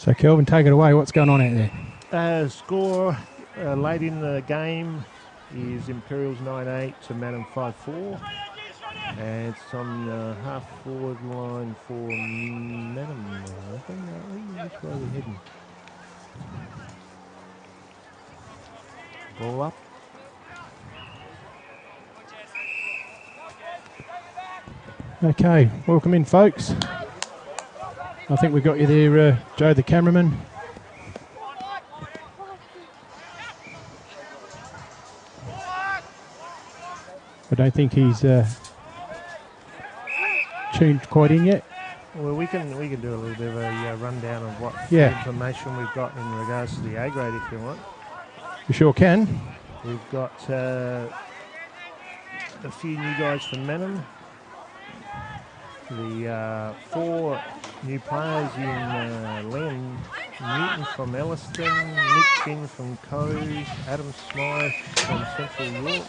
So Kelvin, take it away. What's going on out there? Score late in the game is Imperials 9-8 to Mannum 5-4. And it's on the half-forward line for Mannum. I think which way are we heading? Ball up. Okay, welcome in, folks. I think we've got you there, Joe the cameraman. I don't think he's tuned quite in yet. Well, we can do a little bit of a rundown of what information we've got in regards to the A grade, if you want. You sure can. We've got a few new guys from Mannum. The 4 new players in Liam Newton from Elliston, Nick Finn from Cove, Adam Smythe from Central York.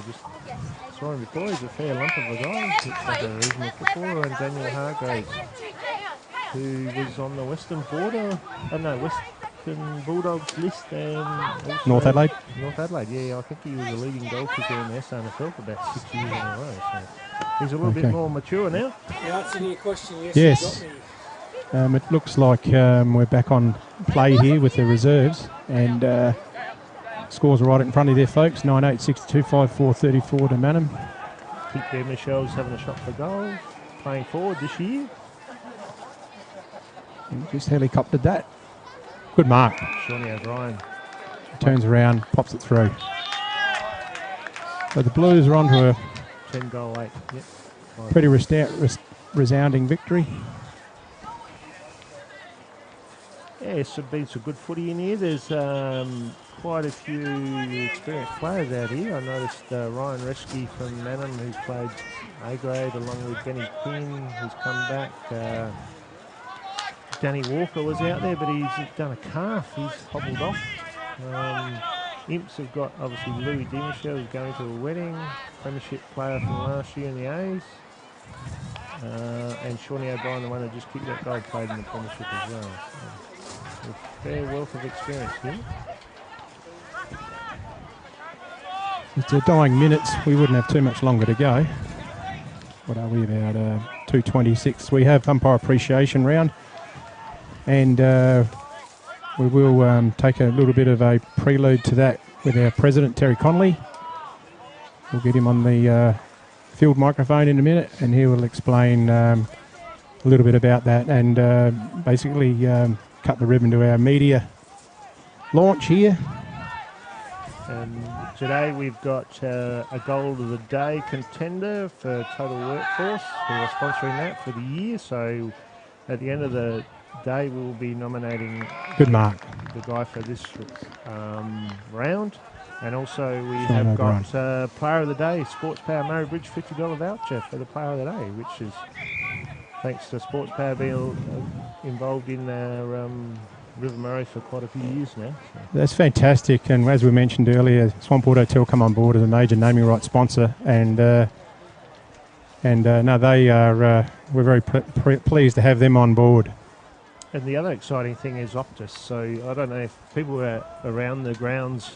Just saw him before, he's a fair lump of a guy. Looks like a reasonable footballer. And Daniel Hargraves, who was on the Western Bulldogs list, and also North Adelaide. North Adelaide, yeah. I think he was a leading goal kicker in the SRMFL for about 6 years in a row. So he's a little bit more mature now. The answer to your question, yes. It looks like we're back on play here with the reserves, and scores are right in front of you there, folks. 9-8, 62, 5-4, 34 to Mannum. I think there Michelle's having a shot for goal, playing forward this year. And just helicoptered that. Good mark. Shawnee O'Brien. Turns around, pops it through. So the Blues are on to a 10-goal 8. Yep. Pretty resounding victory. Yeah, it's been some good footy in here. There's quite a few experienced players out here. I noticed Ryan Reschke from Mannum, who's played A grade, along with Benny Quinn, who's come back. Danny Walker was out there, but he's done a calf. He's hobbled off. Imps have got, obviously, Louis Dimichel, who's going to a wedding. Premiership player from last year in the A's. And Shawnee O'Brien, the one who just kicked that goal, played in the Premiership as well. So a fair wealth of experience here. It's the dying minutes. We wouldn't have too much longer to go. What are we, about 2:26? We have umpire appreciation round. And we will take a little bit of a prelude to that with our president, Terry Connolly. We'll get him on the field microphone in a minute, and he will explain a little bit about that and basically cut the ribbon to our media launch here. And today we've got a Goal of the Day contender for Total Workforce, who are sponsoring that for the year. So at the end of the day, we will be nominating good mark the guy for this round. And also we have got Player of the Day, Sports Power Murray Bridge $50 voucher for the Player of the Day, which is thanks to Sports Power being involved in River Murray for quite a few years now. So. That's fantastic, and as we mentioned earlier, Swampwood Hotel come on board as a major naming rights sponsor, and no, they are. We're very pleased to have them on board. And the other exciting thing is Optus. So I don't know if people are around the grounds.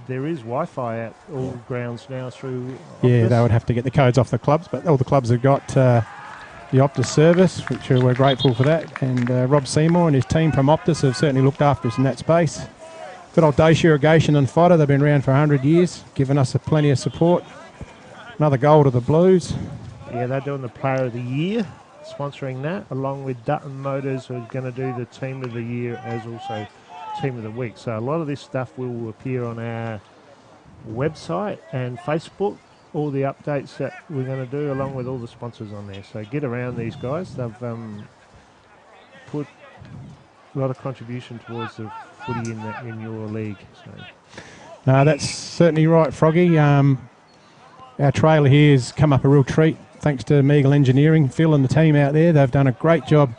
There is Wi-Fi at all grounds now through Optus. Yeah, they would have to get the codes off the clubs, but all the clubs have got the Optus service, which we're grateful for that. And Rob Seymour and his team from Optus have certainly looked after us in that space. Good old Dace Irrigation and Fodder, they've been around for 100 years, giving us plenty of support. Another goal to the Blues. Yeah, they're doing the Player of the Year, sponsoring that, along with Dutton Motors, who are going to do the Team of the Year as also Team of the Week. So a lot of this stuff will appear on our website and Facebook, all the updates that we're going to do, along with all the sponsors on there. So get around these guys. They've put a lot of contribution towards the footy in your league. So. No, that's certainly right, Froggy. Our trailer here has come up a real treat, thanks to Meagle Engineering, Phil and the team out there. They've done a great job.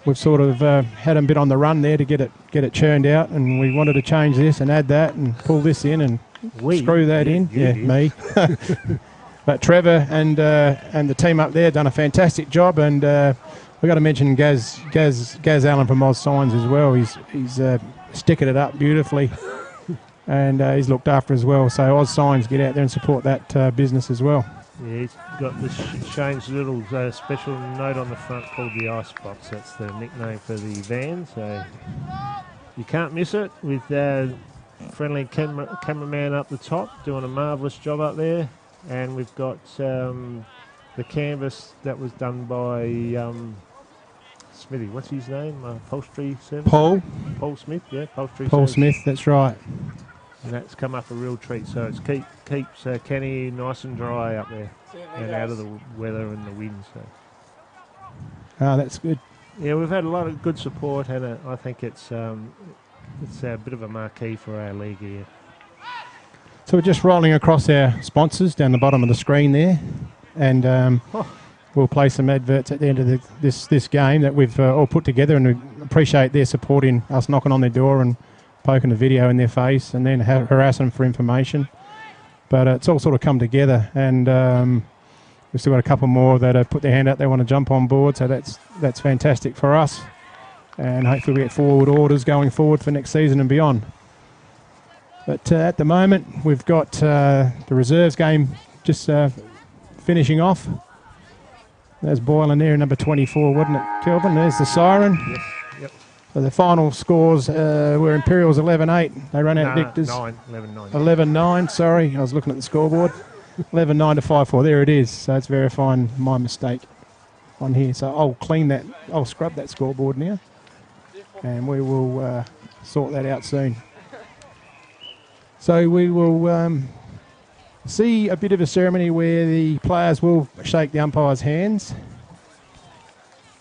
We've sort of had them a bit on the run there to get it churned out, and we wanted to change this and add that and pull this in and screw that in. Yeah, me. But Trevor and the team up there done a fantastic job, and We've got to mention Gaz Allen from Oz Signs as well. He's sticking it up beautifully, and he's looked after as well. So Oz Signs, get out there and support that business as well. Yeah, he's got the Shane's little special note on the front called the Icebox. That's the nickname for the van. So you can't miss it with friendly cameraman up the top doing a marvellous job up there. And we've got the canvas that was done by Smithy. What's his name? Upholstery service? Paul Smith, yeah, upholstery Paul service. Smith, that's right. And that's come up a real treat. So it keeps Kenny nice and dry up there and out of the weather and the wind. So. Oh, that's good. Yeah, we've had a lot of good support, and I think it's a bit of a marquee for our league here. So we're just rolling across our sponsors down the bottom of the screen there, and we'll play some adverts at the end of this game that we've all put together, and we appreciate their support in us knocking on their door and poking the video in their face and then harassing them for information. But it's all sort of come together, and we've still got a couple more that have put their hand out. They want to jump on board, so that's fantastic for us. And hopefully we get forward orders going forward for next season and beyond. But at the moment, we've got the reserves game just finishing off. There's Boylan there, number 24, wasn't it, Kelvin? There's the siren. Yes, yep. So the final scores were Imperials 11-8. They run out Victors. 11-9. 11-9, sorry. I was looking at the scoreboard. 11-9 to 5-4. There it is. So it's verifying my mistake on here. So I'll clean that. I'll scrub that scoreboard now. And we will sort that out soon. So we will see a bit of a ceremony where the players will shake the umpire's hands.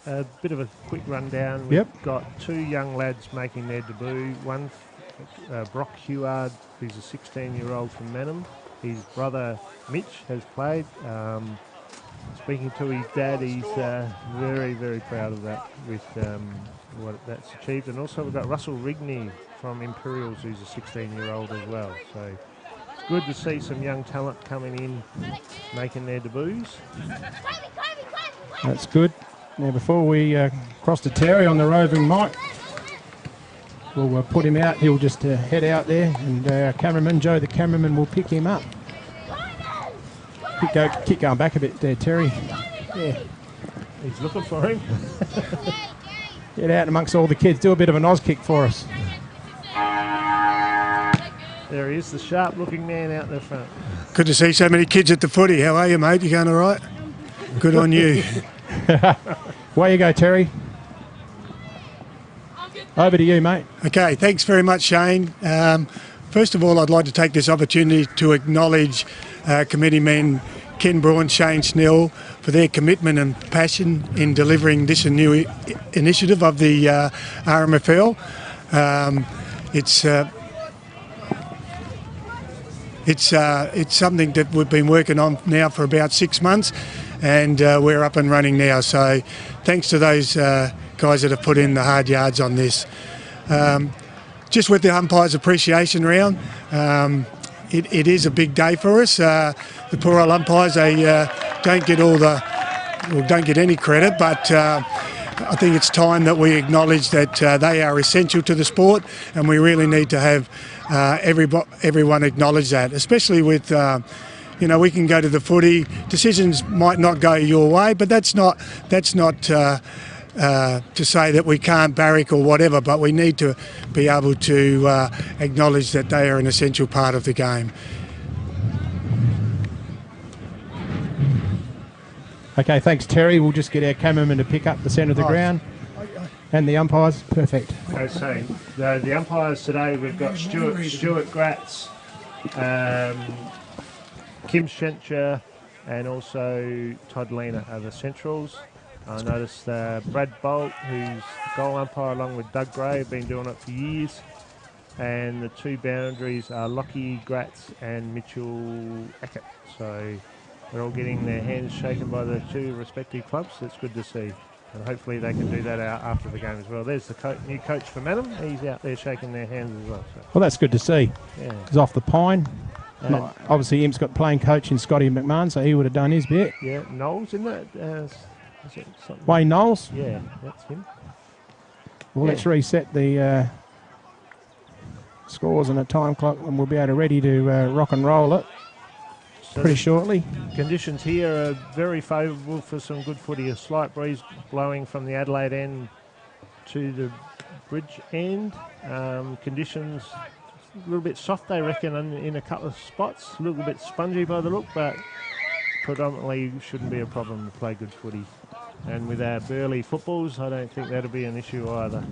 A bit of a quick rundown. We've got two young lads making their debut. One, Brock Heward, who's a 16-year-old from Mannum. His brother, Mitch, has played. Speaking to his dad, he's very, very proud of that with what that's achieved. And also we've got Russell Rigney from Imperials, who's a 16-year-old as well. So it's good to see some young talent coming in, making their debuts. That's good. Now, before we cross to Terry on the roving mic, we'll put him out. He'll just head out there, and our cameraman, Joe the cameraman, will pick him up. Keep going back a bit there, Terry. Yeah. He's looking for him. Get out amongst all the kids. Do a bit of an Oz kick for us. There he is, the sharp-looking man out the front. Good to see so many kids at the footy. How are you, mate? You going all right? Good on you. Away you go, Terry. Over to you, mate. Okay, thanks very much, Shane. First of all, I'd like to take this opportunity to acknowledge committee men Ken Braun, Shane Snell, for their commitment and passion in delivering this new initiative of the RMFL. It's something that we've been working on now for about 6 months, and we're up and running now. So thanks to those guys that have put in the hard yards on this. Just with the umpires appreciation round, it is a big day for us. The poor old umpires, they don't get any credit, but I think it's time that we acknowledge that they are essential to the sport, and we really need to have everyone acknowledge that, especially with we can go to the footy. Decisions might not go your way, but that's not to say that we can't barrack or whatever, but we need to be able to acknowledge that they are an essential part of the game. Okay, thanks, Terry. We'll just get our cameraman to pick up the centre of the ground. And the umpires, perfect. Okay, the umpires today, we've got Stuart Gratz, Kim Schencher, and also Todd Lena are the centrals. I noticed Brad Bolt, who's the goal umpire, along with Doug Gray, have been doing it for years. And the two boundaries are Lockie Gratz and Mitchell Eckert. So they're all getting their hands shaken by the two respective clubs. That's good to see. And hopefully they can do that out after the game as well. There's the new coach for Mannum. He's out there shaking their hands as well. So. Well, that's good to see. Yeah. He's off the pine. Obviously, Imp's got playing coach in Scotty McMahon, so he would have done his bit. Yeah, Knowles, isn't it? Is it something? Wayne Knowles. Yeah, that's him. Well, Yeah. let's reset the scores and a time clock, and we'll be able to ready to rock and roll it So pretty the shortly. conditions here are very favourable for some good footy. A slight breeze blowing from the Adelaide end to the Bridge end. Conditions a little bit soft, they reckon, in a couple of spots. A little bit spongy by the look, but predominantly shouldn't be a problem to play good footy. And with our Burley footballs, I don't think that'll be an issue either.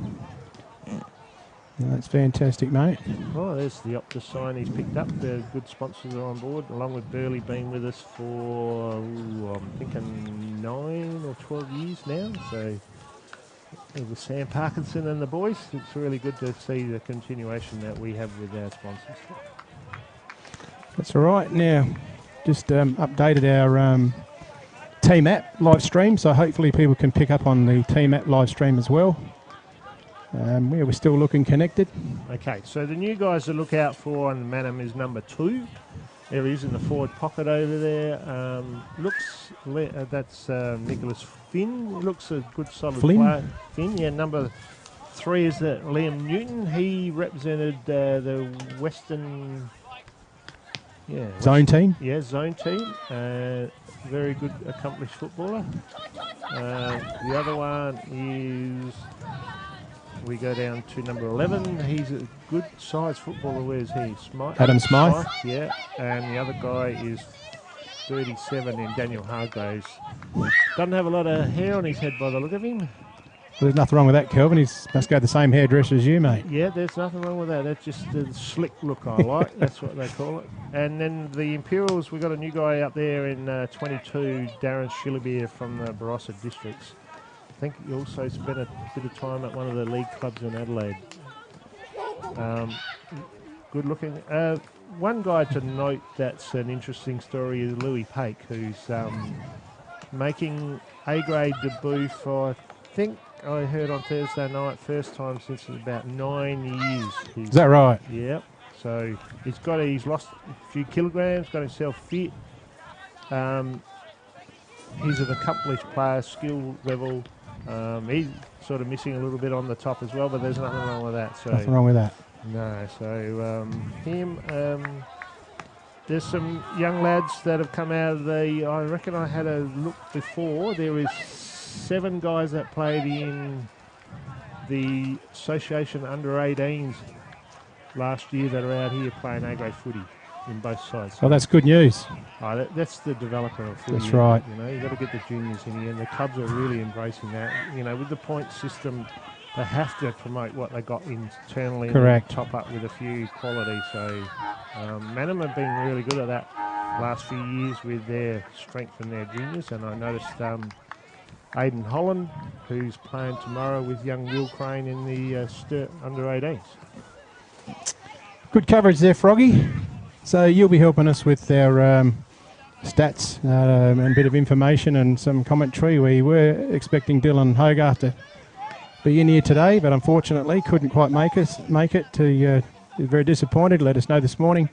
That's fantastic, mate. Oh, there's the Optus sign he's picked up. The good sponsors are on board, along with Burley being with us for, I'm thinking 9 or 12 years now. So with Sam Parkinson and the boys, it's really good to see the continuation that we have with our sponsors. That's all right. Now, just updated our Team app live stream, so hopefully people can pick up on the Team app live stream as well. Yeah, we're still looking connected. Okay, so the new guys to look out for on Mannum is number 2. There he is in the forward pocket over there. That's Nicholas Finn. Looks a good solid player. Finn, yeah. Number 3 is Liam Newton. He represented the Western Zone team. Yeah, zone team. Very good, accomplished footballer. The other one is, we go down to number 11. He's a good size footballer. Where's he? Adam Smythe. Yeah, and the other guy is 37 in Daniel Hargraves. Doesn't have a lot of hair on his head by the look of him. Well, there's nothing wrong with that, Kelvin. He must go the same hairdresser as you, mate. Yeah, there's nothing wrong with that. That's just the slick look I like. That's what they call it. And then the Imperials, we've got a new guy up there in 22, Darren Shillibeer from the Barossa districts. I think he also spent a bit of time at one of the league clubs in Adelaide. Good looking. One guy to note that's an interesting story is Louis Pake, who's making A-grade debut for, I think I heard on Thursday night, first time since about 9 years. Is that right? Yeah. So he's lost a few kilograms, got himself fit. He's an accomplished player, skill level. He's sort of missing a little bit on the top as well, but there's nothing wrong with that. So nothing wrong with that. no. So him. There's some young lads that have come out of the. I reckon I had a look before. There is 7 guys that played in the Association Under-18s last year that are out here playing A-grade footy in both sides. Oh, that's good news. Oh, that's the development of footy. That's right. You know, you've got to get the juniors in here, and the clubs are really embracing that. You know, with the point system, they have to promote what they got internally. Correct. And top up with a few quality. So Mannum have been really good at that last few years with their strength and their juniors. And I noticed Aidan Holland, who's playing tomorrow with young Will Crane in the Sturt Under-18s. Good coverage there, Froggy. So you'll be helping us with our stats and a bit of information and some commentary. We were expecting Dylan Hogarth to be in here today, but unfortunately couldn't quite make it. He's very disappointed. Let us know this morning.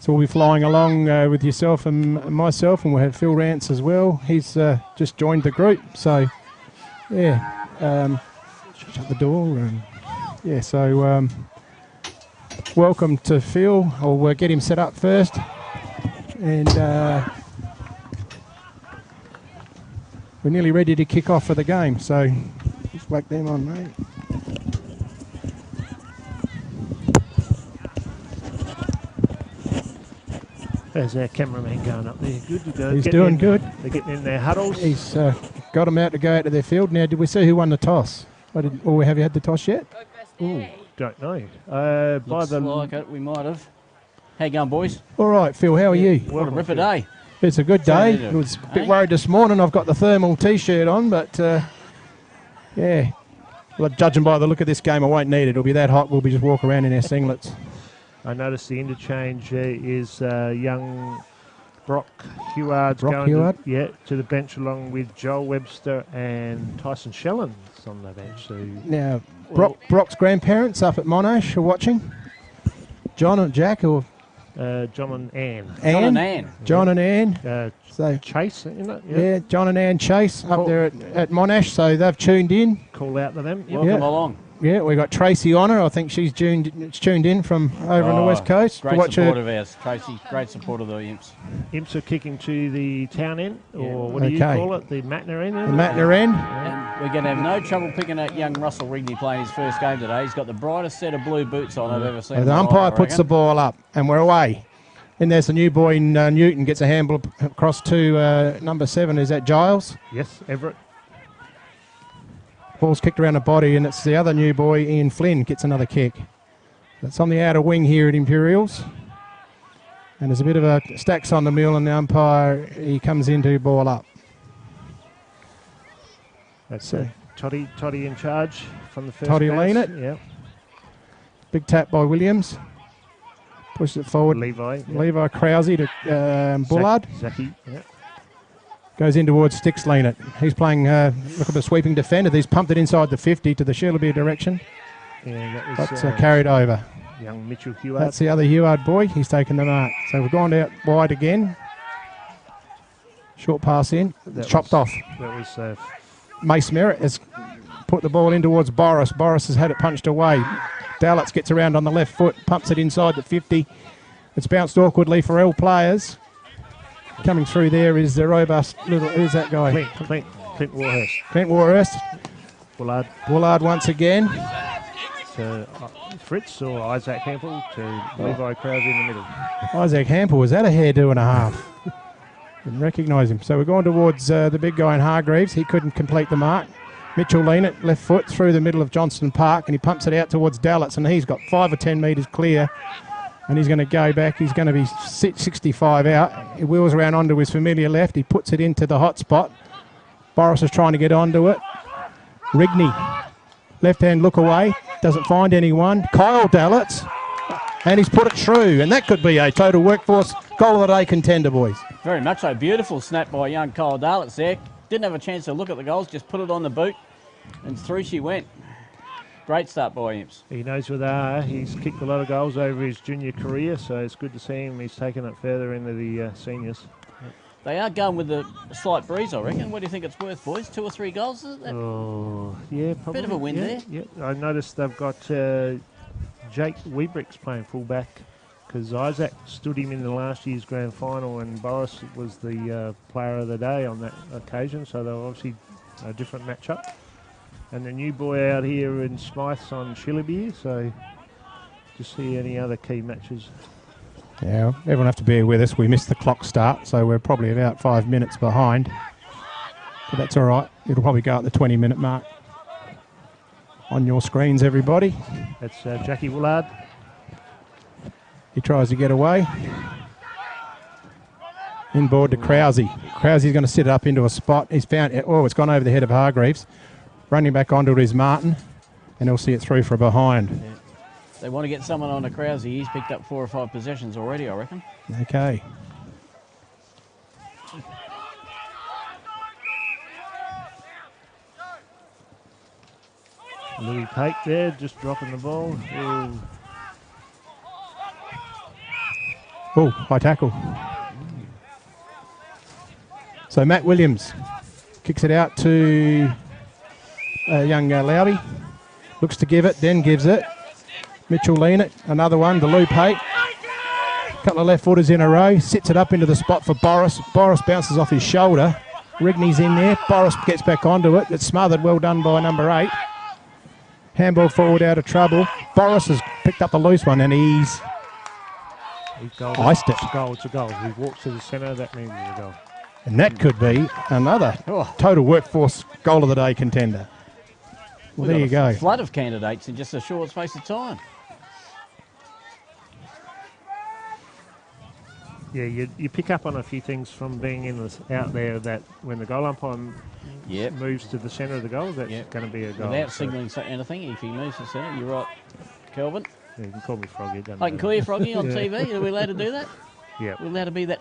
So we'll be flying along with yourself and myself, and we'll have Phil Rance as well. He's just joined the group. So, yeah, shut the door. And yeah, so welcome to Phil. I'll get him set up first. And we're nearly ready to kick off for the game. So just whack them on, mate. There's our cameraman going up there. Good to go. He's doing good. They're getting in their huddles. He's got them out to go out to their field. Now, did we see who won the toss? Have you had the toss yet? Ooh, don't know. Looks like it, we might have. How you going, boys? All right, Phil, how are you? What a ripper day. It's a good day. I was a bit worried this morning. I've got the thermal T-shirt on, but yeah. Well, judging by the look of this game, I won't need it. It'll be that hot. We'll be just walking around in our singlets. I noticed the interchange is young Brock Heward's going to the bench along with Joel Webster and Tyson Shellens on the bench. So now, Brock's grandparents up at Monash are watching. John and Jack, who are John and Ann. John and Ann. John and Ann. So Chase, isn't it? yeah, John and Ann Chase up there at Monash. So they've tuned in. Call out to them. Yep. Welcome along. Yeah, we got Tracy Honor. I think she's tuned in from over on the West Coast. Great support of ours, Tracy. Great support of the Imps. Imps are kicking to the town end, or what do you call it? The Matna end? The Matna end. And we're going to have no trouble picking out young Russell Rigney playing his first game today. He's got the brightest set of blue boots on I've ever seen. The umpire puts the ball up, and we're away. And there's the new boy in Newton, gets a handball across to number 7. Is that Giles? Yes, Everett. Ball's kicked around the body, and it's the other new boy, Ian Flynn, gets another kick. That's on the outer wing here at Imperials. And there's a bit of a stacks on the mill, and the umpire, he comes in to ball up. That's Toddy in charge from the first Toddy pass. lean it. Yeah. Big tap by Williams. Pushes it forward. Levi. Yep. Levi Krause to Bullard. Zaki. Yeah. Goes in towards Sticks lean it. He's playing, look at the sweeping defender. He's pumped it inside the 50 to the Shillerby direction. And that was But carried over. young Mitchell Heward. That's the other Heward boy. He's taken the mark. So we've gone out wide again. Short pass in. Chopped off. That was Mace Merritt has put the ball in towards Boris. Boris has had it punched away. Dallitz gets around on the left foot, pumps it inside the 50. It's bounced awkwardly for L players. Coming through there is the robust little, who's that guy? Clint Warhurst. Clint Warhurst. Bullard once again. To Fritz or Isaac Hampel to Levi Krause in the middle. Isaac Hampel, was that a hairdo and a half? Didn't recognise him. So we're going towards the big guy in Hargreaves. He couldn't complete the mark. Mitchell lean it, left foot through the middle of Johnston Park, and he pumps it out towards Dallitz, and he's got 5 or 10 metres clear, and he's going to go back. He's going to be 65 out. He wheels around onto his familiar left. He puts it into the hot spot. Boris is trying to get onto it. Rigney, left-hand look away, doesn't find anyone. Kyle Dallitz, and he's put it through, and that could be a total workforce goal of the day contender, boys. Very much so. Beautiful snap by young Kyle Dallitz there. Didn't have a chance to look at the goals, just put it on the boot, and through she went. Great start by Imps. He knows where they are. He's kicked a lot of goals over his junior career, so it's good to see him. He's taken it further into the seniors. They are going with a slight breeze, I reckon. What do you think it's worth, boys? 2 or 3 goals? Is it? Oh, yeah, probably. Bit of a win there. Yeah, I noticed they've got Jake Weebricks playing fullback because Isaac stood him in the last year's grand final, and Boris was the player of the day on that occasion, so they were obviously a different matchup. And the new boy out here in Smythe's on Shillerby, so just see any other key matches. Yeah, everyone have to bear with us. We missed the clock start, so we're probably about 5 minutes behind. But that's all right. It'll probably go at the 20-minute mark. On your screens, everybody. That's Jackie Willard. He tries to get away. Inboard to Krause. Krause's going to sit it up into a spot. He's found it. Oh, it's gone over the head of Hargreaves. Running back onto it is Martin, and he'll see it through for a behind. Yeah. They want to get someone on to Krause. He's picked up 4 or 5 possessions already, I reckon. Okay. Louis Pate there, just dropping the ball. Oh, high tackle. So Matt Williams kicks it out to young Lowry. Looks to give it, then gives it. Mitchell lean it, another one to Lou Pate. Couple of left footers in a row, sits it up into the spot for Boris. Boris bounces off his shoulder. Rigney's in there. Boris gets back onto it. It's smothered, well done by number 8. Handball forward out of trouble. Boris has picked up the loose one and he's iced it. It's a goal, it's a goal. He walks to the centre, that means it's a goal. And that could be another total workforce goal of the day contender. Well, there you go. Flood of candidates in just a short space of time. Yeah, you pick up on a few things from being out there that when the goal umpire moves to the centre of the goal, that's going to be a goal. Without signalling anything, if he moves to the centre, you're right, Kelvin. Yeah, you can call me Froggy. I can call you Froggy on TV. Are we allowed to do that? Yeah. We're allowed to be that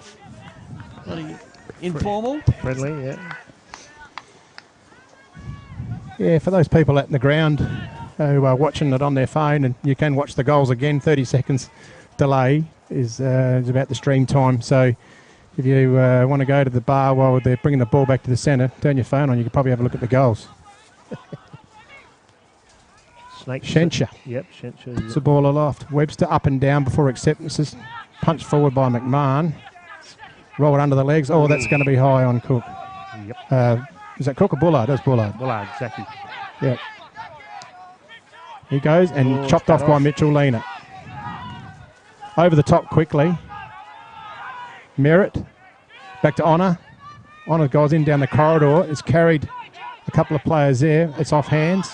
informal? Friendly, yeah. Yeah, for those people out in the ground who are watching it on their phone, and you can watch the goals again, 30 seconds delay. is about the stream time. So if you want to go to the bar while they're bringing the ball back to the centre, turn your phone on. You can probably have a look at the goals. Shencher. Yep, Shencher. Puts the ball aloft. Webster up and down before acceptances. Punched forward by McMahon. Roll it under the legs. Oh, that's going to be high on Cook. Yep. Is that Cook or Bullard? That's Bullard. Bullard, exactly. Yep. He goes and chopped off by Mitchell Lena. Over the top quickly. Merritt. Back to Honor. Honor goes in down the corridor. It's carried a couple of players there. It's off hands.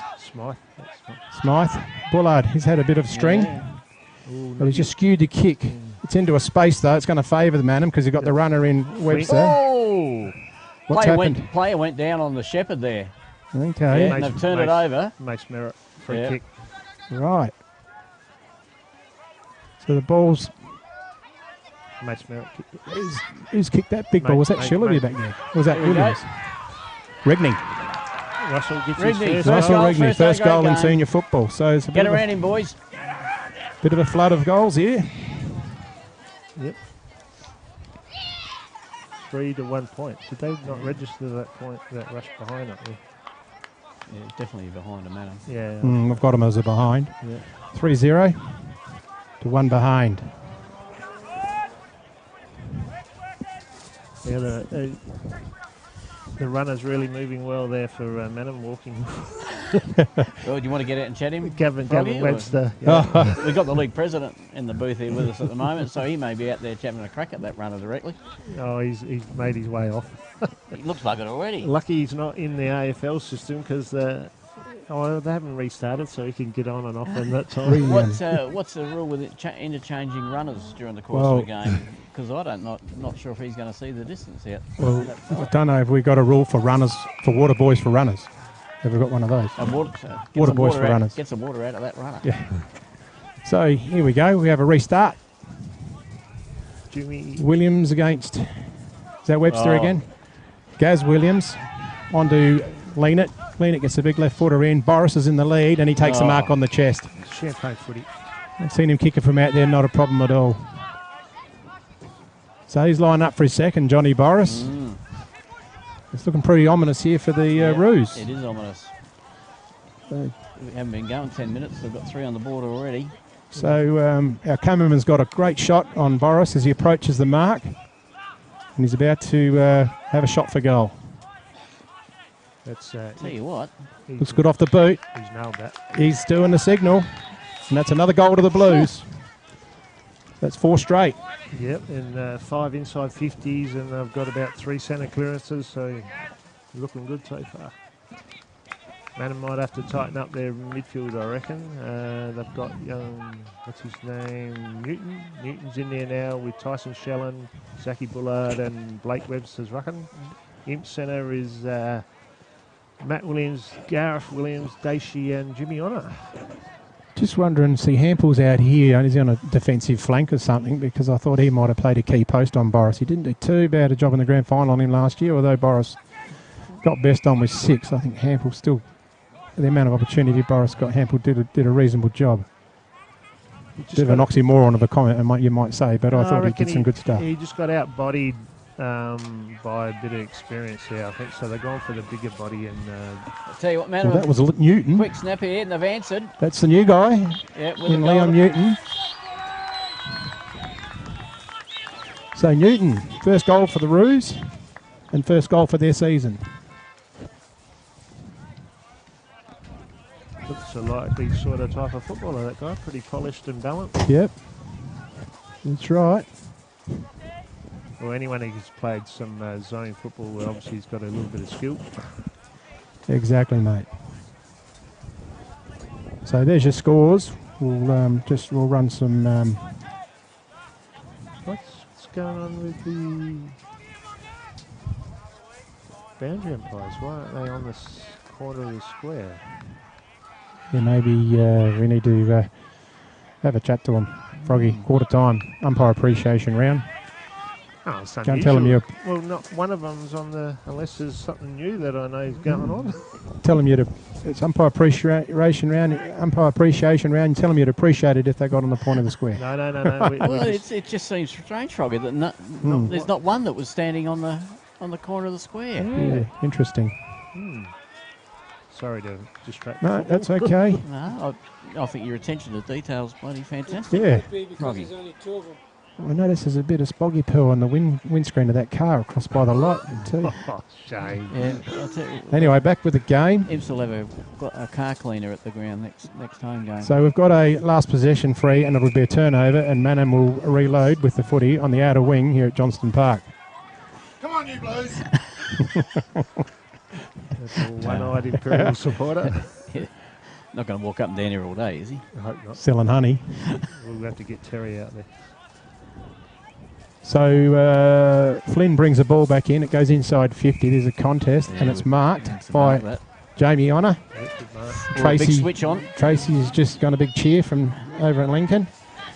Smythe. Bullard, he's had a bit of string. But he's just skewed the kick. It's into a space, though. It's going to favour the Mannum because you've got the runner in Webster. Oh! What's happened? Player went down on the shepherd there. Okay. Yeah, and they've turned it over. Mace Merritt, free kick. Right. So the ball's... Mace Merritt. Who's kicked that big ball? Was that Shillerby back there? Or was that Williams? Regning. Russell gets Regning. his Russell goal, Regning, first goal in senior football. So it's a Get around him, boys. bit of a flood of goals here. Yep. 3 to 1 point. Did they not register that point, that rush behind up there? Yeah, definitely behind a Mannum. Yeah. I've got them as a behind. Yeah. 3-0 to 1 behind. Yeah, the runner's really moving well there for Mannum, walking. Oh, do you want to get out and chat him? Gavin Froggy, Webster. We've got the league president in the booth here with us at the moment, so he may be out there having a crack at that runner directly. Oh, he's made his way off. He looks like it already. Lucky he's not in the AFL system because they haven't restarted, so he can get on and off in that time. What's the rule with interchanging runners during the course of a game? Because I'm not sure if he's going to see the distance yet. Well, I don't know if we've got a rule for runners, for water boys for runners. Have we got one of those? Water boys for runners. Get some water out of that runner. Yeah. So here we go. We have a restart. Jimmy Williams against, is that Webster again? Gaz Williams onto Leanett. Leanett gets a big left footer in. Boris is in the lead and he takes the mark on the chest. Champagne footy. I've seen him kick it from out there, not a problem at all. So he's lining up for his second, Johnny Boris. It's looking pretty ominous here for the Roos. It is ominous. We haven't been going 10 minutes. They've got 3 on the board already. So our cameraman's got a great shot on Boris as he approaches the mark. And he's about to have a shot for goal. That's Tell you what. Looks good off the boot. He's nailed that. He's doing the signal. And that's another goal to the Blues. That's 4 straight. Yep, and 5 inside 50s, and they've got about 3 centre clearances, so looking good so far. Mannum might have to tighten up their midfield, I reckon. They've got what's his name, Newton. Newton's in there now with Tyson Shellen, Zachy Bullard, and Blake Webster's rucking. Imp centre is Matt Williams, Gareth Williams, Daishi, and Jimmy Honor. Just wondering, see, Hampel's out here. Is he on a defensive flank or something? Because I thought he might have played a key post on Boris. He didn't do too bad a job in the grand final on him last year, although Boris got best on with 6. I think Hampel still, the amount of opportunity Boris got, Hampel did a reasonable job. Bit of an oxymoron of a comment, you might say, but I thought he did some good stuff. He just got outbodied by a bit of experience there, I think. So they're going for the bigger body. And I'll tell you what, man. Well, that was Newton. Quick snap here, and they've answered. That's the new guy. Yeah, in Liam Newton. So Newton, first goal for the Roos and first goal for their season. Looks a likely sort of type of footballer, that guy. Pretty polished and balanced. Yep. That's right. Well, anyone who's played some zone football, well, obviously he's got a little bit of skill. Exactly, mate. So there's your scores. We'll run some. What's going on with the boundary umpires? Why aren't they on this corner of the square? Yeah, maybe we need to have a chat to them. Froggy, quarter time, umpire appreciation round. Oh, it's Can't tell him unusual. you're Well, not one of them's on the, unless there's something new that I know is going on. tell him you'd. It's umpire appreciation round. Umpire appreciation round. Tell him you'd appreciate it if they got on the point of the square. No. Well, it just seems strange, Froggy, that there's not one that was standing on the corner of the square. Yeah, interesting. Sorry to distract. No, that's okay. No, I think your attention to detail is bloody fantastic. Yeah. Froggy. There's only 2 of them. I notice there's a bit of spoggy poo on the windscreen of that car across by the light too. Oh, shame. Yeah, I'll tell you, Anyway, back with the game. Imps will have a car cleaner at the ground next home game. So we've got a last possession free, and it'll be a turnover, and Mannum will reload with the footy on the outer wing here at Johnston Park. Come on, you Blues. That's a one-eyed Imperial supporter. Not going to walk up and down here all day, is he? I hope not. Selling honey. We'll have to get Terry out there. So Flynn brings the ball back in. It goes inside 50. There's a contest, and it's marked by Jamie Honour. Big switch on. Tracy's just got a big cheer from over at Lincoln.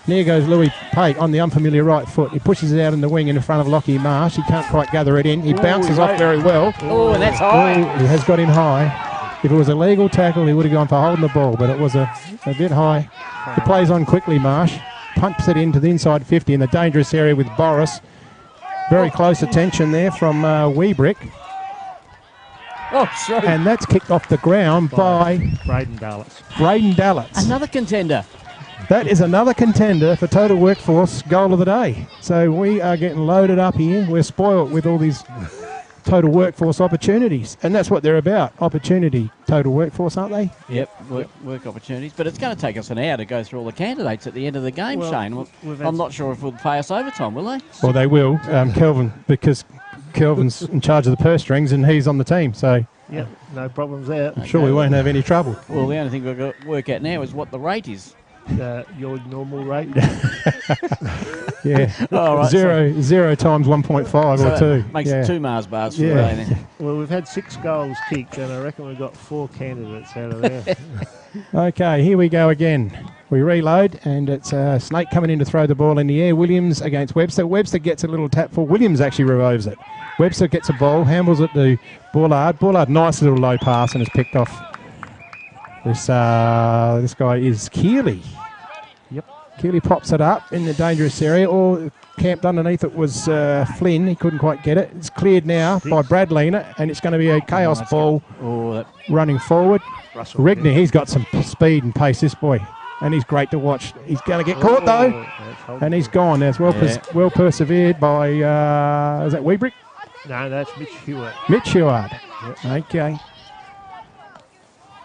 And here goes Louis Pate on the unfamiliar right foot. He pushes it out in the wing in front of Lockie Marsh. He can't quite gather it in. He bounces off very well. Oh, and that's high. He has got in high. If it was a legal tackle, he would have gone for holding the ball, but it was a bit high. He plays on quickly, Marsh. Pumps it into the inside 50 in the dangerous area with Boris. Very close attention there from Weebrick. Oh, sorry. And that's kicked off the ground by Braden Darlitz. Braden Dallitz. Another contender. That is another contender for Total Workforce Goal of the Day. So we are getting loaded up here. We're spoilt with all these Total Workforce opportunities. And that's what they're about, opportunity. Total Workforce, aren't they? Yep, work opportunities. But it's going to take us an hour to go through all the candidates at the end of the game, Well, Shane. I'm not sure if we'll pay us overtime, will they? Well, they will, Kelvin, because Kelvin's in charge of the purse strings and he's on the team. So Yep, no problems there. I'm sure we won't have any trouble. Well, the only thing we've got to work out now is what the rate is. Your normal rate. Yeah. All right, zero times 1.5 or 2. Makes it 2 Mars bars for the Yeah. day then. Well, we've had 6 goals kicked, and I reckon we've got 4 candidates out of there. Okay, here we go again. We reload, and it's Snake coming in to throw the ball in the air. Williams against Webster. Webster gets a little tap for. Williams actually revives it. Webster gets a ball, handles it to Bullard. Bullard, nice little low pass, and it's picked off. This guy is Keeley. Yep. Keeley pops it up in the dangerous area. All camped underneath it was Flynn. He couldn't quite get it. It's cleared now by Bradley, and it's going to be a chaos ball running forward. Rigney, he's got some speed and pace, this boy. And he's great to watch. He's going to get caught, though. And he's gone. That's well persevered by, is that Weebrick? No, that's Mitch Hewitt. Mitch Hewitt. Yep. Okay.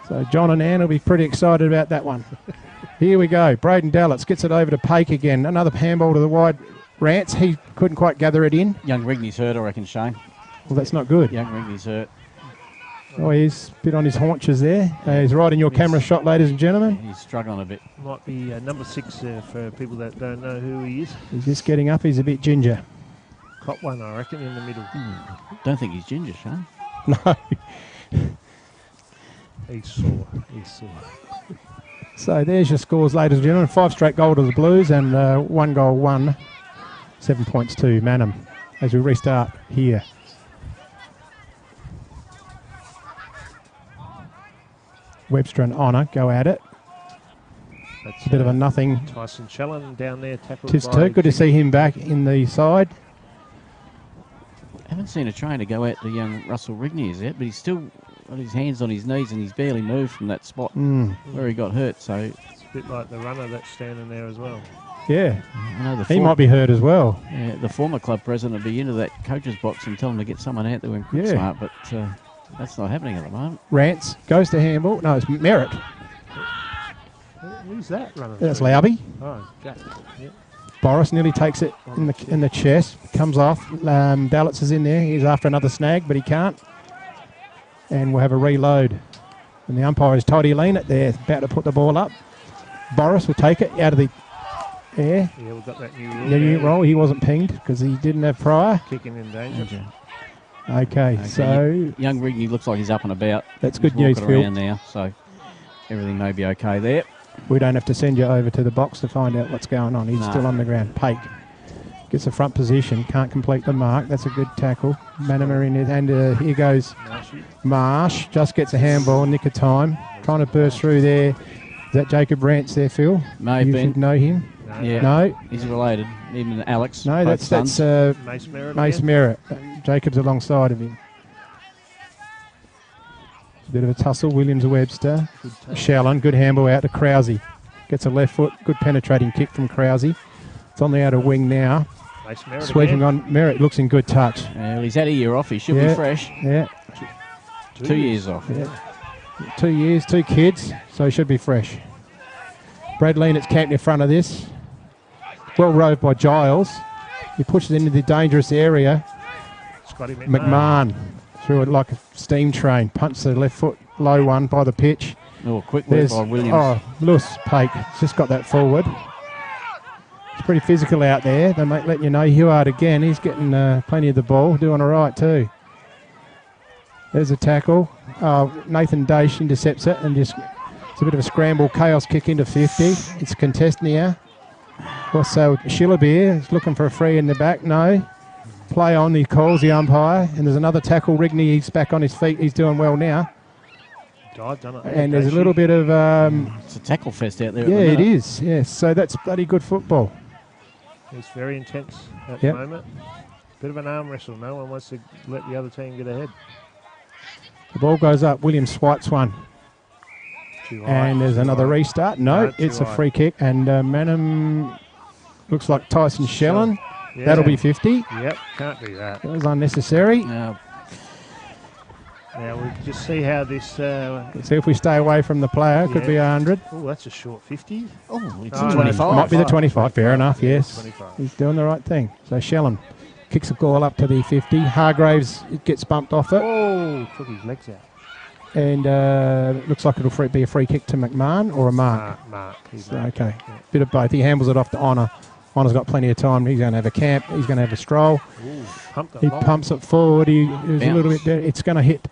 So John and Ann will be pretty excited about that one. Here we go. Braden Dallitz gets it over to Pake again. Another handball to the wide Rance. He couldn't quite gather it in. Young Rigney's hurt, I reckon, Shane. Well, that's not good. Young Rigney's hurt. Oh, he's a bit on his haunches there. He's right in your camera shot, ladies and gentlemen. He's struggling a bit. Might be number 6 for people that don't know who he is. He's just getting up. He's a bit ginger. Cop one, I reckon, in the middle. Don't think he's ginger, Shane. No. He's sore. He's sore. So there's your scores, ladies and gentlemen. 5 straight goal to the Blues and 1 goal, 1. 7 points to Mannum as we restart here. Webster and Honour go at it. That's A bit of a nothing. Tyson Challen down there tackled Tis by too good to see him back in the side. I haven't seen a trainer go out to young Russell Rigney as yet, but he's still got his hands on his knees and he's barely moved from that spot where he got hurt. So It's a bit like the runner that's standing there as well. Yeah, I know he might be hurt as well. Yeah, the former club president would be into that coach's box and tell him to get someone out there in quick smart, but that's not happening at the moment. Rance goes to handball. No, it's Merritt. Who's that running? That's through? Lauby. Oh, Jack. Yep. Boris nearly takes it in the chest. Comes off. Dallitz is in there. He's after another snag, but he can't. And we'll have a reload. And the umpire is Toddy Lean it there, about to put the ball up. Boris will take it out of the air. Yeah, we've got that new rule. Yeah, new there. roll. He wasn't pinged because he didn't have prior. Kicking in danger. Okay, so Young Rigney looks like he's up and about. that's He's good news, walking Phil. around now, so everything may be okay there. We don't have to send you over to the box to find out what's going on. He's No. still on the ground. Pake Gets the front position, can't complete the mark. That's a good tackle. Mannum in it, and here goes Marsh. Just gets a handball, nick of time. Trying to burst through there. Is that Jacob Rance there, Phil? May have you been. should know him. Yeah. No? He's related. Even Alex. No, both that's sons. Mace Merritt. Mace Merritt. Jacob's alongside of him. A bit of a tussle. Williams-Webster. Shallon, good handball out to Krause. Gets a left foot. Good penetrating kick from Krause. It's on the outer wing now. Mace Merritt Sweeping again. on. Merritt looks in good touch. Well, he's had a year off. He should be fresh. Yeah. 2 years off. Yeah. 2 years, 2 kids, so he should be fresh. Brad Leonard's camped in front of this. Well rove by Giles. He pushes into the dangerous area. Scotty McMahon threw it like a steam train. Punched the left foot, low one by the pitch. Oh, quick work by Williams. Oh, Lewis Pake just got that forward. It's pretty physical out there. They might let you know. Huard again. He's getting plenty of the ball, doing all right too. There's a tackle. Nathan Daish intercepts it and just it's a bit of a scramble chaos kick into 50. It's a contest now. Also Schillerbeer is looking for a free in the back. No. Play on, he calls the umpire. And there's another tackle. Rigney, he's back on his feet. He's doing well now. And there's a little bit of... it's a tackle fest out there. Yeah, it is. Yes, so that's bloody good football. It's very intense at the moment. Bit of an arm wrestle. No one wants to let the other team get ahead. The ball goes up. Williams swipes one. And there's another restart. No, it's a free kick. And Mannum looks like Tyson Shellon. Yeah. That'll be 50. Yep, can't do that. That was unnecessary. Now we'll just see how this... Let's see if we stay away from the player. Could be 100. Oh, that's a short 50. Oh, it's a 25. Might be the 25. Fair enough, yes. 25. He's doing the right thing. So Shellon kicks a ball up to the 50. Hargraves gets bumped off it. Oh, took his legs out. And it looks like it'll be a free kick to McMahon or a mark. Mark. So, okay. Bit of both. He handles it off to Honour. Honour's got plenty of time. He's going to have a camp. He's going to have a stroll. Ooh, he pumps it forward. He's a little bit there. It's going to hit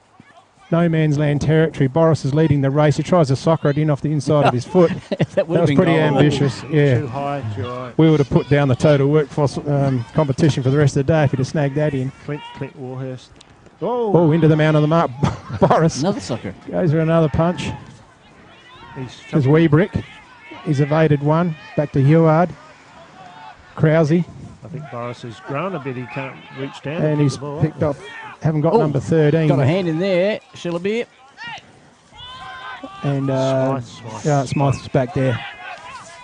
no man's land territory. Boris is leading the race. He tries to soccer it in off the inside of his foot. that was pretty ambitious. Yeah. Too high, too high. We would have put down the total workforce competition for the rest of the day if he'd have snagged that in. Clint Warhurst. Oh, into the mount of the mark. Boris. Another sucker. Goes for another punch. There's Weebrick. He's evaded one. Back to Huard. Krause. I think Boris has grown a bit. He can't reach down. And he's picked off. Haven't got number 13. Got a hand in there. Schillerbeer. And Smythe's back there.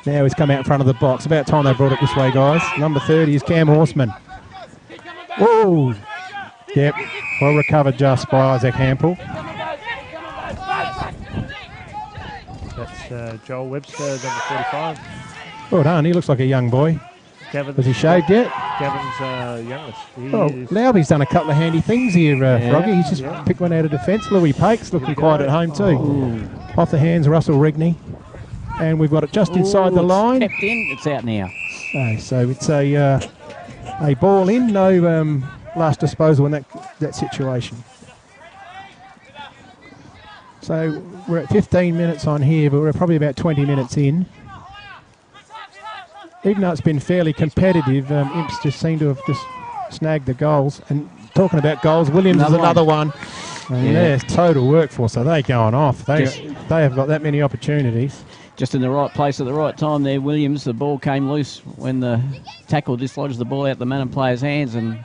Now he's come out in front of the box. About time they brought it this way, guys. Number 30 is Cam Horseman. Whoa. Yep. Well recovered just by Isaac Hampel. That's Joel Webster, number 45. Well done. He looks like a young boy. Gavin's Was he shaved yet? Gavin's youngest. Laubie's done a couple of handy things here, Froggy. He's just picked one out of defence. Louis Pakes looking quiet at home too. Ooh. Off the hands, Russell Rigney. And we've got it just inside the line. Stepped in. It's out now. So it's a ball in. No last disposal in that situation. So we're at 15 minutes on here, but we're probably about 20 minutes in. Even though it's been fairly competitive, Imps just seem to have just snagged the goals. And talking about goals, Williams is another one. And there's total workforce. So they're going off. They have got that many opportunities. Just in the right place at the right time there, Williams. The ball came loose when the tackle dislodged the ball out the Mannum player's hands, and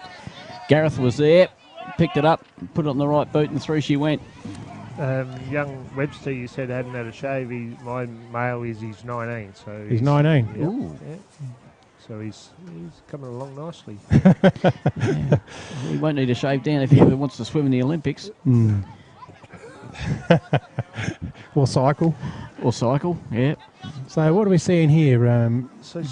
Gareth was there, picked it up, put it on the right boot, and through she went. Young Webster, you said, hadn't had a shave. My male is he's 19. So he's 19. Yeah, Ooh. yeah. So he's coming along nicely. He won't need a shave down if he ever wants to swim in the Olympics. Mm. Or cycle. Or cycle, yeah. So what are we seeing here?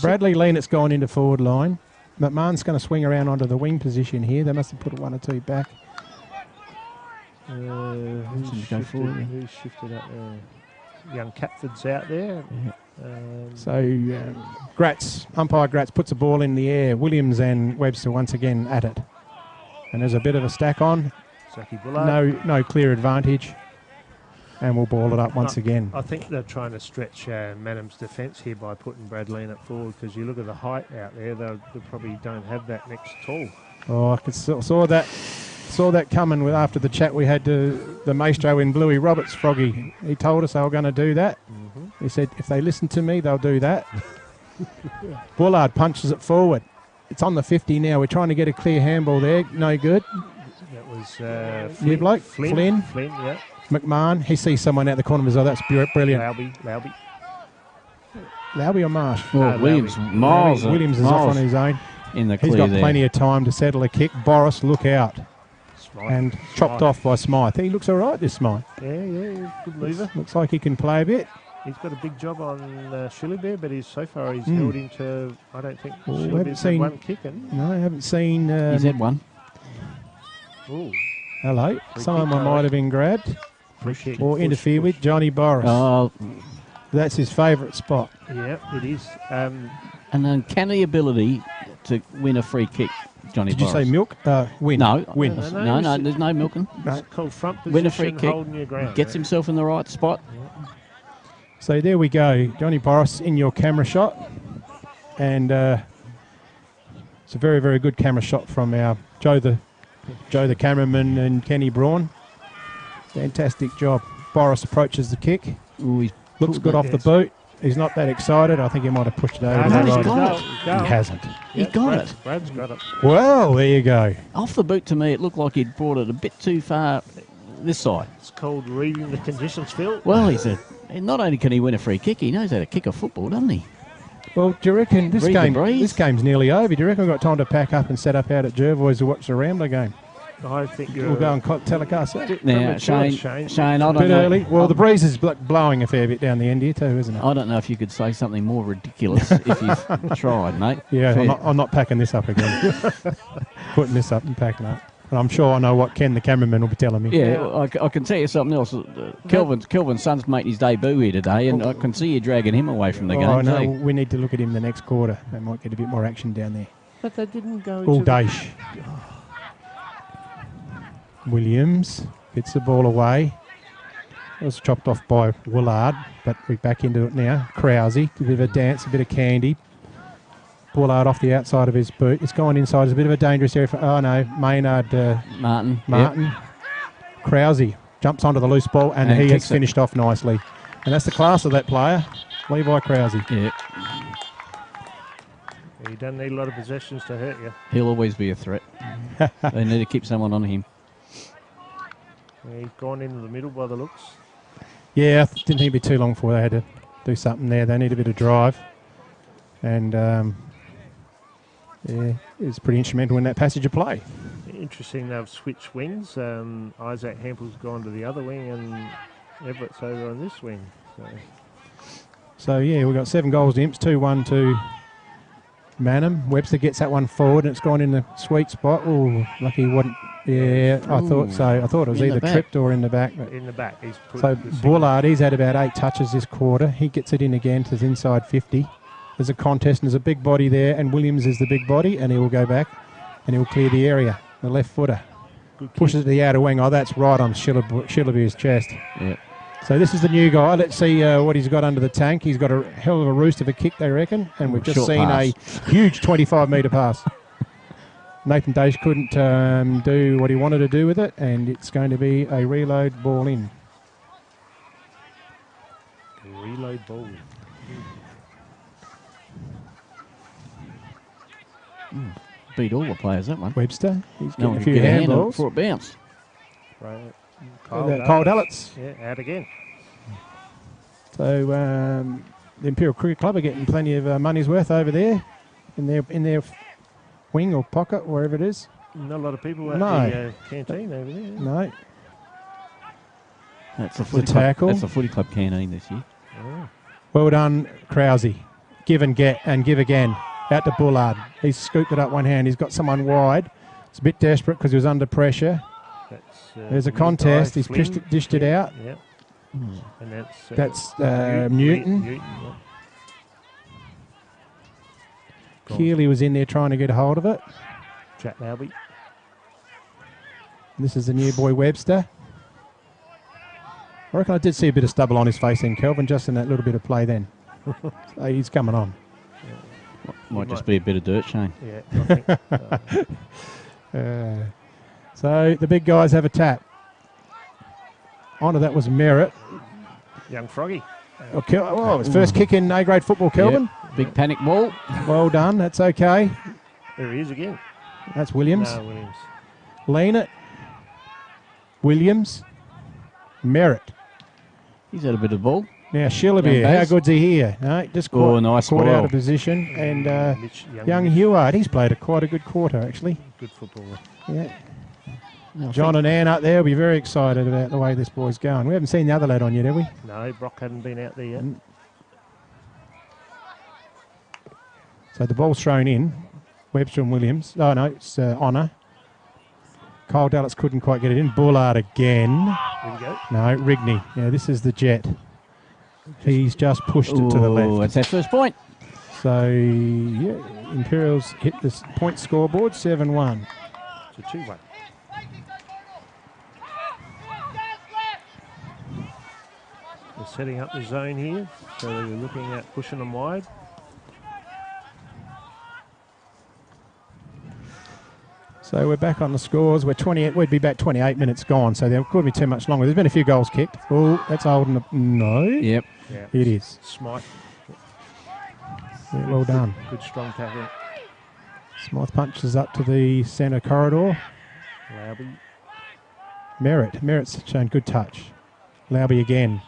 Bradley Leonard's gone into forward line. McMahon's going to swing around onto the wing position here. They must have put one or two back. Who's shifted up there? Young Catford's out there. Yeah. Umpire Gratz puts a ball in the air. Williams and Webster once again at it. And there's a bit of a stack on. No clear advantage. and we'll ball it up once again. I think they're trying to stretch Mannum's defence here by putting Brad Lean forward, because you look at the height out there, they probably don't have that next tall. Oh, I saw that coming with after the chat we had to the maestro in Bluey Roberts, Froggy. He told us they were going to do that. He said if they listen to me, they'll do that. Bullard punches it forward. It's on the 50 now. We're trying to get a clear handball there. No good. That was New bloke, Flynn. Flynn, yeah. McMahon. He sees someone out the corner as well. That's brilliant. Lauby or Marsh? Well, Williams, Miles. Williams is off on his own. In the clear He's got there. plenty of time to settle a kick. Boris, look out. Smythe. And chopped off by Smythe. He looks all right, this Smythe. Yeah, good mover. Looks like he can play a bit. He's got a big job on Shillybare, but so far he's held him to, I don't think Shillybare's had one kick. No, I haven't seen... he's had one. Ooh. Hello. Someone might have been grabbed or interfered with. Johnny Boris. Oh, That's his favourite spot. Yeah, it is. an uncanny ability to win a free kick, Johnny Did you Boris. say milk? Win. No. Win. No, there's no milking. It's called front position, Win a free kick, holding your ground. gets himself in the right spot. So there we go. Johnny Boris in your camera shot. And it's a very, very good camera shot from our Joe the cameraman and Kenny Braun. Fantastic job. Boris approaches the kick. Ooh, he's Looks good off the boot. He's not that excited. I think he might have pushed it over. No, the he's line. got it. He hasn't. He got it. Brad's got it. Well, there you go. Off the boot to me, it looked like he'd brought it a bit too far this side. It's called reading the conditions, Phil. Well, not only can he win a free kick, he knows how to kick a football, doesn't he? Well, do you reckon Read the breeze. this game's nearly over? Do you reckon we've got time to pack up and set up out at Jervois to watch the Rambler game? I think you're... We'll go and telecast that. Now, Shane, I don't bit know. early. Well, the breeze is blowing a fair bit down the end here too, isn't it? I don't know if you could say something more ridiculous if you've tried, mate. Yeah, Fair. I'm not packing this up again. Putting this up and packing up. And I'm sure I know what Ken, the cameraman, will be telling me. Yeah, I can tell you something else. Kelvin's son's making his debut here today, and I can see you dragging him away from the game. Oh, no, too. we need to look at him the next quarter. They might get a bit more action down there. But they didn't go All into... Daish. Williams gets the ball away. It was chopped off by Willard, but we're back into it now. Krause, a bit of a dance, a bit of candy. Willard off the outside of his boot. It's gone inside. It's a bit of a dangerous area for... Oh, no. Maynard... Martin. Yep. Krause jumps onto the loose ball, and he has finished off nicely. And that's the class of that player, Levi Krause. Yeah. You don't need a lot of possessions to hurt you. He'll always be a threat. They need to keep someone on him. He's gone into the middle by the looks. Yeah, I didn't think it'd be too long before they had to do something there. They need a bit of drive. And, yeah, it's pretty instrumental in that passage of play. Interesting, they've switched wings. Isaac Hampel's gone to the other wing and Everett's over on this wing. So yeah, we've got 7 goals to Imps, 2-1 to Mannum. Webster gets that one forward and it's gone in the sweet spot. Oh, lucky he wasn't. Yeah, I thought so. I thought it was either tripped or in the back. But in the back. He's put so Bullard, he's had about 8 touches this quarter. He gets it in again to the inside 50. There's a contest and there's a big body there, and Williams is the big body, and he will go back and he'll clear the area. The left footer pushes it to the outer wing. Oh, that's right on Shillerby's chest. Yeah. So this is the new guy. Let's see what he's got under the tank. He's got a hell of a roost of a kick, they reckon, and we've just seen a huge 25-metre pass. Nathan Daish couldn't do what he wanted to do with it, and it's going to be a reload ball in. Reload ball. Beat all the players, that one. Webster, he's No getting one a few could get a hand on it handballs. before it bounced. Right. Kyle Dallets. Yeah, out again. So the Imperial Cricket Club are getting plenty of money's worth over there in their wing or pocket, wherever it is. Not a lot of people at the canteen over there. No. That's the tackle. That's the footy club canteen this year. Oh. Well done, Krause. Give and get and give again. Out to Bullard. He's scooped it up one hand. He's got someone wide. It's a bit desperate because he was under pressure. There's a contest. He's dished it out. Yep. And that's Newton. Yep. Keeley was in there trying to get a hold of it. Jack Lowby. This is the new boy Webster. I reckon I did see a bit of stubble on his face then, Kelvin, just in that little bit of play then. So he's coming on. Might just be a bit of dirt, Shane. Yeah, I think. So the big guys have a tap. Onto that was Merritt. Young Froggy. Oh, his first kick in A-grade football, Kelvin. Yep. Big panic ball. Well done, that's okay. There he is again. That's Williams. No, Williams. Lean it. Williams. Merritt. He's had a bit of ball. Now Shillabeer, Young how Baz. good's he here? No, just Nice caught out ball. of position. And young Mitch. Heward, he's played quite a good quarter actually. Good footballer. Yeah. I John think- and Ann up there will be very excited about the way this boy's going. We haven't seen the other lad on yet, have we? No, Brock hadn't been out there yet. So the ball's thrown in. Webster and Williams. Oh, no, it's Honour. Kyle Dallas couldn't quite get it in. Bullard again. There we go. No, Rigney. Yeah, this is the Jet. He's just pushed it to the Ooh, left. that's our first point. So, yeah, Imperials hit this point scoreboard, 7-1. It's a 2-1. They're setting up the zone here, so they're looking at pushing them wide. So we're back on the scores. We'd be back 28 minutes gone, so there couldn't be too much longer. There's been a few goals kicked. Oh, that's holding. No, Yep. Yeah. it is. Smythe. Yeah, well done. Good strong tackle. Smythe punches up to the centre corridor. Lauby. Merritt's shown good touch. Lauby again.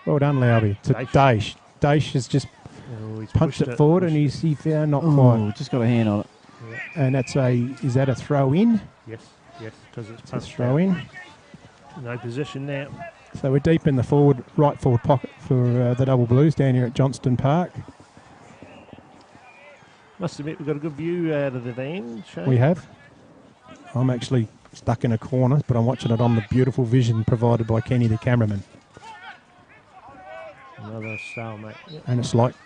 Well done, Lauby. To Daish. Daish has just Oh, he's punched pushed it forward and he found not quite. Oh, just got a hand on it. Yeah. And is that a throw in? Yes, because it's It's a punched throw out. in. No position now. So we're deep in the right forward pocket for the Double Blues down here at Johnston Park. Must admit, we've got a good view out of the van, Shane. We have. I'm actually stuck in a corner, but I'm watching it on the beautiful vision provided by Kenny, the cameraman. Another stalemate. Yep.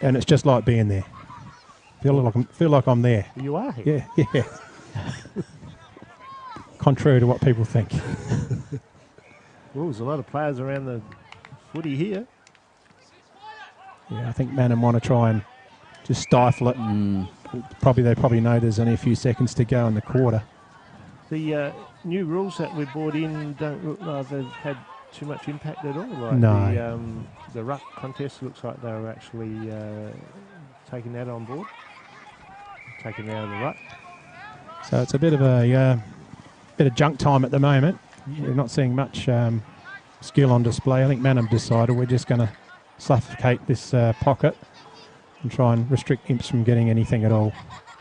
And it's just like being there. Feel like I'm there. You are here. Yeah. Contrary to what people think. Well, there's a lot of players around the footy here. Yeah, I think Mannum want to try and just stifle it. They probably know there's only a few seconds to go in the quarter. The new rules that we brought in don't look like they've had too much impact at all. Like No. the ruck contest looks like they were actually taking that on board, taking out of the ruck. So it's a bit of junk time at the moment. We're not seeing much skill on display. I think Mannum decided we're just going to suffocate this pocket and try and restrict Imps from getting anything at all.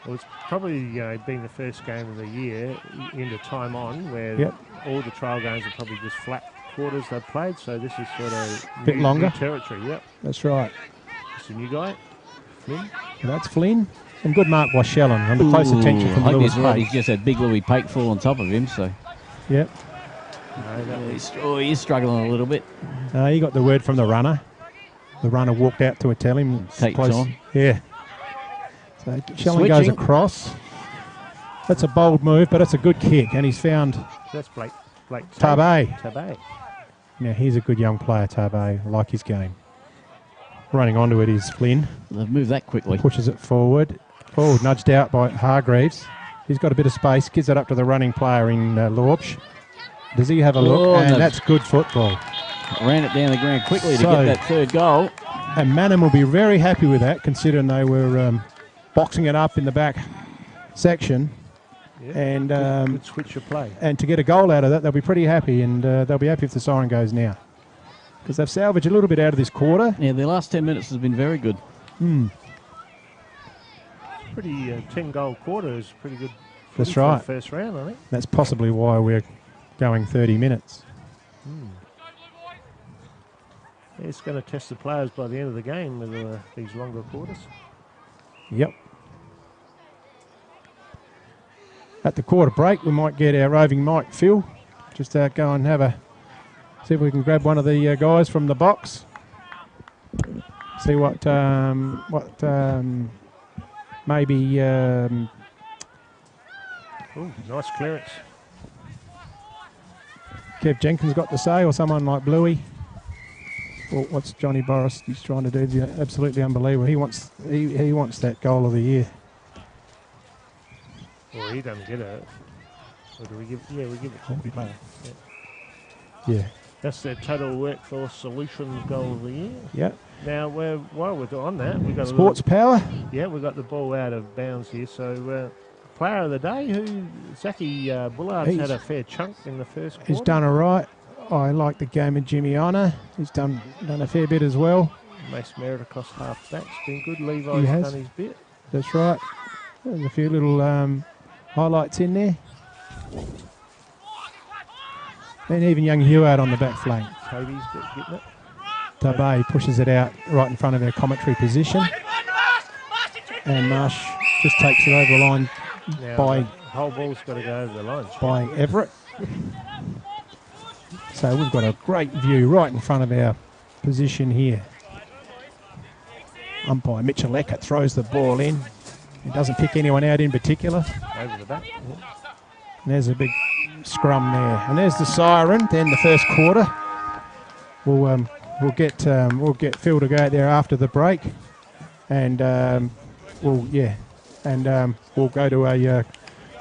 Well, it's probably been the first game of the year into time on where Yep. all the trial games are probably just flat quarters they've played. So this is sort of Bit longer. new territory. Yep, That's right. it's a new guy, Flynn. That's Flynn. And good mark by Shellon. Under close attention from I hope Lewis he's right. Pate. He's just had big Louis Pate fall on top of him, so Yep. No, that he's struggling a little bit. He got the word from the runner. The runner walked out to tell him. It's Take close. time. Yeah. So Shellon goes Switching. across. That's a bold move, but it's a good kick. And he's found that's Blake Tabe. Tabe. Now he's a good young player, Tabe. I like his game. Running onto it is Flynn. They've moved that quickly. Pushes it forward. Oh, nudged out by Hargreaves. He's got a bit of space. Gives it up to the running player in Lorch. Does he have a look? Oh, And no. that's good football. Ran it down the ground quickly to So- get that third goal. And Mannum will be very happy with that, considering they were boxing it up in the back section. Yeah. And Good switch of play. and to get a goal out of that, they'll be pretty happy. And they'll be happy if the siren goes now. Because they've salvaged a little bit out of this quarter. Yeah, the last 10 minutes has been very good. Pretty 10-goal quarter is pretty good. That's for right. the first round, I think. That's possibly why we're going 30 minutes. It's going to test the players by the end of the game with these longer quarters. Yep. At the quarter break, we might get our roving Mike Phil. Just go and see if we can grab one of the guys from the box. See what maybe Oh, nice clearance. Kev Jenkins got to say, or someone like Bluey. Well, what's Johnny Boris? He's trying to do absolutely unbelievable. He wants that goal of the year. Well, he doesn't get it. Or do we give? Yeah, we give it to the player. Yeah. That's their Total Workforce Solutions goal of the year. Yeah. Now, while we're on that, we've got Sports power. Yeah, we got the ball out of bounds here. So, player of the day, Zachy Bullard's had a fair chunk in the first quarter. He's done all right. I like the game of Jimmy Honor. He's done a fair bit as well. Mace Merritt across half back's been good. Levi's done his bit. That's right. There's a few little highlights in there. And even young Heward on the back flank. Toby's getting it. Tabay pushes it out right in front of our commentary position. And Marsh just takes it over the line The whole ball's got to go over the line. by Everett. So we've got a great view right in front of our position here. Umpire Mitchell Eckert throws the ball in. He doesn't pick anyone out in particular. Over the back. Yeah. And there's a big scrum there. And there's the siren. Then the first quarter. We'll get Phil to go out there after the break. And we'll go to a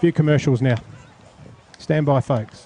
few commercials now. Stand by, folks.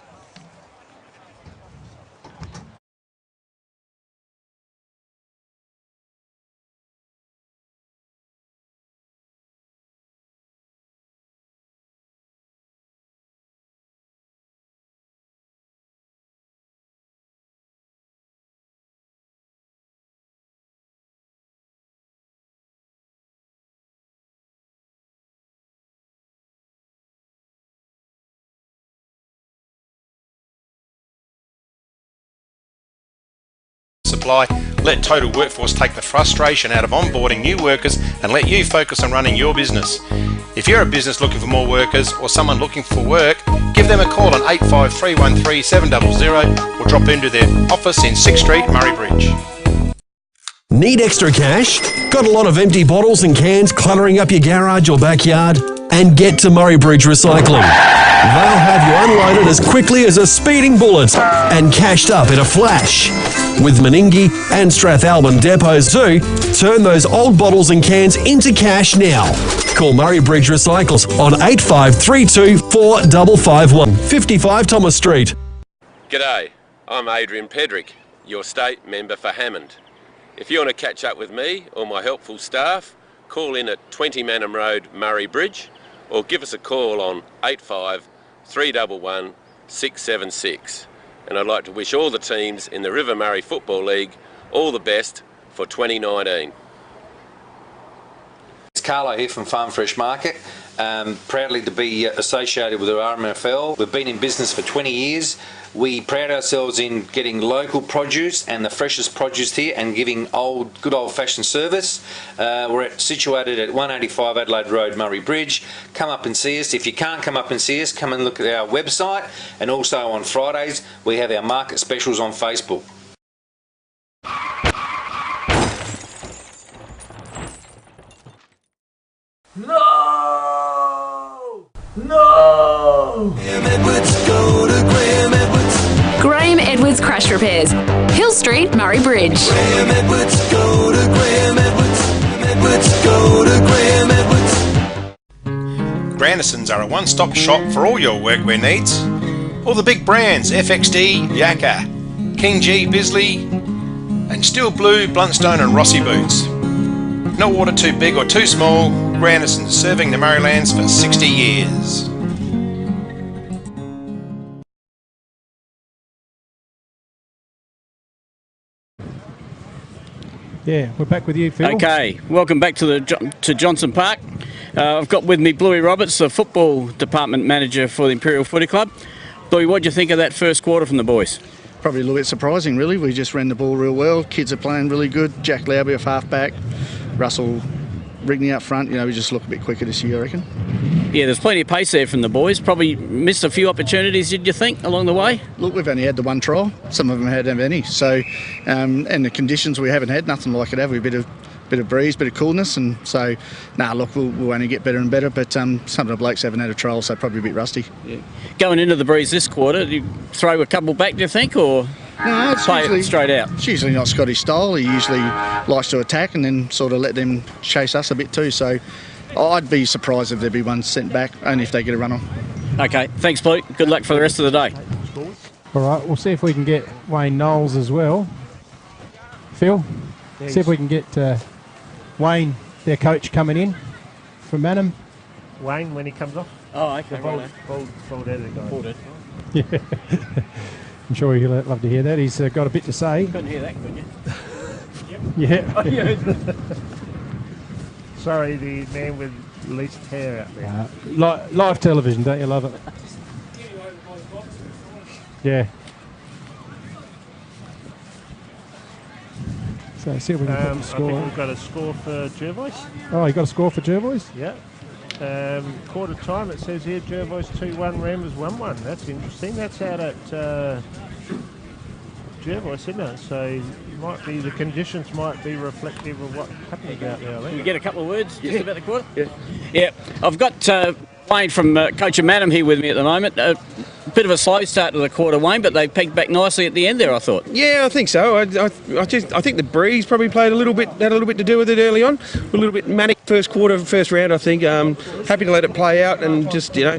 Supply. Let Total Workforce take the frustration out of onboarding new workers and let you focus on running your business. If you're a business looking for more workers or someone looking for work, give them a call on 85313 700 or drop into their office in 6th Street, Murray Bridge. Need extra cash? Got a lot of empty bottles and cans cluttering up your garage or backyard? And get to Murray Bridge Recycling. They'll have you unloaded as quickly as a speeding bullet and cashed up in a flash. With Meningie and Strathalbyn depots too, turn those old bottles and cans into cash now. Call Murray Bridge Recycles on 8532 4551 55 Thomas Street. G'day, I'm Adrian Pedrick, your state member for Hammond. If you want to catch up with me or my helpful staff, call in at 20 Mannum Road, Murray Bridge, or give us a call on 85 311 676. And I'd like to wish all the teams in the River Murray Football League all the best for 2019. It's Carlo here from Farm Fresh Market. Proudly to be associated with the RMFL. We've been in business for 20 years. We pride ourselves in getting local produce and the freshest produce here and giving good old-fashioned service. We're situated at 185 Adelaide Road, Murray Bridge. Come up and see us. If you can't come up and see us, come and look at our website. And also on Fridays, we have our market specials on Facebook. No! Graham Edwards Crash Repairs, Hill Street, Murray Bridge. Graham Edwards, go to Graham Edwards. Go to Graham Edwards. Grandisons are a one-stop shop for all your workwear needs. All the big brands, FXD, Yakka, King G, Bisley, and Steel Blue, Bluntstone and Rossi boots. No order too big or too small. Grandisons serving the Murraylands for 60 years. Yeah, we're back with you, Phil. Okay, welcome back to Johnson Park. I've got with me Bluey Roberts, the football department manager for the Imperial Footy Club. Bluey, what do you think of that first quarter from the boys? Probably a little bit surprising, really. We just ran the ball real well. Kids are playing really good. Jack Lowby off half-back. Russell Rigney up front. We just look a bit quicker this year, I reckon. Yeah, there's plenty of pace there from the boys. Probably missed a few opportunities, did you think, along the way? Look, we've only had the one trial. Some of them hadn't had any. So, and the conditions we haven't had, nothing like it, have we? A bit of breeze, bit of coolness, and so, look, we'll only get better and better, but some of the blokes haven't had a trial, so probably a bit rusty. Yeah. Going into the breeze this quarter, do you throw a couple back, do you think, or...? No, it's play usually it straight out? It's usually not Scottish style. He usually likes to attack and then sort of let them chase us a bit too. So I'd be surprised if there'd be one sent back, only if they get a run on. Okay, thanks, Blue. Good luck for the rest of the day. All right, we'll see if we can get Wayne Knowles as well. Phil, see if we can get Wayne, their coach, coming in from Mannum. Wayne, when he comes off. Oh, okay. Bald headed guy. Bald head. Yeah. I'm sure he'll love to hear that. He's got a bit to say. Couldn't hear that, could you? Yeah. Oh, yeah. Sorry, the man with least hair out there. Live television, don't you love it? Yeah. So see if we can put the I score. think we've got a score for Jervois. Oh, you got a score for Jervois? Yeah. Quarter time, it says here Jervois 2-1, Rambers 1-1. That's interesting. That's out at Jervois, isn't it? So might be the conditions might be reflective of what happened out there. I think. Can we get a couple of words just about the quarter? Yeah. I've got Wayne from Coach of Mannum here with me at the moment. A bit of a slow start to the quarter, Wayne, but they pegged back nicely at the end there, I thought. Yeah, I think so. I think the breeze probably had a little bit to do with it early on. A little bit manic first quarter, first round, I think. Happy to let it play out and just, I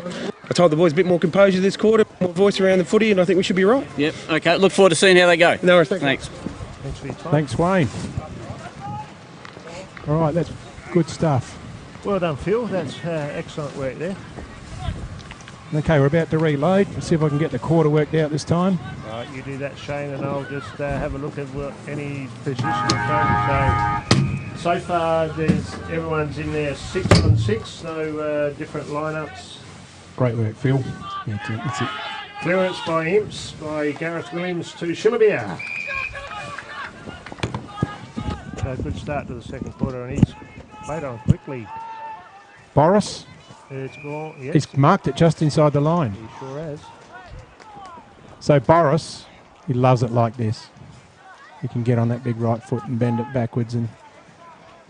told the boys a bit more composure this quarter, more voice around the footy, and I think we should be right. Yep. Okay. Look forward to seeing how they go. No worries. Thanks. Thanks for your time. Thanks, Wayne. All right, that's good stuff. Well done, Phil. That's excellent work there. Okay, we're about to reload. Let's see if I can get the quarter worked out this time. Right, you do that, Shane, and I'll just have a look at any position. So far, everyone's in there 6-6. No different lineups. Great work, Phil. Yeah, that's it. Clearance by Imps by Gareth Williams to Shillabeer. So good start to the second quarter, and he's played on quickly. Boris, It's gone. Yes, he's marked it just inside the line. he sure has. So Boris, he loves it like this. He can get on that big right foot and bend it backwards, and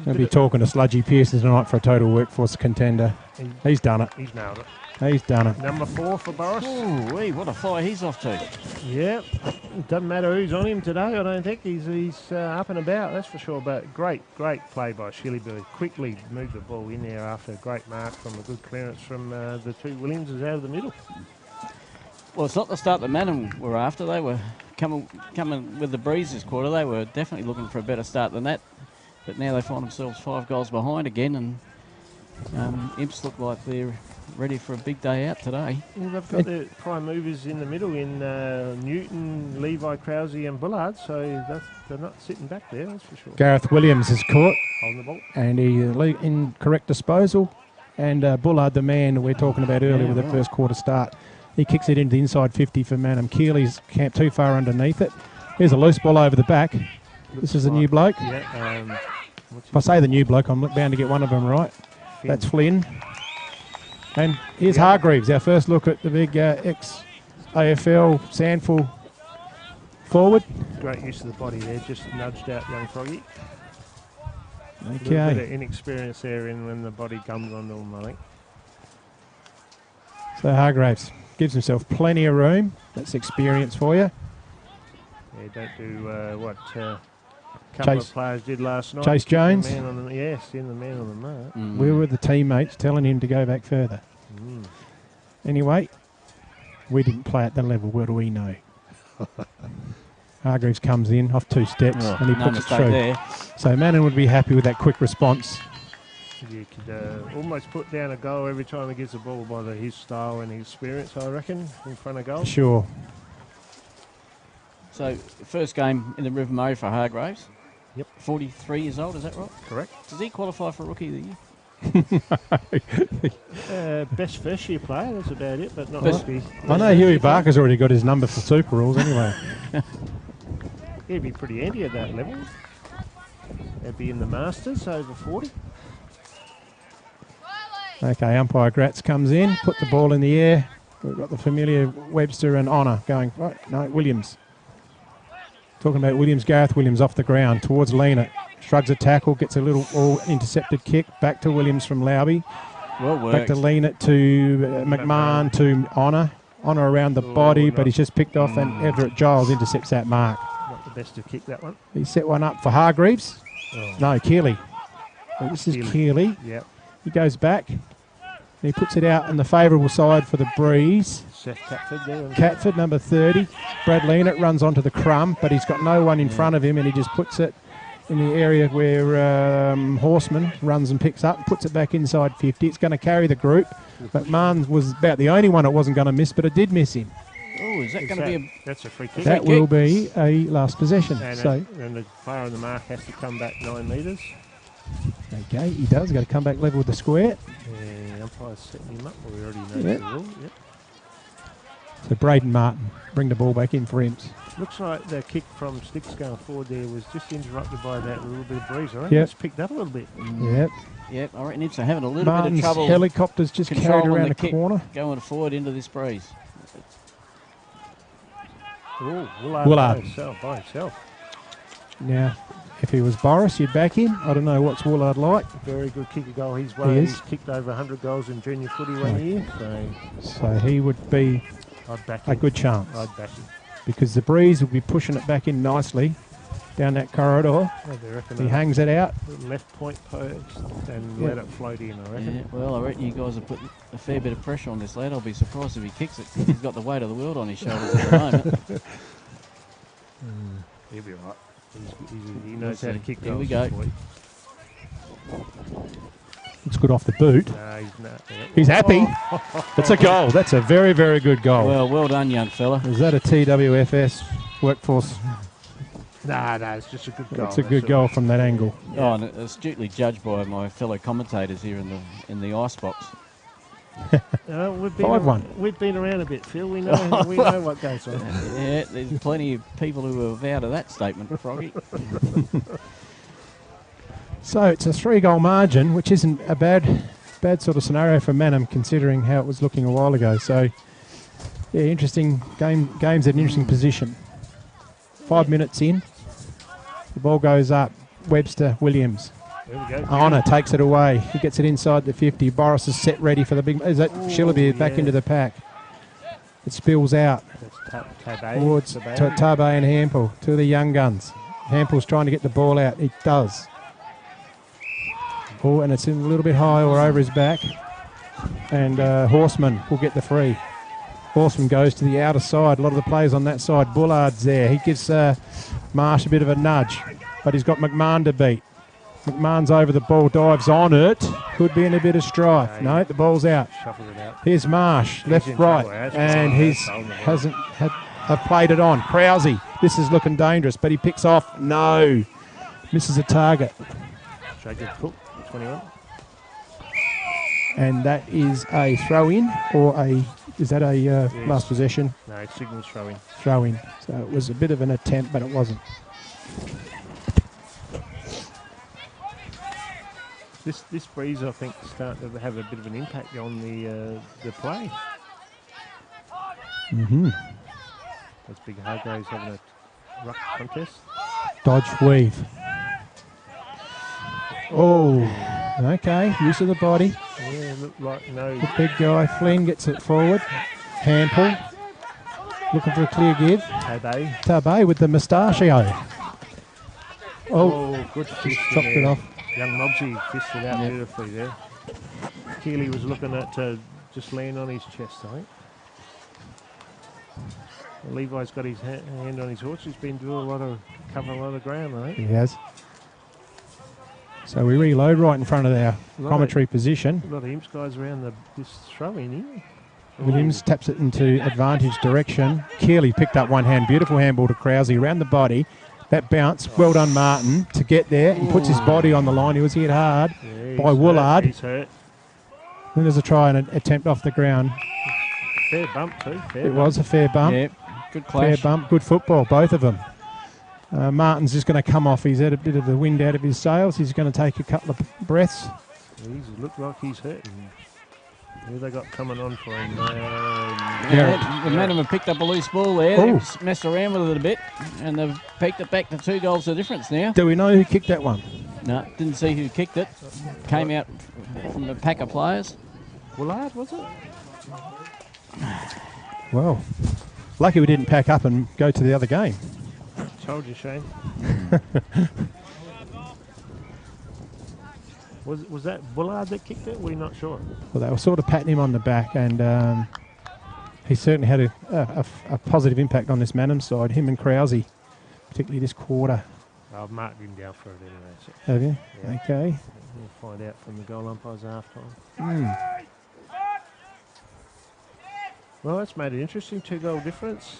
he'll be talking to Sludgy Pearson tonight for a total workforce contender. He's done it. He's nailed it. He's done it. Number 4 for Boris. Ooh, what a fire he's off to. Yeah, it doesn't matter who's on him today. I don't think he's up and about. That's for sure. But great play by Shillybilly. Quickly moved the ball in there after a great mark from a good clearance from the two Williamses out of the middle. Well, it's not the start that Mannum were after. They were coming with the breeze this quarter. They were definitely looking for a better start than that. But now they find themselves 5 goals behind again, and Imps look like they're ready for a big day out today. Well, they've got their prime movers in the middle in Newton, Levi, Krause and Bullard, so they're not sitting back there, that's for sure. Gareth Williams is caught. Holding the ball. And he incorrect disposal. And Bullard, the man we're talking about earlier with the first quarter start, he kicks it into the inside 50 for Mannum. Keeley's camped too far underneath it. Here's a loose ball over the back. This is a new bloke. Yeah, if I say the new bloke, I'm bound to get one of them right. That's Flynn. And here's Hargreaves, our first look at the big ex-AFL Sandful forward. Great use of the body there, just nudged out young Froggy. Okay. A little bit of inexperience there when the body comes onto him, I think. So Hargreaves gives himself plenty of room. That's experience for you. Yeah, don't do what a couple of players did last night. Chase Jones. The man on the mark. We were the teammates telling him to go back further. Anyway, we didn't play at that level. What do we know? Hargreaves comes in off 2 steps and he puts it through. There. So Mannum would be happy with that quick response. You could almost put down a goal every time he gets the ball by his style and his experience, I reckon, in front of goal. Sure. So, first game in the River Murray for Hargreaves. Yep. 43 years old, is that right? Correct. Does he qualify for Rookie of the Year? Best first year player, that's about it, but not Best, rookie. I know Huey Barker's already got his number for Super Rules anyway. He'd be pretty handy at that level. They'd be in the Masters over 40. Okay, umpire Gratz comes in, put the ball in the air. We've got the familiar Webster and Honour going, right, no, Williams. Talking about Williams, Gareth Williams off the ground towards Lena. Shrugs a tackle, gets a little intercepted kick. Back to Williams from Lauby. Well worked. Back to Lena to McMahon to Honour. on or around the body, but he's just picked off, and Everett Giles intercepts that mark. Not the best to kick that one. He set one up for Hargreaves. Oh. No, Keeley. Well, this is Keeley. Yep. He goes back. And he puts it out on the favourable side for the Breeze. Seth Catford there. Catford, number 30. Brad Leonard runs onto the crumb, but he's got no one in front of him, and he just puts it in the area where Horseman runs and picks up, puts it back inside 50. It's going to carry the group. McMahon was about the only one it wasn't going to miss, but it did miss him. Oh, is that going to be a... That's a free kick. That will be a last possession. And the player on the mark has to come back 9 metres. Okay, he does. Got to come back level with the square. Yeah, umpire's setting him up. We already know the rule. Yep. So Braden Martin, bring the ball back in for Imps. Looks like the kick from Sticks going forward there was just interrupted by that little bit of breeze. I reckon Yep. it's picked up a little bit. Yep. Yep, I reckon Imps are having a little Martin's bit of trouble. helicopter's just carried around the kick corner. Going forward into this breeze. Oh, Woolard. By himself. Now, if he was Boris, you'd back him. I don't know what's Woolard like. Very good kicker goal. He's kicked over 100 goals in junior footy one year. So he would be I'd back a him. good chance. I'd back him. Because the Breeze will be pushing it back in nicely down that corridor. Oh, they reckon He hangs it out. Left point post and let it float in, I reckon. Yeah, well, I reckon you guys have put a fair bit of pressure on this lad. I'll be surprised if he kicks it, because he's got the weight of the world on his shoulders at the moment. He'll be right. He knows how to kick goals. Here we go. It's good off the boot. No, he's not. He's happy. It's a goal. That's a very, very good goal. Well done, young fella. Is that a TWFS workforce? No, it's just a good goal. It's a good goal from that angle. Yeah. Oh, and astutely judged by my fellow commentators here in the ice box. We've been 5-1. We've been around a bit, Phil. We know we know what goes on. Yeah, there's plenty of people who are out of that statement, Froggy. So it's a 3-goal margin, which isn't a bad sort of scenario for Mannum, considering how it was looking a while ago. So, yeah, interesting game's at an interesting position. 5 minutes in, the ball goes up. Webster, Williams. There we go. Honor takes it away. He gets it inside the 50. Boris is set ready for the big... Is that Shillaby back into the pack? It spills out. That's Towards Tabe and Hampel, two of the young guns. Hampel's trying to get the ball out. He does. Oh, and it's in a little bit high or over his back. And Horseman will get the free. Horseman goes to the outer side. A lot of the players on that side. Bullard's there. He gives Marsh a bit of a nudge, but he's got McMahon to beat. McMahon's over the ball, dives on it. Could be in a bit of strife. No, the ball's out. Shuffled it out. Here's Marsh, left, right, and I've played it on. Krause, this is looking dangerous, but he picks off. No, misses a target. Jacob Cook, 21. And that is a throw-in, or is that a last possession? No, it's signals throw-in. Throw-in. So it was a bit of an attempt, but it wasn't. This breeze, I think, is starting to have a bit of an impact on the play. Mm-hmm. That's Big Hargraves having a ruck contest. Dodge weave. Oh, okay. Use of the body. Yeah, looked like no. The big guy, Flynn, gets it forward. Hampel, looking for a clear give. Tabe with the mustachio. Oh, good fist. Chopped it off. Young Mobsy fisted out beautifully there. Keeley was looking at just land on his chest, I think. Levi's got his hand on his horse. He's been doing covering a lot of ground, I think. He has. So we reload right in front of our commentary position. A lot of Imps guys around this throw-in here. Williams taps it into advantage direction. Keeley picked up one hand. Beautiful handball to Krause around the body. That bounce, well done Martin to get there. He puts his body on the line. He was hit hard by Woolard. He's hurt. Then there's a try and an attempt off the ground. Fair bump too. It was a fair bump. Yeah, good clash. Fair bump, good football, both of them. Martin's just going to come off. He's had a bit of the wind out of his sails. He's going to take a couple of breaths. He looked like he's hurt. Who they got coming on for him? The Mannum have picked up a loose ball there. They've messed around with it a bit, and they've picked it back to 2 goals the difference now. Do we know who kicked that one? No, didn't see who kicked it. Came out from the pack of players. Woolard, was it? Well, lucky we didn't pack up and go to the other game. Told you, Shane. Was that Bullard that kicked it? We're not sure. Well, they were sort of patting him on the back, and he certainly had a positive impact on this Mannum side. Him and Krause, particularly this quarter. I've marked him down for it anyway. So. Have you? Yeah. Okay. We'll find out from the goal umpires half time. Well, that's made it interesting. 2-goal difference.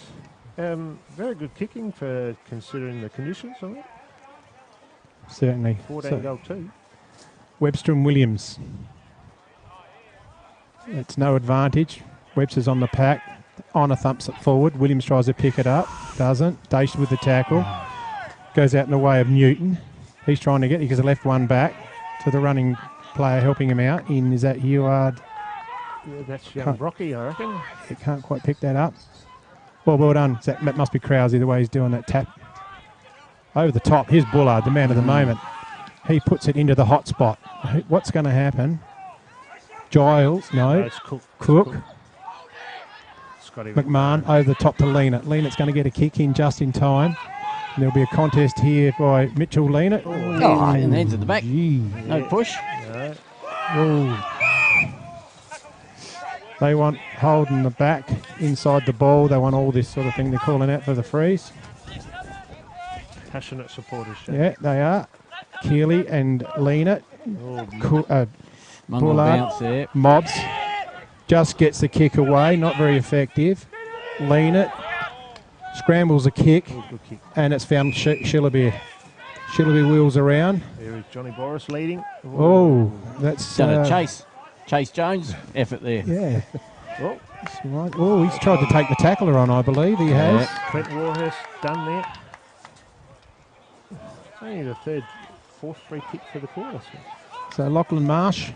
Very good kicking for considering the conditions on it. Certainly. 14 goal 2. Webster and Williams. It's no advantage. Webster's on the pack. Honor thumps it forward. Williams tries to pick it up. Doesn't. Dace with the tackle. Goes out in the way of Newton. He's trying to get, he gets a left one back to the running player helping him out. Is that Heward? Yeah, that's young Brocky, I reckon. He can't quite pick that up. Well done. That must be Krause, the way he's doing that tap. Over the top. Here's Bullard, the man of the moment. He puts it into the hot spot. What's going to happen? Giles, no. It's Cook. Scotty McMahon over the top to Leonard. Leonard's going to get a kick in just in time. And there'll be a contest here by Mitchell Leonard. Oh, and hands at the back. Gee. No push. No. Oh. They want holding the back inside the ball. They want all this sort of thing. They're calling out for the freeze. Passionate supporters, Shane. Yeah, they are. Keeley and Leonard. Bullard. Mobs. Just gets the kick away. Not very effective. Leonard. Scrambles a kick. And it's found Shillabeer. Shillabeer wheels around. There is Johnny Boris leading. Oh, that's... Done a Chase. Chase Jones effort there. Yeah. Oh. Right. Oh, he's tried to take the tackler on, I believe. He has. Clint Warhurst done there. Only the fourth free kick for the quarter. So Lachlan Marsh.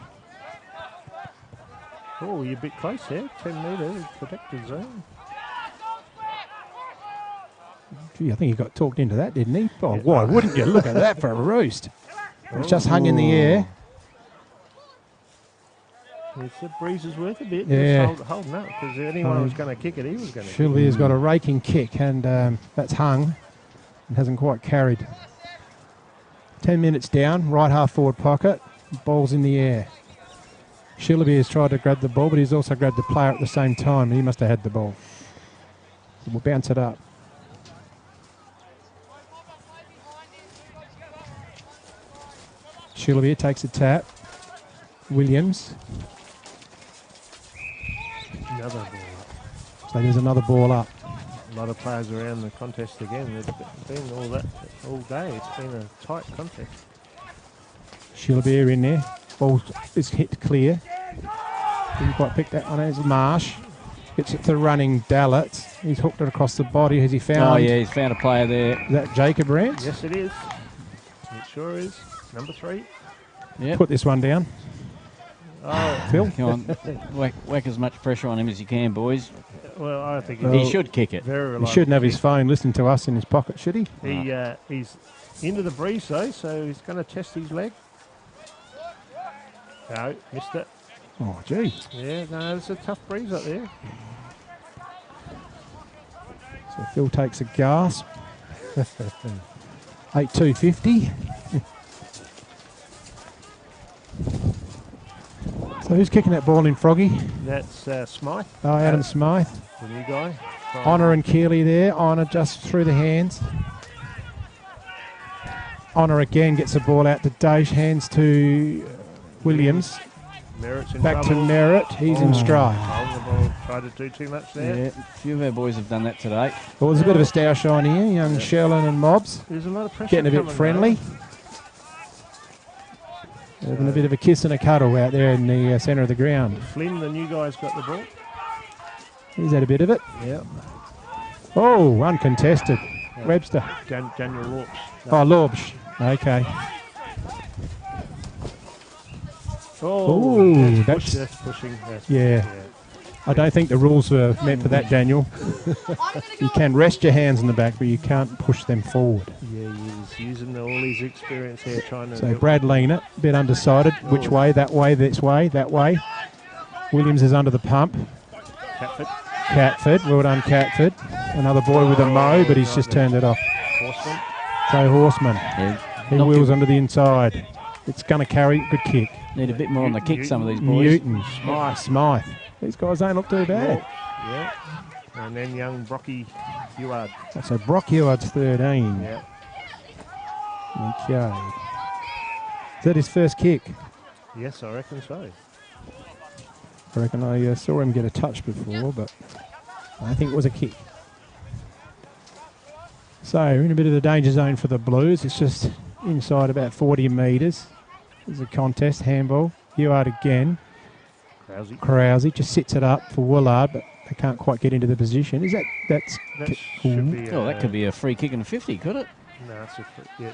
Oh, you're a bit close there. 10 metres protected zone. Gee, I think he got talked into that, didn't he? Oh, why wouldn't you? Look at that for a roost. It's just hung in the air. It's the breeze is worth a bit. Yeah. Just holding up, because anyone was going to kick it, he was going to. Shilby's got a raking kick, and that's hung. It hasn't quite carried. 10 minutes down, right half forward pocket, ball's in the air. Shillaby has tried to grab the ball, but he's also grabbed the player at the same time. He must have had the ball. So we'll bounce it up. Shillaby takes a tap. Williams. Another ball up. So there's another ball up. A lot of players around the contest again. It's been all day. It's been a tight contest. Shillaby in there. Ball is hit clear. Didn't quite pick that one. There's Marsh. Gets it to running Dallett. He's hooked it across the body. Has he found? Oh, yeah, he's found a player there. Is that Jacob Rance? Yes, it is. It sure is. Number 3. Yep. Put this one down. Oh. Phil? Come on. Whack as much pressure on him as you can, boys. Well, I think he should kick it. He shouldn't have his phone listening to us in his pocket, should he? He's into the breeze, though, so he's going to test his leg. No, missed it. Oh, gee. Yeah, no, it's a tough breeze up there. So Phil takes a gasp. 8-2-50. So who's kicking that ball in, Froggy? That's Smythe. Oh, Adam Smythe. The new guy. Honor and Keeley there. Honor just through the hands. Honor again gets the ball out to Dage. Hands to Williams. Merritt's in Back trouble. to Merritt. He's in stride. Holding the ball. Tried to do too much there. Yeah, a few of our boys have done that today. Well, there's a bit of a star shine here. Young Sherlin and Mobs. There's a lot of pressure getting a bit coming friendly. now. Having a bit of a kiss and a cuddle out there in the centre of the ground. Flynn, the new guy's got the ball. He's had a bit of it. Yeah. Oh, uncontested. Webster. Daniel Lorps. Oh, Lorbs. Okay. Oh, that's pushing. yeah. I don't think the rules were meant for that, Daniel. You can rest your hands in the back, but you can't push them forward. Yeah, he's using all his experience here trying to... So Brad Leaner, a bit undecided. Which way, that way, this way, that way. Williams is under the pump. Catford. Catford. Well done, Catford. Another boy with a mow, but he's just turned it off. Horseman. So Horseman. Yeah. He wheels under the inside. It's going to carry. Good kick. Need a bit more on the kick, some of these boys. Newton. Smythe. These guys don't look too bad. Yeah. And then young Brocky Heward. So Brock Heward's 13. Yeah. Okay. Is that his first kick? Yes, I reckon so. I reckon I saw him get a touch before, but I think it was a kick. So we're in a bit of the danger zone for the Blues. It's just inside about 40 metres. There's a contest, handball. Heward again. Krause just sits it up for Woolard, but they can't quite get into the position. Is that should be that could be a free kick and 50, could it? No, it's a free, yeah.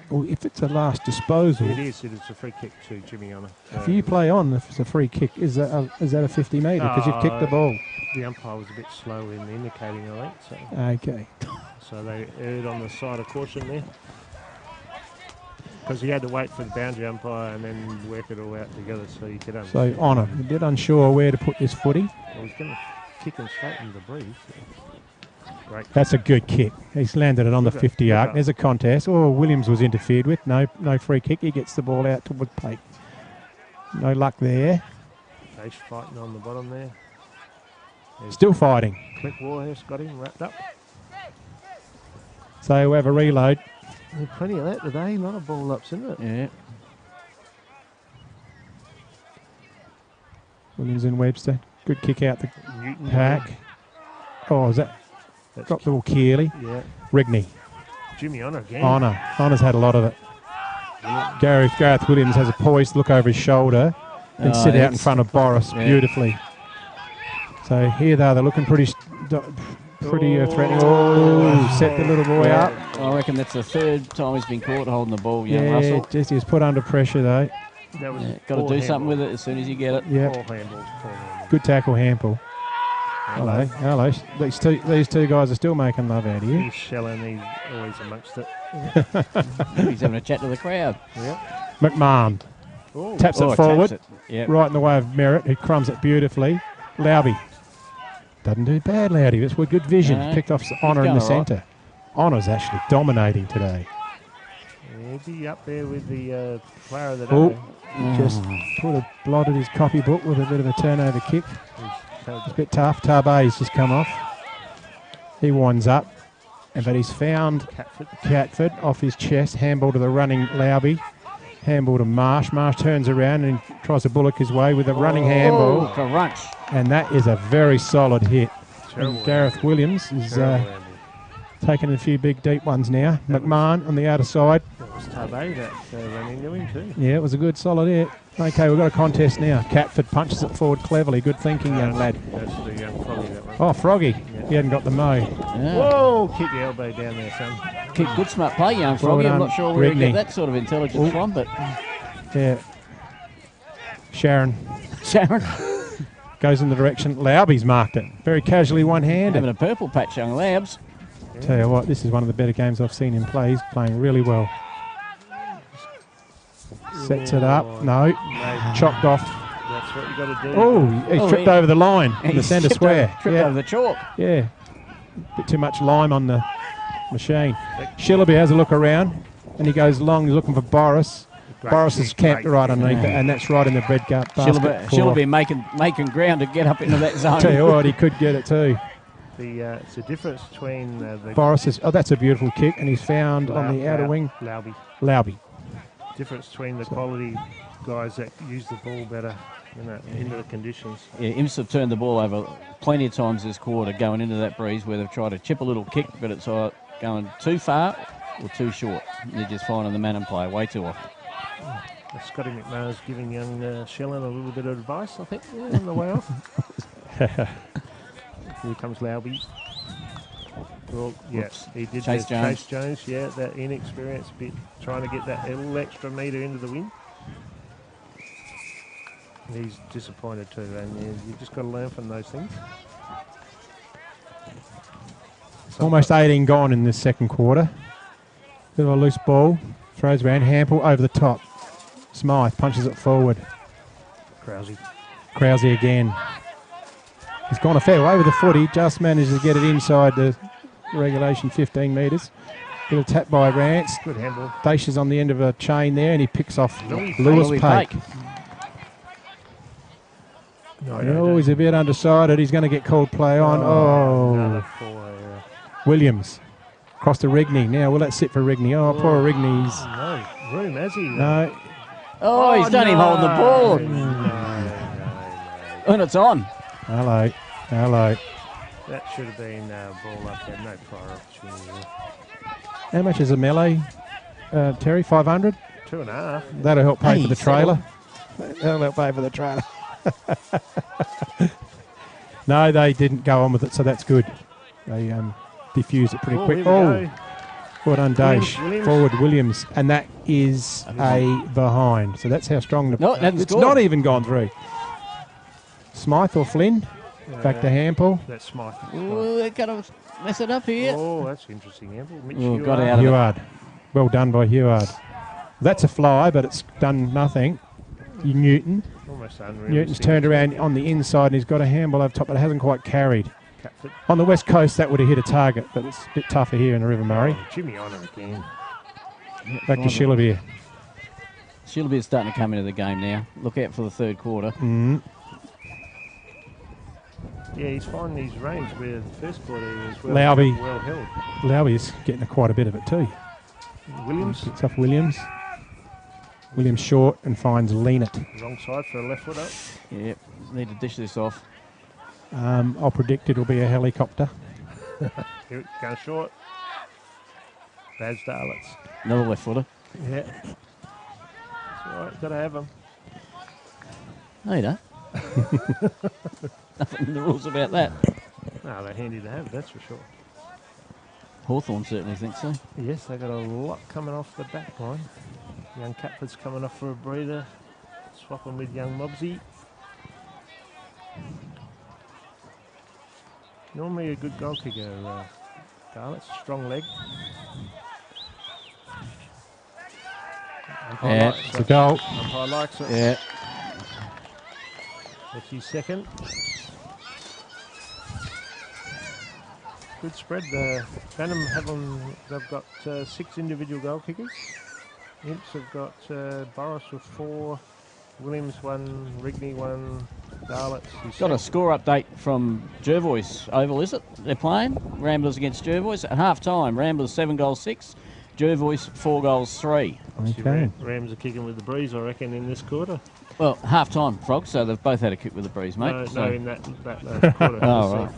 Well, if it's a last disposal, It is a free kick to Jimmy Honor. if you play on, if it's a free kick, is that a 50 metre? Because you've kicked the ball. The umpire was a bit slow in indicating, I think. So. Okay. So they erred on the side of caution there. Because he had to wait for the boundary umpire and then work it all out together so you could understand. So Honor, a bit unsure where to put this footy. Well, he's going to kick him straight into the breeze. Great. That's a good kick. He's landed it on the 50 arc. There's a contest. Oh, Williams was interfered with. No free kick. He gets the ball out towards Pate. No luck there. He's fighting on the bottom there. Still fighting. Clint Warhurst got him wrapped up. So we have a reload. There's plenty of that today. A lot of ball ups, isn't it? Yeah. Williams and Webster. Good kick out the Newton pack. Oh, is that? Got the little Keeley. Yeah. Rigney. Jimmy Honor again. Honor's had a lot of it. Gareth Williams has a poised look over his shoulder and sit out in front of Boris beautifully. So here they're looking pretty threatening. Oh, set the little boy up. I reckon that's the third time he's been caught holding the ball, young Yeah, Russell. just he's put under pressure though. Got to do something with it as soon as you get it. Yeah. Good tackle, handball. Hello. These two guys are still making love out here. He's shelling. He's always amongst it. He's having a chat to the crowd. Yep. McMahon taps it forward, taps it. Yep. right in the way of Merritt, who crumbs it beautifully. Lauby doesn't do bad, Lauby. That's with good vision. No, Picked off Honor in the going all right. centre. Honor's actually dominating today. Is he up there with the player of the day? Oh, just put a blot at his copybook with a bit of a turnover kick. It's a bit tough. Tarbay's just come off. He winds up, but he's found Catford off his chest. Handball to the running Lauby. Handball to Marsh. Marsh turns around and tries to bullock his way with a running handball. Crunch. And that is a very solid hit. Terrible And Gareth Williams is taking a few big deep ones now. McMahon on the outer side. That was Tarbay that ran into him too. Yeah, it was a good solid hit. Okay, we've got a contest now. Catford punches it forward cleverly. Good thinking, young lad. That's the young Froggy, that one. Oh, Froggy. Yeah. He hadn't got the mo. Yeah. Whoa, kick the elbow down there, son. Good smart play, young Froggy. I'm not sure where he Rigney. got that sort of intelligence from, but Yeah. Sharon Sharon goes in the direction. Lauby's marked it. Very casually one-handed. having a purple patch, young Labs. Tell you what, this is one of the better games I've seen him play. He's playing really well. Sets it up. No. Chopped off. That's what you got to do. Oh, he tripped over the line in the He centre tripped square. Tripped over the chalk. Yeah. Bit too much lime on the machine. Shillaby has a look around and he goes long. He's looking for Boris. Boris is camped right underneath it, and that's right in the bread gut basket. She'll be making ground to get up into that zone. Tell you what, he could get it too. It's a difference between the Boris is. Oh, that's a beautiful kick, and he's found on the outer wing. Lauby. Difference between the quality guys that use the ball better, into the conditions. Yeah, Imps have turned the ball over plenty of times this quarter going into that breeze where they've tried to chip a little kick, but it's going too far or too short. They're just finding the Mannum play way too often. Scotty McMahon's giving young Shellen a little bit of advice, I think, on the way off. Here comes Lauby. Well, yes, he did Chase Chase Jones, yeah, that inexperienced bit, trying to get that little extra metre into the wind. He's disappointed too, and you've just got to learn from those things. Almost 18 gone in this second quarter. Bit of a loose ball. Throws around. Hampel over the top. Smythe punches it forward. Krause again. He's gone a fair way with the foot. He just managed to get it inside the regulation 15 metres. Bit of tap by Rance. Good handball. Dacia's on the end of a chain there, and he picks off Lewis Pake. Oh, he's a bit undecided. He's going to get called play on. Oh. Williams. Across to Rigney. Now, will that sit for Rigney? Oh, poor Rigney's. No room, has he? No. Oh, he's done him holding the ball. And it's on. Hello. Hello. That should have been ball up there. No prior opportunity there. How much is a melee, Terry? 500? 2.5. That'll help pay for the trailer. That'll help pay for the trailer. No, they didn't go on with it, so that's good. They diffused it pretty quick. Oh, well done, Dash. Forward Williams, and that is a behind. So that's how strong the. No, it's not even gone through. Smythe or Flynn? Back to Hampel. That's Smythe. Oh, they're going to mess it up here. Oh, that's interesting, Hampel. Mitch got out of Huard. Well done by Huard. That's a fly, but it's done nothing. Newton. Almost unreal. Newton's turned around on the inside and he's got a handball over top, but it hasn't quite carried. On the west coast, that would have hit a target, but it's a bit tougher here in the River Murray. Jimmy on it again. Back to Shillabeer. Shillabeer's starting to come into the game now. Look out for the third quarter. Yeah, he's finding his range where the first quarter he was well held. Lowby's getting quite a bit of it too. Williams. Picks off Williams. Williams short and finds Leanett. Wrong side for a left footer. Yep, need to dish this off. I'll predict it'll be a helicopter. Here it goes short. Baz Darlets. Another left footer. Yeah. It's all right, got to have him. No, you don't. Nothing in the rules about that. No, they're handy to have, that's for sure. Hawthorn certainly thinks so. Yes, they got a lot coming off the back line. Young Catford's coming off for a breather. Swapping with young Mobsy. Normally a good goal kicker, Darlets. Strong leg. Yeah, it's a goal. Umpire likes it. Yeah. That's his second. Good spread. Mannum they've got 6 individual goal kickers. Imps have got Boris with 4, Williams 1, Rigney 1, Darlets. Got a score update from Jervois Oval, is it? They're playing Ramblers against Jervois at half time. Ramblers 7 goals 6, Jervois 4 goals 3. Okay. Rams are kicking with the breeze, I reckon, in this quarter. Well, half time, Frog, so they've both had a kick with the breeze, mate. No, in that quarter. Oh, right.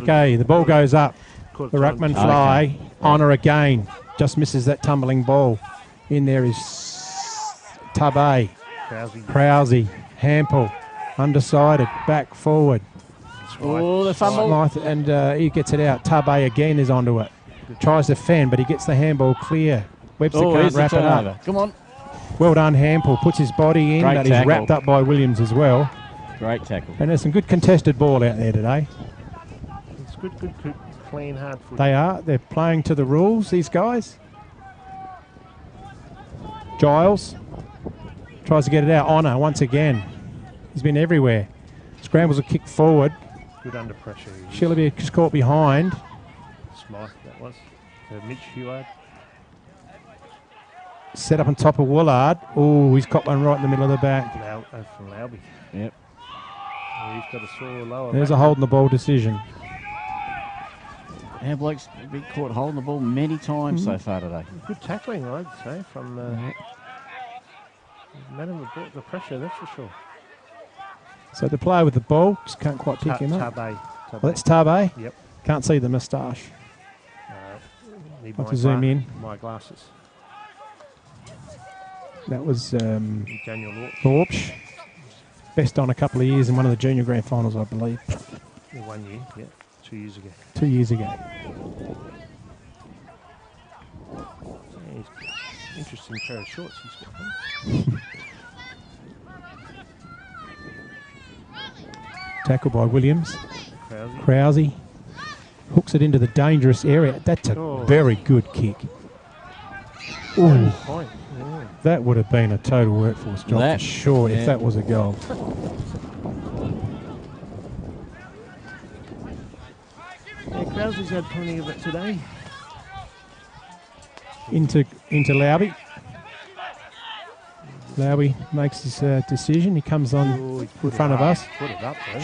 Okay, the ball goes up. The ruckman fly. Honour again. Just misses that tumbling ball. In there is Tubbe. Prowsey. Hampel. Undecided. Back forward. Oh, the fumble. And he gets it out. Tubbe again is onto it. Tries to fend, but he gets the handball clear. Webster can't wrap it up. Come on. Well done, Hampel. Puts his body in, Great but tackle. he's wrapped up by Williams as well. Great tackle. And there's some good contested ball out there today. It's good, clean, hard foot. They are. They're playing to the rules, these guys. Giles tries to get it out. Honour once again. He's been everywhere. Scrambles a kick forward. Good under pressure. Shillabeer just caught behind. Smythe, that was. Mitch Huard. Set up on top of Woolard. Oh, he's got one right in the middle of the back. From Lauby. Yep. He's got a sore lower There's back. a holding the ball decision. Our bloke's been caught holding the ball many times so far today. Good tackling, I'd say, from Mannum brought the pressure, that's for sure. So the player with the ball just can't quite pick him up. Tubbe. Well, that's Tubbe. Yep. Can't see the moustache. Need Have to zoom in. My glasses. That was Daniel Thorpe. Best on a couple of years in one of the junior grand finals, I believe. 1 year, yeah. 2 years ago. 2 years ago. Yeah, interesting pair of shorts he's got. Tackle by Williams. Krause. Krause hooks it into the dangerous area. That's a very good kick. Ooh. Point. Yeah. That would have been a total workforce job for sure if that was a goal. Krause's had plenty of it today. Into Lauby. Lauby makes his decision. He comes on in front of us. Put it up, though.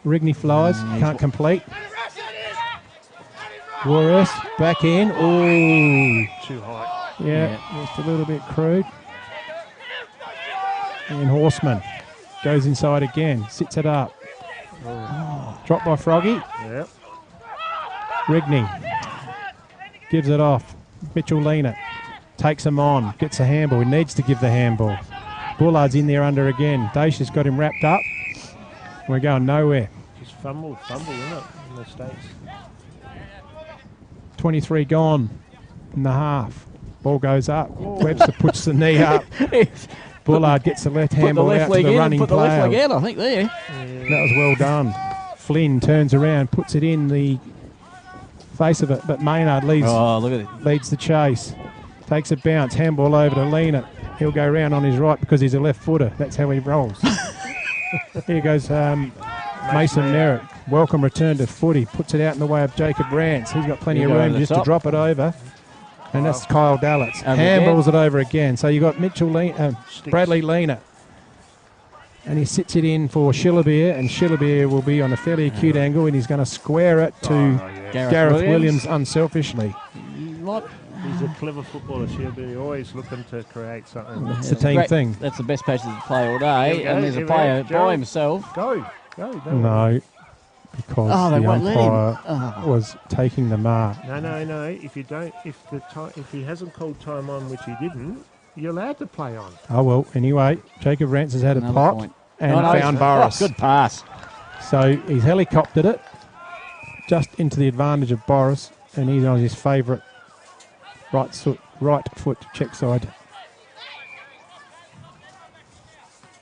Rigney flies, can't complete. Warhurst back in. Oh, too high. Yeah, just a little bit crude. And Horseman goes inside again, sits it up. Dropped by Froggy. Yep. Rigney gives it off. Mitchell Lena takes him on, gets a handball. He needs to give the handball. Bullard's in there under again. Dacia's got him wrapped up. We're going nowhere. Just fumble, isn't it, in the States? 23 gone in the half. Ball goes up. Webster puts the knee up. Bullard gets the left handball out to the running player. Put the left leg out, I think, there. That was well done. Flynn turns around, puts it in the face of it, but Maynard leads the chase. Takes a bounce, handball over to Lena. He'll go round on his right because he's a left footer. That's how he rolls. Here goes Mason Merritt. Welcome return to footy. Puts it out in the way of Jacob Rance. He's got plenty of room just to drop it over. And that's Kyle Dallitz. Handballs it over again. So you've got Bradley Lena. And he sits it in for Shillabeer, and Shillabeer will be on a fairly acute angle, and he's going to square it to Gareth Williams unselfishly. He's a clever footballer, Shillabeer, always looking to create something. It's a team thing. That's the best passage to play all day, and there's a player by himself. Go. No, because the umpire was taking the mark. No. If he hasn't called time on, which he didn't, you're allowed to play on. Oh, well, anyway, Jacob Rance has had a pop and found Boris. Good pass. So he's helicoptered it just into the advantage of Boris, and he's on his favourite right foot check side.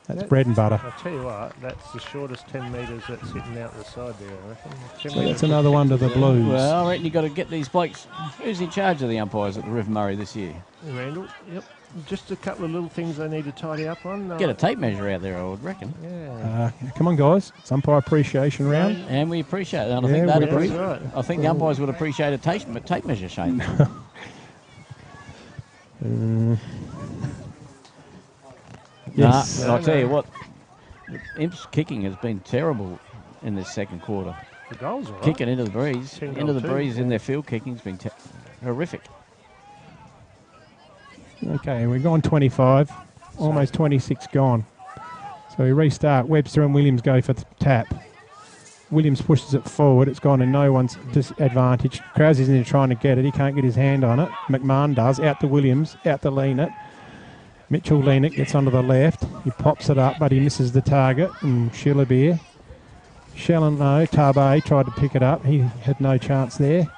That's bread and butter. I'll tell you what, that's the shortest 10 metres that's sitting out the side there, I reckon. So that's another one to the Blues. Well, I reckon you've got to get these blokes. Who's in charge of the umpires at the River Murray this year? Randall, yep. Just a couple of little things they need to tidy up on. Get a tape measure out there, I would reckon. Yeah. Come on, guys. It's umpire appreciation round. And we appreciate it. And I think the umpires would appreciate a tape measure, Shane. Yes. I'll tell you what, Imp's kicking has been terrible in this second quarter. The goals are right. Kicking into the breeze. In their field kicking has been horrific. Okay, we've gone 25, almost 26 gone. So we restart. Webster and Williams go for the tap. Williams pushes it forward. It's gone in no one's disadvantage. Krause is in there trying to get it. He can't get his hand on it. McMahon does. Out to Williams. Out to Leanett. Mitchell Leanett gets onto the left. He pops it up, but he misses the target. And Shillabeer. Tarbay tried to pick it up. He had no chance there.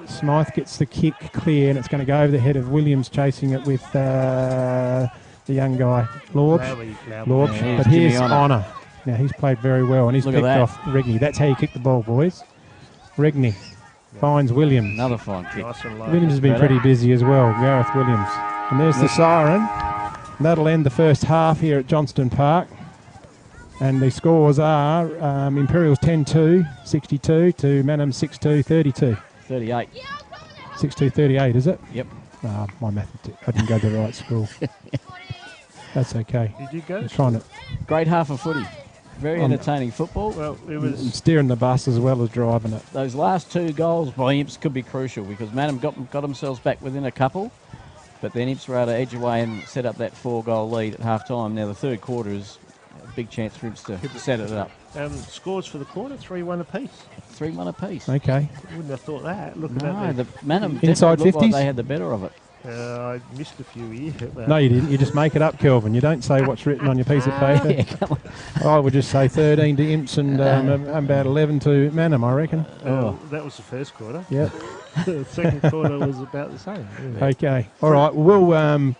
Smythe gets the kick clear, and it's going to go over the head of Williams, chasing it with the young guy, Lorbs. But here's Honour. Now, he's played very well, and he's picked off Rigney. That's how you kick the ball, boys. Rigney finds Williams. Another fine kick. Williams has been pretty busy as well, Gareth Williams. And there's the siren. And that'll end the first half here at Johnston Park. And the scores are Imperials 10-2, 62 to Mannum 6-2, 32. 38. 6-2-38, is it? Yep. My mathematics. I didn't go to the right school. That's okay. Did you go? I'm trying to. Great half of footy. Very entertaining football. Well, it was steering the bus as well as driving it. Those last two goals by Imps could be crucial because Mannum got themselves back within a couple, but then Imps were able to edge away and set up that 4-goal lead at half time. Now the third quarter is a big chance for Imps to set it up. Scores for the quarter, 3-1 apiece. 3-1 apiece. Okay. Wouldn't have thought that. The Mannum inside 50s. Like they had the better of it. I missed a few here. No, you didn't. You just make it up, Kelvin. You don't say what's written on your piece of paper. I would just say 13 to Imps and about 11 to Mannum, I reckon. That was the first quarter. Yep. The second quarter was about the same. Yeah. Okay. All right. We'll